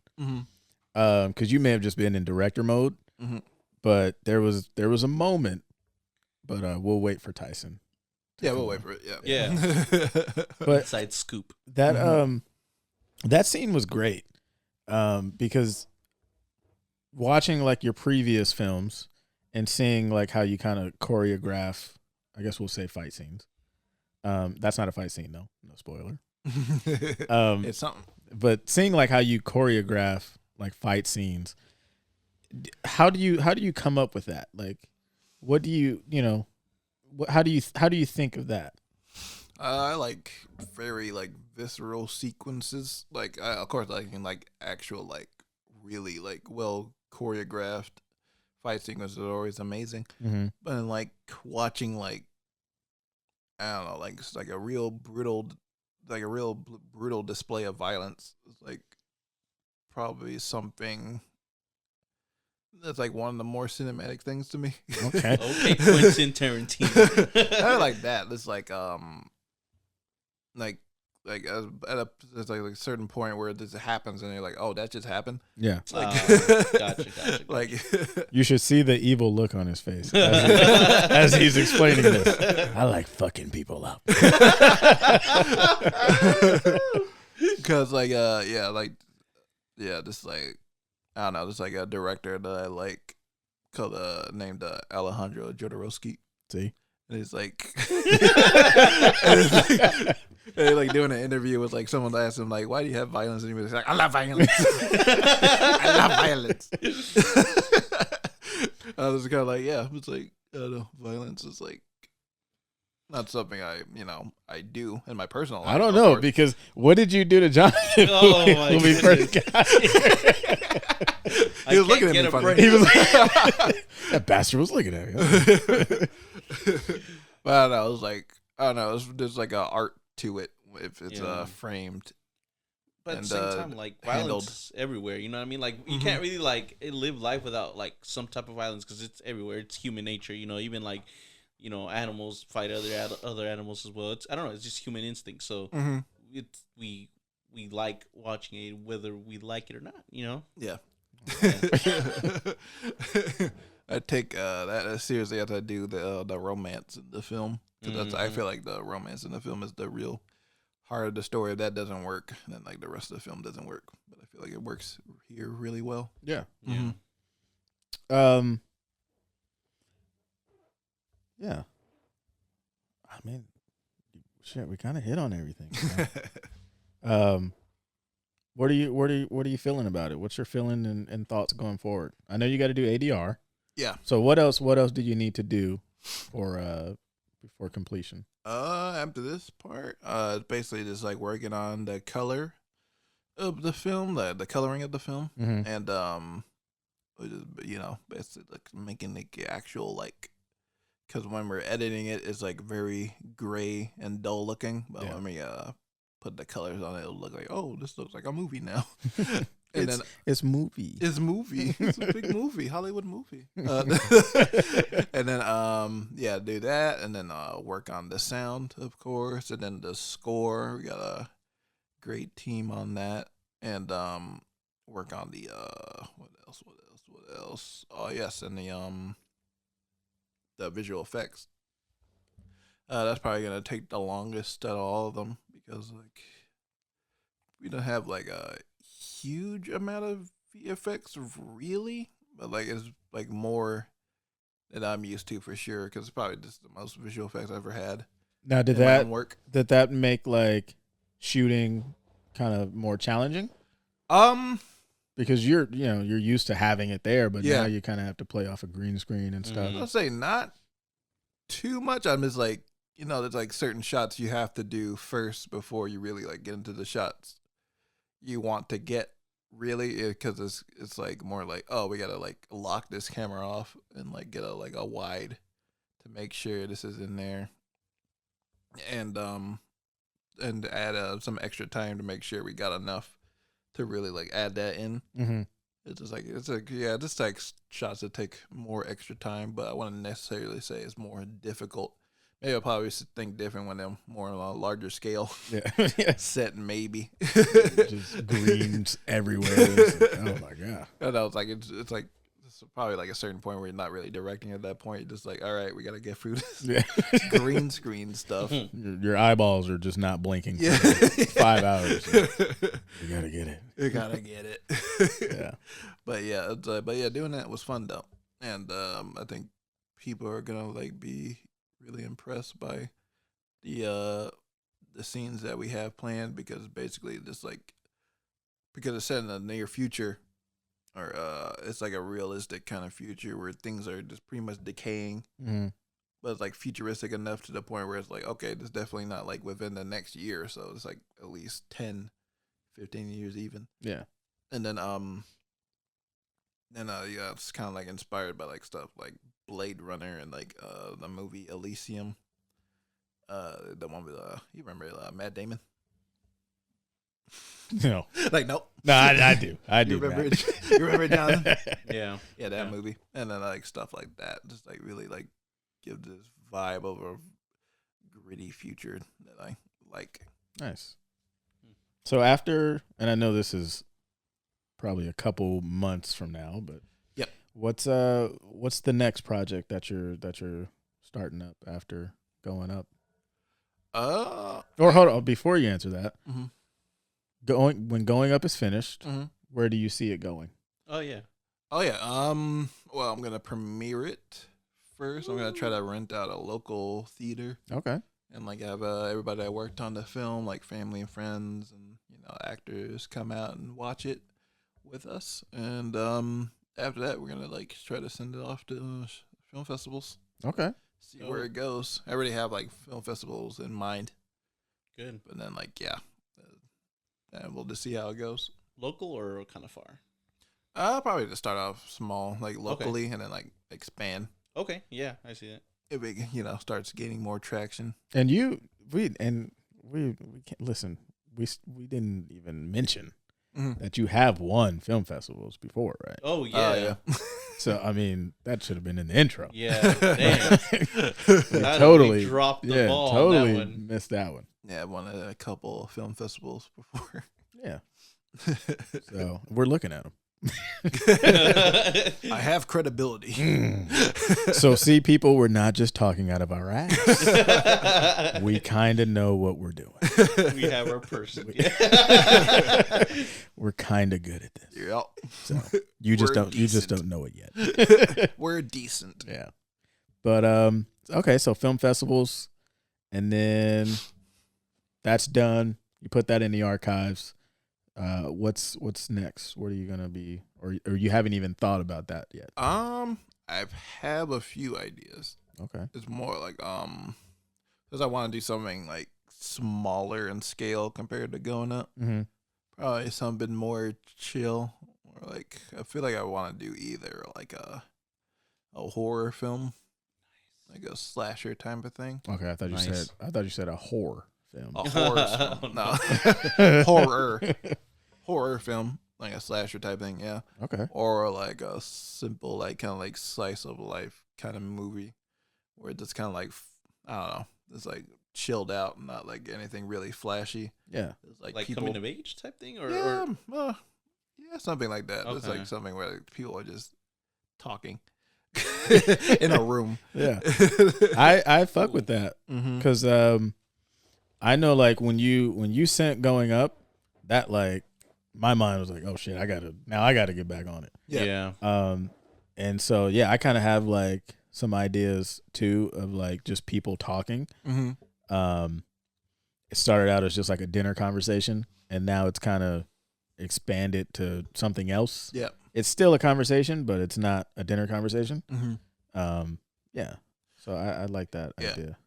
[SPEAKER 6] Because you may have just been in director mode. But there was a moment. But we'll wait for Tyson.
[SPEAKER 4] Yeah, we'll wait for it.
[SPEAKER 5] Yeah.
[SPEAKER 6] But
[SPEAKER 5] inside scoop.
[SPEAKER 6] That that scene was great. Because watching like your previous films and seeing like how you kind of choreograph, I guess we'll say fight scenes. That's not a fight scene though. No spoiler.
[SPEAKER 4] It's something.
[SPEAKER 6] But seeing like how you choreograph like fight scenes, how do you come up with that? Like, what do you know? How do you think of that?
[SPEAKER 4] I like very like visceral sequences. Like of course, like in like actual like really like well choreographed fight sequences are always amazing. But in like watching like I don't know, like it's like a real brutal display of violence. It's like probably something that's like one of the more cinematic things to me.
[SPEAKER 6] Okay.
[SPEAKER 5] Okay, Quentin Tarantino.
[SPEAKER 4] I like that. It's like there's like a certain point where this happens and you're like, oh, that just happened.
[SPEAKER 6] Yeah.
[SPEAKER 4] Like,
[SPEAKER 5] Gotcha.
[SPEAKER 4] Like
[SPEAKER 6] you should see the evil look on his face as he's explaining this. I like fucking people up.
[SPEAKER 4] Because just like I don't know, just like a director that I like called named Alejandro Jodorowsky.
[SPEAKER 6] See,
[SPEAKER 4] and he's like, and like doing an interview with like someone asked him like, why do you have violence? And he was like, I love violence. I love violence. I was kind of like, yeah, it's like I don't know, violence is like not something I do in my personal life.
[SPEAKER 6] I don't know, because what did you do to Jonathan when we first got here?
[SPEAKER 4] He was looking at me funny.
[SPEAKER 6] He was like, that bastard was looking at me.
[SPEAKER 4] But I don't know. It was like, I don't know. There's like an art to it if it's framed
[SPEAKER 5] But at
[SPEAKER 4] and
[SPEAKER 5] the same time, like violence everywhere. You know what I mean? Like you can't really like live life without like some type of violence because it's everywhere. It's human nature. You know, even like animals fight other animals as well. It's I don't know. It's just human instinct. So it's we like watching it whether we like it or not. You know?
[SPEAKER 4] Yeah. I take that as seriously as I do the romance in the film because I feel like the romance in the film is the real heart of the story. If that doesn't work, then like the rest of the film doesn't work. But I feel like it works here really well.
[SPEAKER 6] Yeah.
[SPEAKER 5] Yeah.
[SPEAKER 6] Yeah. I mean, shit, we kind of hit on everything. What are you feeling about it? What's your feeling and thoughts going forward? I know you got to do ADR.
[SPEAKER 4] Yeah.
[SPEAKER 6] So what else do you need to do for before completion?
[SPEAKER 4] After this part, it's basically just like working on the color of the film, the coloring of the film, and basically like making the actual like, because when we're editing it, it's like very gray and dull looking, but when we put the colors on it, it'll look like, oh, this looks like a movie now. And
[SPEAKER 6] it's movie.
[SPEAKER 4] It's movie. It's a big movie, Hollywood movie. And then do that, and then work on the sound, of course, and then the score. We got a great team on that, and work on the what else? Oh yes, and the visual effects. That's probably gonna take the longest out of all of them because like we don't have like a huge amount of VFX really, but like it's like more than I'm used to for sure because it's probably just the most visual effects I've ever had.
[SPEAKER 6] Now, did that make like shooting kind of more challenging? Because you're used to having it there, but now you kind of have to play off a green screen and stuff.
[SPEAKER 4] I'll say not too much. I'm just like, there's like certain shots you have to do first before you really like get into the shots you want to get really, because it's like more like, oh, we gotta like lock this camera off and like get a wide to make sure this is in there, and add some extra time to make sure we got enough to really like add that in. It's just like just like shots that take more extra time, but I wouldn't necessarily say it's more difficult. Maybe I'll probably think different when they're more on a larger scale. Yeah. Set maybe.
[SPEAKER 6] Just greens everywhere. Like, oh my god.
[SPEAKER 4] And I was like, it's like it's probably like a certain point where you're not really directing at that point. You're just like, all right, we gotta get through this green screen stuff.
[SPEAKER 6] Your eyeballs are just not blinking for 5 hours. You gotta get it.
[SPEAKER 4] You gotta get it.
[SPEAKER 6] Yeah.
[SPEAKER 4] But doing that was fun though, and I think people are gonna like be really impressed by the scenes that we have planned, because basically just like, because it's set in the near future, or it's like a realistic kind of future where things are just pretty much decaying, but it's like futuristic enough to the point where it's like, okay, this definitely not like within the next year or so. It's like at least 10, 15 years even.
[SPEAKER 6] Yeah.
[SPEAKER 4] And then it's kind of like inspired by like stuff like Blade Runner and like the movie Elysium, the one with you remember Matt Damon?
[SPEAKER 6] No,
[SPEAKER 4] like nope.
[SPEAKER 6] No, I do.
[SPEAKER 4] You remember it? You remember it, Jonathan?
[SPEAKER 5] Yeah,
[SPEAKER 4] that movie, and then like stuff like that, just like really like give this vibe of a gritty future that I like.
[SPEAKER 6] Nice. So after, and I know this is probably a couple months from now, but
[SPEAKER 4] yep.
[SPEAKER 6] What's the next project that you're starting up after Goin Up? Or hold on, before you answer that, when Goin Up is finished, where do you see it going?
[SPEAKER 5] Oh yeah.
[SPEAKER 4] Well, I'm gonna premiere it first. I'm gonna try to rent out a local theater.
[SPEAKER 6] Okay.
[SPEAKER 4] And like have everybody that worked on the film, like family and friends and actors, come out and watch it with us. And after that, we're gonna like try to send it off to film festivals.
[SPEAKER 6] Okay.
[SPEAKER 4] See where it goes. I already have like film festivals in mind.
[SPEAKER 5] Good.
[SPEAKER 4] But then and we'll just see how it goes.
[SPEAKER 5] Local or kind of far?
[SPEAKER 4] Probably just start off small, like locally, and then like expand.
[SPEAKER 5] Okay. Yeah, I see that.
[SPEAKER 4] If it starts gaining more traction.
[SPEAKER 6] And we can't listen. we didn't even mention
[SPEAKER 4] Mhm.
[SPEAKER 6] that you have won film festivals before, right?
[SPEAKER 5] Oh yeah.
[SPEAKER 6] So I mean, that should have been in the intro.
[SPEAKER 5] Yeah. Damn.
[SPEAKER 6] We
[SPEAKER 5] That
[SPEAKER 6] totally
[SPEAKER 5] we dropped the
[SPEAKER 6] yeah,
[SPEAKER 5] ball
[SPEAKER 6] totally
[SPEAKER 5] on that one.
[SPEAKER 6] missed that one.
[SPEAKER 4] Yeah, I won at a couple of film festivals before.
[SPEAKER 6] Yeah. So we're looking at them.
[SPEAKER 4] I have credibility.
[SPEAKER 6] So see, people, we're not just talking out of our ass. We kind of know what we're doing.
[SPEAKER 5] We have our person.
[SPEAKER 6] We're kind of good at this.
[SPEAKER 4] Yep.
[SPEAKER 6] So you just
[SPEAKER 4] We're
[SPEAKER 6] don't you just
[SPEAKER 4] decent.
[SPEAKER 6] don't know it yet.
[SPEAKER 4] We're decent.
[SPEAKER 6] Yeah. But okay, so film festivals, and then that's done. You put that in the archives. What's next? What are you gonna be, or you haven't even thought about that yet?
[SPEAKER 4] I have a few ideas.
[SPEAKER 6] Okay.
[SPEAKER 4] It's more like because I want to do something like smaller in scale compared to Going Up.
[SPEAKER 6] Mm-hmm.
[SPEAKER 4] Probably something more chill, or like I feel like I want to do either like a horror film, like a slasher type of thing.
[SPEAKER 6] Okay, I thought you said a horror film.
[SPEAKER 4] A horror film, no, horror film, like a slasher type thing, yeah.
[SPEAKER 6] Okay.
[SPEAKER 4] Or like a simple, like kind of like slice of life kind of movie, where it's just kind of like I don't know, it's like chilled out, not like anything really flashy.
[SPEAKER 6] Yeah.
[SPEAKER 4] It's like
[SPEAKER 5] Like
[SPEAKER 4] people,
[SPEAKER 5] coming of age type thing, or
[SPEAKER 4] yeah, yeah, something like that. It's
[SPEAKER 5] Okay.
[SPEAKER 4] like something where like, people are just talking in a room.
[SPEAKER 6] Yeah. I fuck with that
[SPEAKER 4] Mm-hmm.
[SPEAKER 6] because I know like when you sent Going Up, that like my mind was like, oh shit, I gotta get back on it.
[SPEAKER 4] Yeah.
[SPEAKER 6] And so yeah, I kind of have like some ideas too of like just people talking.
[SPEAKER 4] Mm-hmm.
[SPEAKER 6] It started out as just like a dinner conversation, and now it's kind of expanded to something else.
[SPEAKER 4] Yeah.
[SPEAKER 6] It's still a conversation, but it's not a dinner conversation.
[SPEAKER 4] Mm-hmm.
[SPEAKER 6] Yeah. So I like that
[SPEAKER 4] Yeah.
[SPEAKER 6] idea.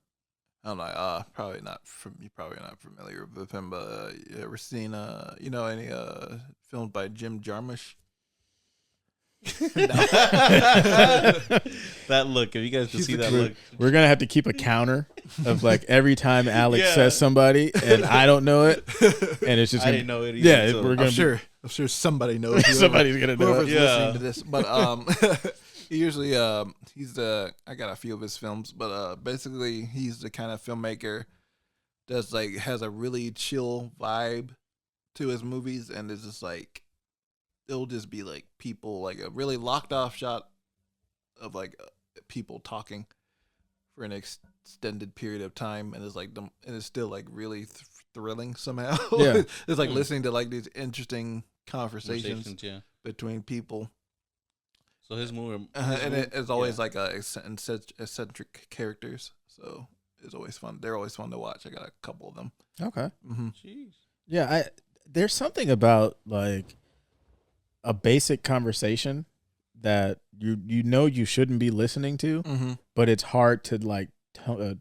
[SPEAKER 4] I'm like, probably not. You're probably not familiar with him, but you ever seen any films by Jim Jarmusch?
[SPEAKER 5] that look. If you guys can
[SPEAKER 4] He's
[SPEAKER 5] see
[SPEAKER 4] the
[SPEAKER 5] that
[SPEAKER 4] crew.
[SPEAKER 5] look,
[SPEAKER 6] We're gonna have to keep a counter of like every time Alex
[SPEAKER 5] Yeah.
[SPEAKER 6] says somebody and I don't know it, and it's just
[SPEAKER 5] I
[SPEAKER 6] gonna,
[SPEAKER 5] didn't know it either.
[SPEAKER 6] yeah,
[SPEAKER 5] so-
[SPEAKER 6] we're gonna
[SPEAKER 4] I'm sure somebody knows.
[SPEAKER 6] somebody's gonna know
[SPEAKER 4] Whoever's
[SPEAKER 6] it.
[SPEAKER 5] Yeah.
[SPEAKER 4] listening to this, but usually he's the I got a few of his films, but basically he's the kind of filmmaker that's like has a really chill vibe to his movies, and it's just like it'll just be like people, like a really locked off shot of like people talking for an extended period of time, and it's like and it's still like really thrilling somehow.
[SPEAKER 6] Yeah.
[SPEAKER 4] It's like
[SPEAKER 5] Hmm.
[SPEAKER 4] listening to like these interesting conversations
[SPEAKER 5] conversations, yeah.
[SPEAKER 4] between people.
[SPEAKER 5] So his movie,
[SPEAKER 4] And it's always
[SPEAKER 5] yeah.
[SPEAKER 4] like eccentric characters, so it's always fun. They're always fun to watch. I got a couple of them.
[SPEAKER 6] Okay.
[SPEAKER 4] Mm-hmm.
[SPEAKER 5] Jeez.
[SPEAKER 6] Yeah, there's something about like a basic conversation that you know you shouldn't be listening to,
[SPEAKER 4] Mm-hmm.
[SPEAKER 6] but it's hard to like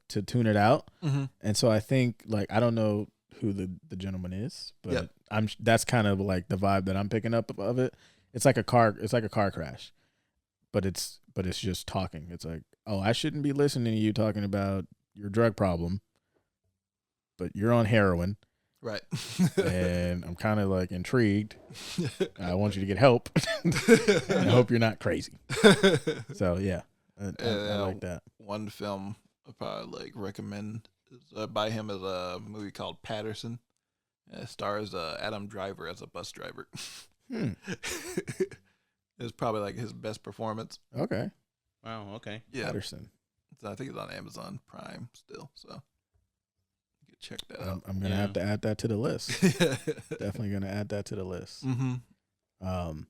[SPEAKER 6] to tune it out.
[SPEAKER 4] Mm-hmm.
[SPEAKER 6] And so I think like I don't know who the gentleman is, but
[SPEAKER 4] Yep.
[SPEAKER 6] that's kind of like the vibe that I'm picking up of it. It's like a car crash, but it's just talking. It's like, oh, I shouldn't be listening to you talking about your drug problem, but you're on heroin,
[SPEAKER 4] Right.
[SPEAKER 6] and I'm kind of like intrigued. I want you to get help. I hope you're not crazy. So yeah, I like that.
[SPEAKER 4] One film I probably like recommend is, by him is a movie called Patterson. It stars Adam Driver as a bus driver.
[SPEAKER 6] Hmm.
[SPEAKER 4] It's probably like his best performance.
[SPEAKER 6] Okay,
[SPEAKER 5] Wow. Okay.
[SPEAKER 4] Yeah,
[SPEAKER 6] Patterson.
[SPEAKER 4] so I think it's on Amazon Prime still. So you can check that out.
[SPEAKER 6] I'm gonna have to add that to the list. Definitely gonna add that to the list.
[SPEAKER 4] Mm-hmm.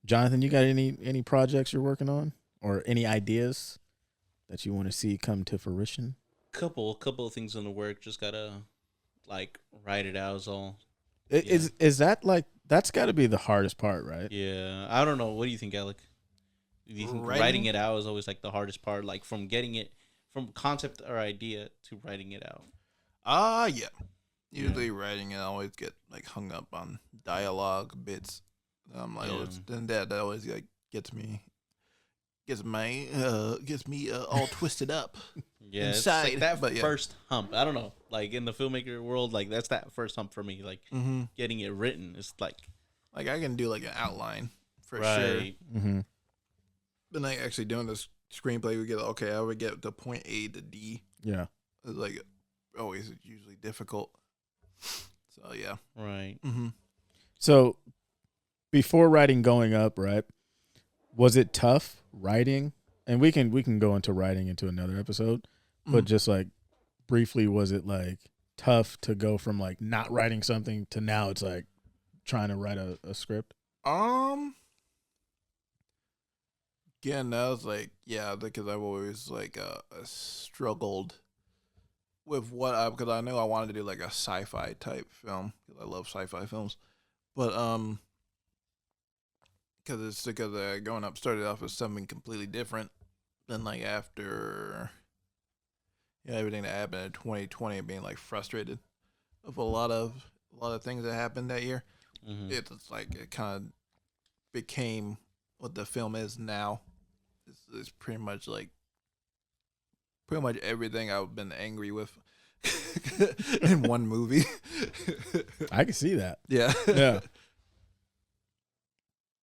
[SPEAKER 6] Jonathan, you got any projects you're working on or any ideas that you want to see come to fruition?
[SPEAKER 5] Couple of things in the work. Just gotta like write it out. Is all.
[SPEAKER 6] Is that like that's got to be the hardest part, right?
[SPEAKER 5] Yeah. I don't know. What do you think, Alec? Do you think writing it out is always like the hardest part? Like from getting it from concept or idea to writing it out.
[SPEAKER 4] Yeah. Usually writing, I always get like hung up on dialogue bits. I'm like,
[SPEAKER 5] Yeah.
[SPEAKER 4] then that always like gets me gets me all twisted up.
[SPEAKER 5] Yeah, it's
[SPEAKER 4] inside,
[SPEAKER 5] like that
[SPEAKER 4] but yeah.
[SPEAKER 5] first hump. I don't know. Like in the filmmaker world, like that's that first hump for me. Like getting it written. It's like
[SPEAKER 4] I can do like an outline for sure.
[SPEAKER 5] right.
[SPEAKER 6] Mm-hmm.
[SPEAKER 4] But like actually doing this screenplay, we get okay. I would get to point A to D.
[SPEAKER 6] Yeah.
[SPEAKER 4] It's like always usually difficult. So yeah.
[SPEAKER 5] Right.
[SPEAKER 4] Mm-hmm.
[SPEAKER 6] So before writing Going Up, right? Was it tough writing? And we can go into writing into another episode, but just like briefly, was it like tough to go from like not writing something to now it's like trying to write a script?
[SPEAKER 4] Again, that was like because I've always like struggled with because I know I wanted to do like a sci-fi type film because I love sci-fi films, but because Going Up started off as something completely different. Then like after everything that happened in 2020, being like frustrated of a lot of things that happened that year, it's like it kind of became what the film is now. It's pretty much everything I've been angry with in one movie.
[SPEAKER 6] I can see that.
[SPEAKER 4] Yeah.
[SPEAKER 6] Yeah.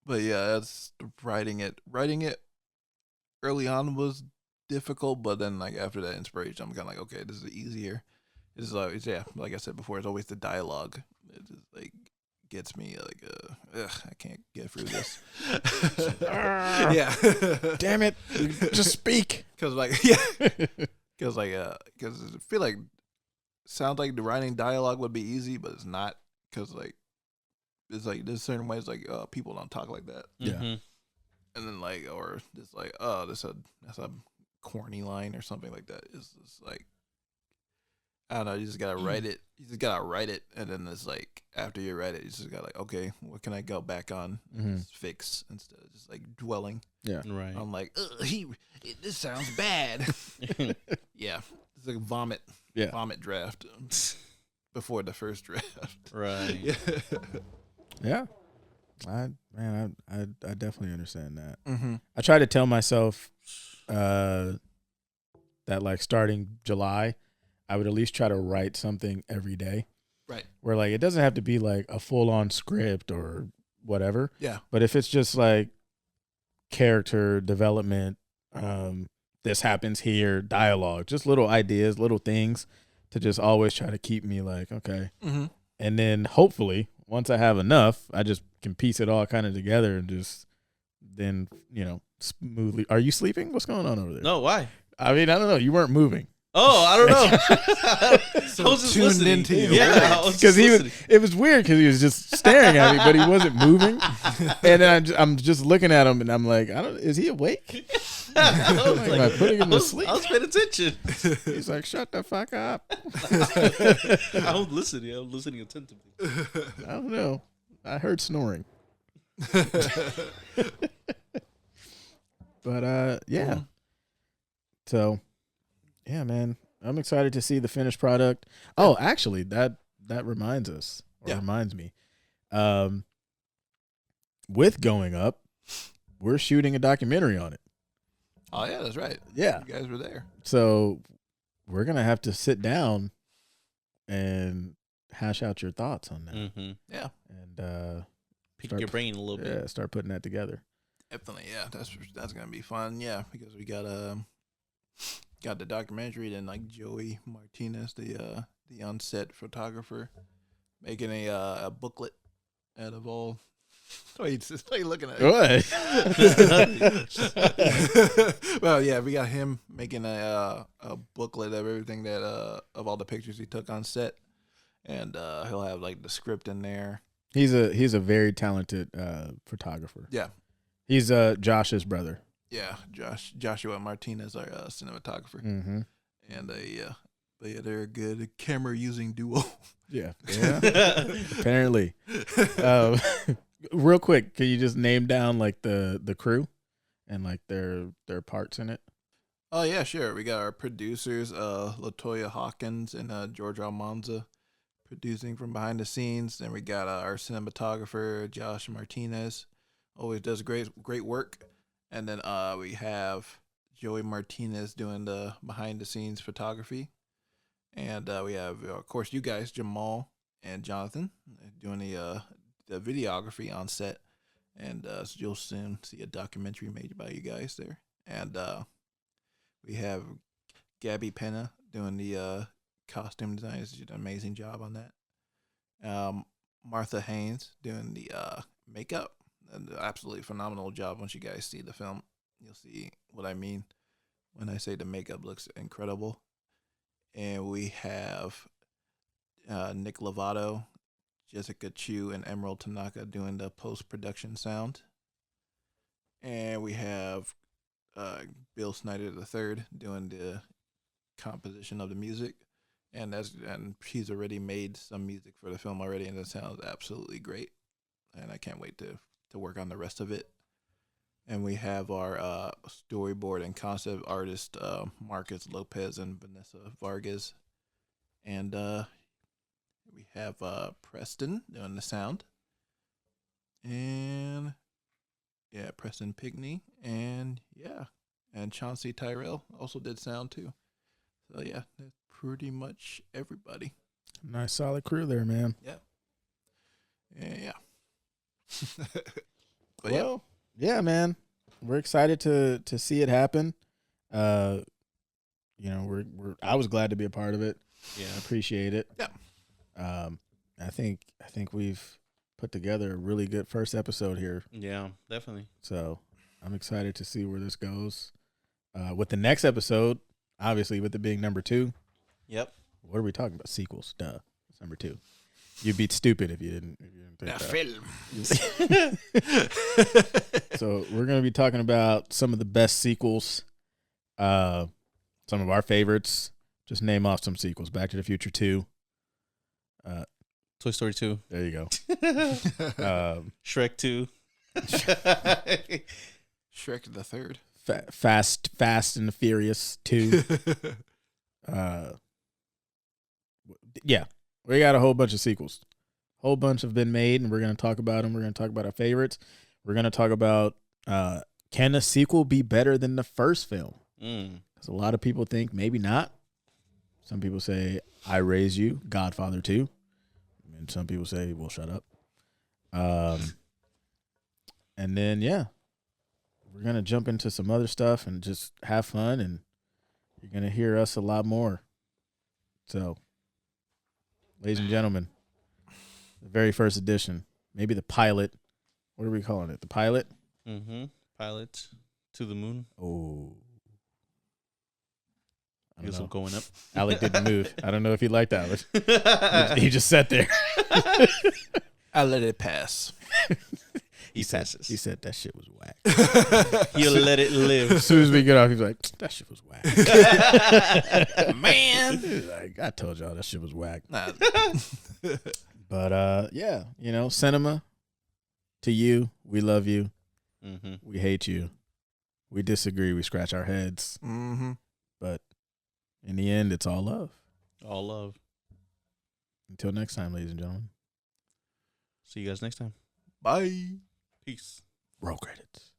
[SPEAKER 4] But yeah, that's writing it. Writing it early on was difficult, but then like after that inspiration, I'm kind of like, okay, this is easier. It's like like I said before, it's always the dialogue. It just like gets me like, I can't get through this. Yeah.
[SPEAKER 6] Damn it! Just speak.
[SPEAKER 4] Because I feel like sounds like the writing dialogue would be easy, but it's not. Because like there's certain ways like people don't talk like that.
[SPEAKER 6] Yeah.
[SPEAKER 4] And then like, or just like, that's a corny line or something like that. It's just like, I don't know. You just gotta write it. You just gotta write it, and then it's like after you write it, you just gotta like, okay, what can I go back on, just fix instead of just like dwelling.
[SPEAKER 6] Yeah.
[SPEAKER 5] Right.
[SPEAKER 4] I'm like, this sounds bad. Yeah, it's like vomit.
[SPEAKER 6] Yeah.
[SPEAKER 4] Vomit draft before the first draft.
[SPEAKER 5] Right.
[SPEAKER 4] Yeah.
[SPEAKER 6] Yeah. I definitely understand that.
[SPEAKER 4] Mm-hmm.
[SPEAKER 6] I try to tell myself that like starting July, I would at least try to write something every day.
[SPEAKER 4] Right.
[SPEAKER 6] Where like it doesn't have to be like a full on script or whatever.
[SPEAKER 4] Yeah.
[SPEAKER 6] But if it's just like character development, this happens here, dialogue, just little ideas, little things to just always try to keep me like, okay.
[SPEAKER 4] Mm-hmm.
[SPEAKER 6] And then hopefully once I have enough, I just can piece it all kind of together and just then, smoothly. Are you sleeping? What's going on over there?
[SPEAKER 5] No, why?
[SPEAKER 6] I mean, I don't know. You weren't moving.
[SPEAKER 5] Oh, I don't know.
[SPEAKER 4] So
[SPEAKER 5] I was just
[SPEAKER 4] tuned
[SPEAKER 5] listening.
[SPEAKER 4] into you.
[SPEAKER 5] Yeah, I was
[SPEAKER 6] Because
[SPEAKER 5] just listening.
[SPEAKER 6] it was weird because he was just staring at me, but he wasn't moving. And then I'm just looking at him, and I'm like, is he awake? Am I putting him to sleep?
[SPEAKER 5] I was paying attention.
[SPEAKER 6] He's like, shut the fuck up.
[SPEAKER 5] I was listening. I was listening attentively.
[SPEAKER 6] I don't know. I heard snoring. But yeah. So yeah, man. I'm excited to see the finished product. Oh, actually, that reminds us, or reminds me. With Going Up, we're shooting a documentary on it.
[SPEAKER 4] Oh yeah, that's right.
[SPEAKER 6] Yeah.
[SPEAKER 4] You guys were there.
[SPEAKER 6] So we're gonna have to sit down and hash out your thoughts on that.
[SPEAKER 5] Mm-hmm.
[SPEAKER 4] Yeah.
[SPEAKER 6] And
[SPEAKER 5] Pick your brain a little bit.
[SPEAKER 6] yeah, start putting that together.
[SPEAKER 4] Definitely, yeah. That's gonna be fun. Yeah, because we got the documentary, then like Joey Martinez, the on-set photographer, making a booklet out of all. Wait, are you looking at it? Well, yeah, we got him making a booklet of everything that of all the pictures he took on set, and he'll have like the script in there.
[SPEAKER 6] He's a very talented photographer.
[SPEAKER 4] Yeah.
[SPEAKER 6] He's Josh's brother.
[SPEAKER 4] Yeah, Joshua Martinez, our cinematographer,
[SPEAKER 6] Mm-hmm.
[SPEAKER 4] and but yeah, they're a good camera using duo.
[SPEAKER 6] Yeah. Apparently. Real quick, can you just name down like the crew and like their parts in it?
[SPEAKER 4] Oh yeah, sure. We got our producers, Latoya Hawkins and George Almanza, producing from behind the scenes. Then we got our cinematographer, Josh Martinez, always does great work. And then we have Joey Martinez doing the behind the scenes photography. And we have, of course, you guys, Jamal and Jonathan, doing the videography on set. And so you'll soon see a documentary made by you guys there. And we have Gabby Pena doing the costume design. She did an amazing job on that. Martha Haynes doing the makeup. An absolutely phenomenal job. Once you guys see the film, you'll see what I mean when I say the makeup looks incredible. And we have Nick Lovato, Jessica Chu, and Emerald Tanaka doing the post-production sound. And we have Bill Snyder III doing the composition of the music. And he's already made some music for the film already, and it sounds absolutely great. And I can't wait to work on the rest of it. And we have our storyboard and concept artist Marcus Lopez and Vanessa Vargas. And we have Preston doing the sound. And yeah, Preston Pigney. And Chauncey Tyrell also did sound too. So yeah, that's pretty much everybody.
[SPEAKER 6] Nice solid crew there, man.
[SPEAKER 4] Yeah. Yeah.
[SPEAKER 6] Well, yeah, man. We're excited to see it happen. I was glad to be a part of it.
[SPEAKER 5] Yeah,
[SPEAKER 6] I appreciate it.
[SPEAKER 4] Yeah.
[SPEAKER 6] I think we've put together a really good first episode here.
[SPEAKER 5] Yeah, definitely.
[SPEAKER 6] So I'm excited to see where this goes. With the next episode, obviously, with it being number 2.
[SPEAKER 5] Yep.
[SPEAKER 6] What are we talking about? Sequels. Duh. It's number 2. You'd be stupid if you didn't take that.
[SPEAKER 4] Film.
[SPEAKER 6] So we're going to be talking about some of the best sequels, some of our favorites. Just name off some sequels. Back to the Future 2.
[SPEAKER 5] Toy Story 2.
[SPEAKER 6] There you go.
[SPEAKER 5] Shrek 2.
[SPEAKER 4] Shrek the Third.
[SPEAKER 6] Fast and the Furious 2. Yeah. We got a whole bunch of sequels. Whole bunch have been made, and we're going to talk about them. We're going to talk about our favorites. We're going to talk about can a sequel be better than the first film? Because a lot of people think maybe not. Some people say I Raise You, Godfather 2. And some people say, well, shut up. And then, we're going to jump into some other stuff and just have fun, and you're going to hear us a lot more. So, ladies and gentlemen, the very first edition, maybe the pilot. What are we calling it? The pilot?
[SPEAKER 5] Mm-hmm. Pilot to the moon.
[SPEAKER 6] Oh. I
[SPEAKER 5] He was
[SPEAKER 6] don't know.
[SPEAKER 5] going up.
[SPEAKER 6] Alec didn't move. I don't know if he liked that. He just sat there.
[SPEAKER 4] I let it pass.
[SPEAKER 5] He passes.
[SPEAKER 6] He said that shit was whack.
[SPEAKER 5] He'll let it live.
[SPEAKER 6] As soon as we get off, he's like, that shit was whack.
[SPEAKER 4] Man.
[SPEAKER 6] He's like, I told y'all that shit was whack.
[SPEAKER 4] Nah.
[SPEAKER 6] But, cinema, to you, we love you.
[SPEAKER 5] Mm-hmm.
[SPEAKER 6] We hate you. We disagree. We scratch our heads.
[SPEAKER 4] Mm-hmm.
[SPEAKER 6] But in the end, it's all love.
[SPEAKER 5] All love.
[SPEAKER 6] Until next time, ladies and gentlemen.
[SPEAKER 5] See you guys next time.
[SPEAKER 4] Bye.
[SPEAKER 5] Peace.
[SPEAKER 6] Roll credits.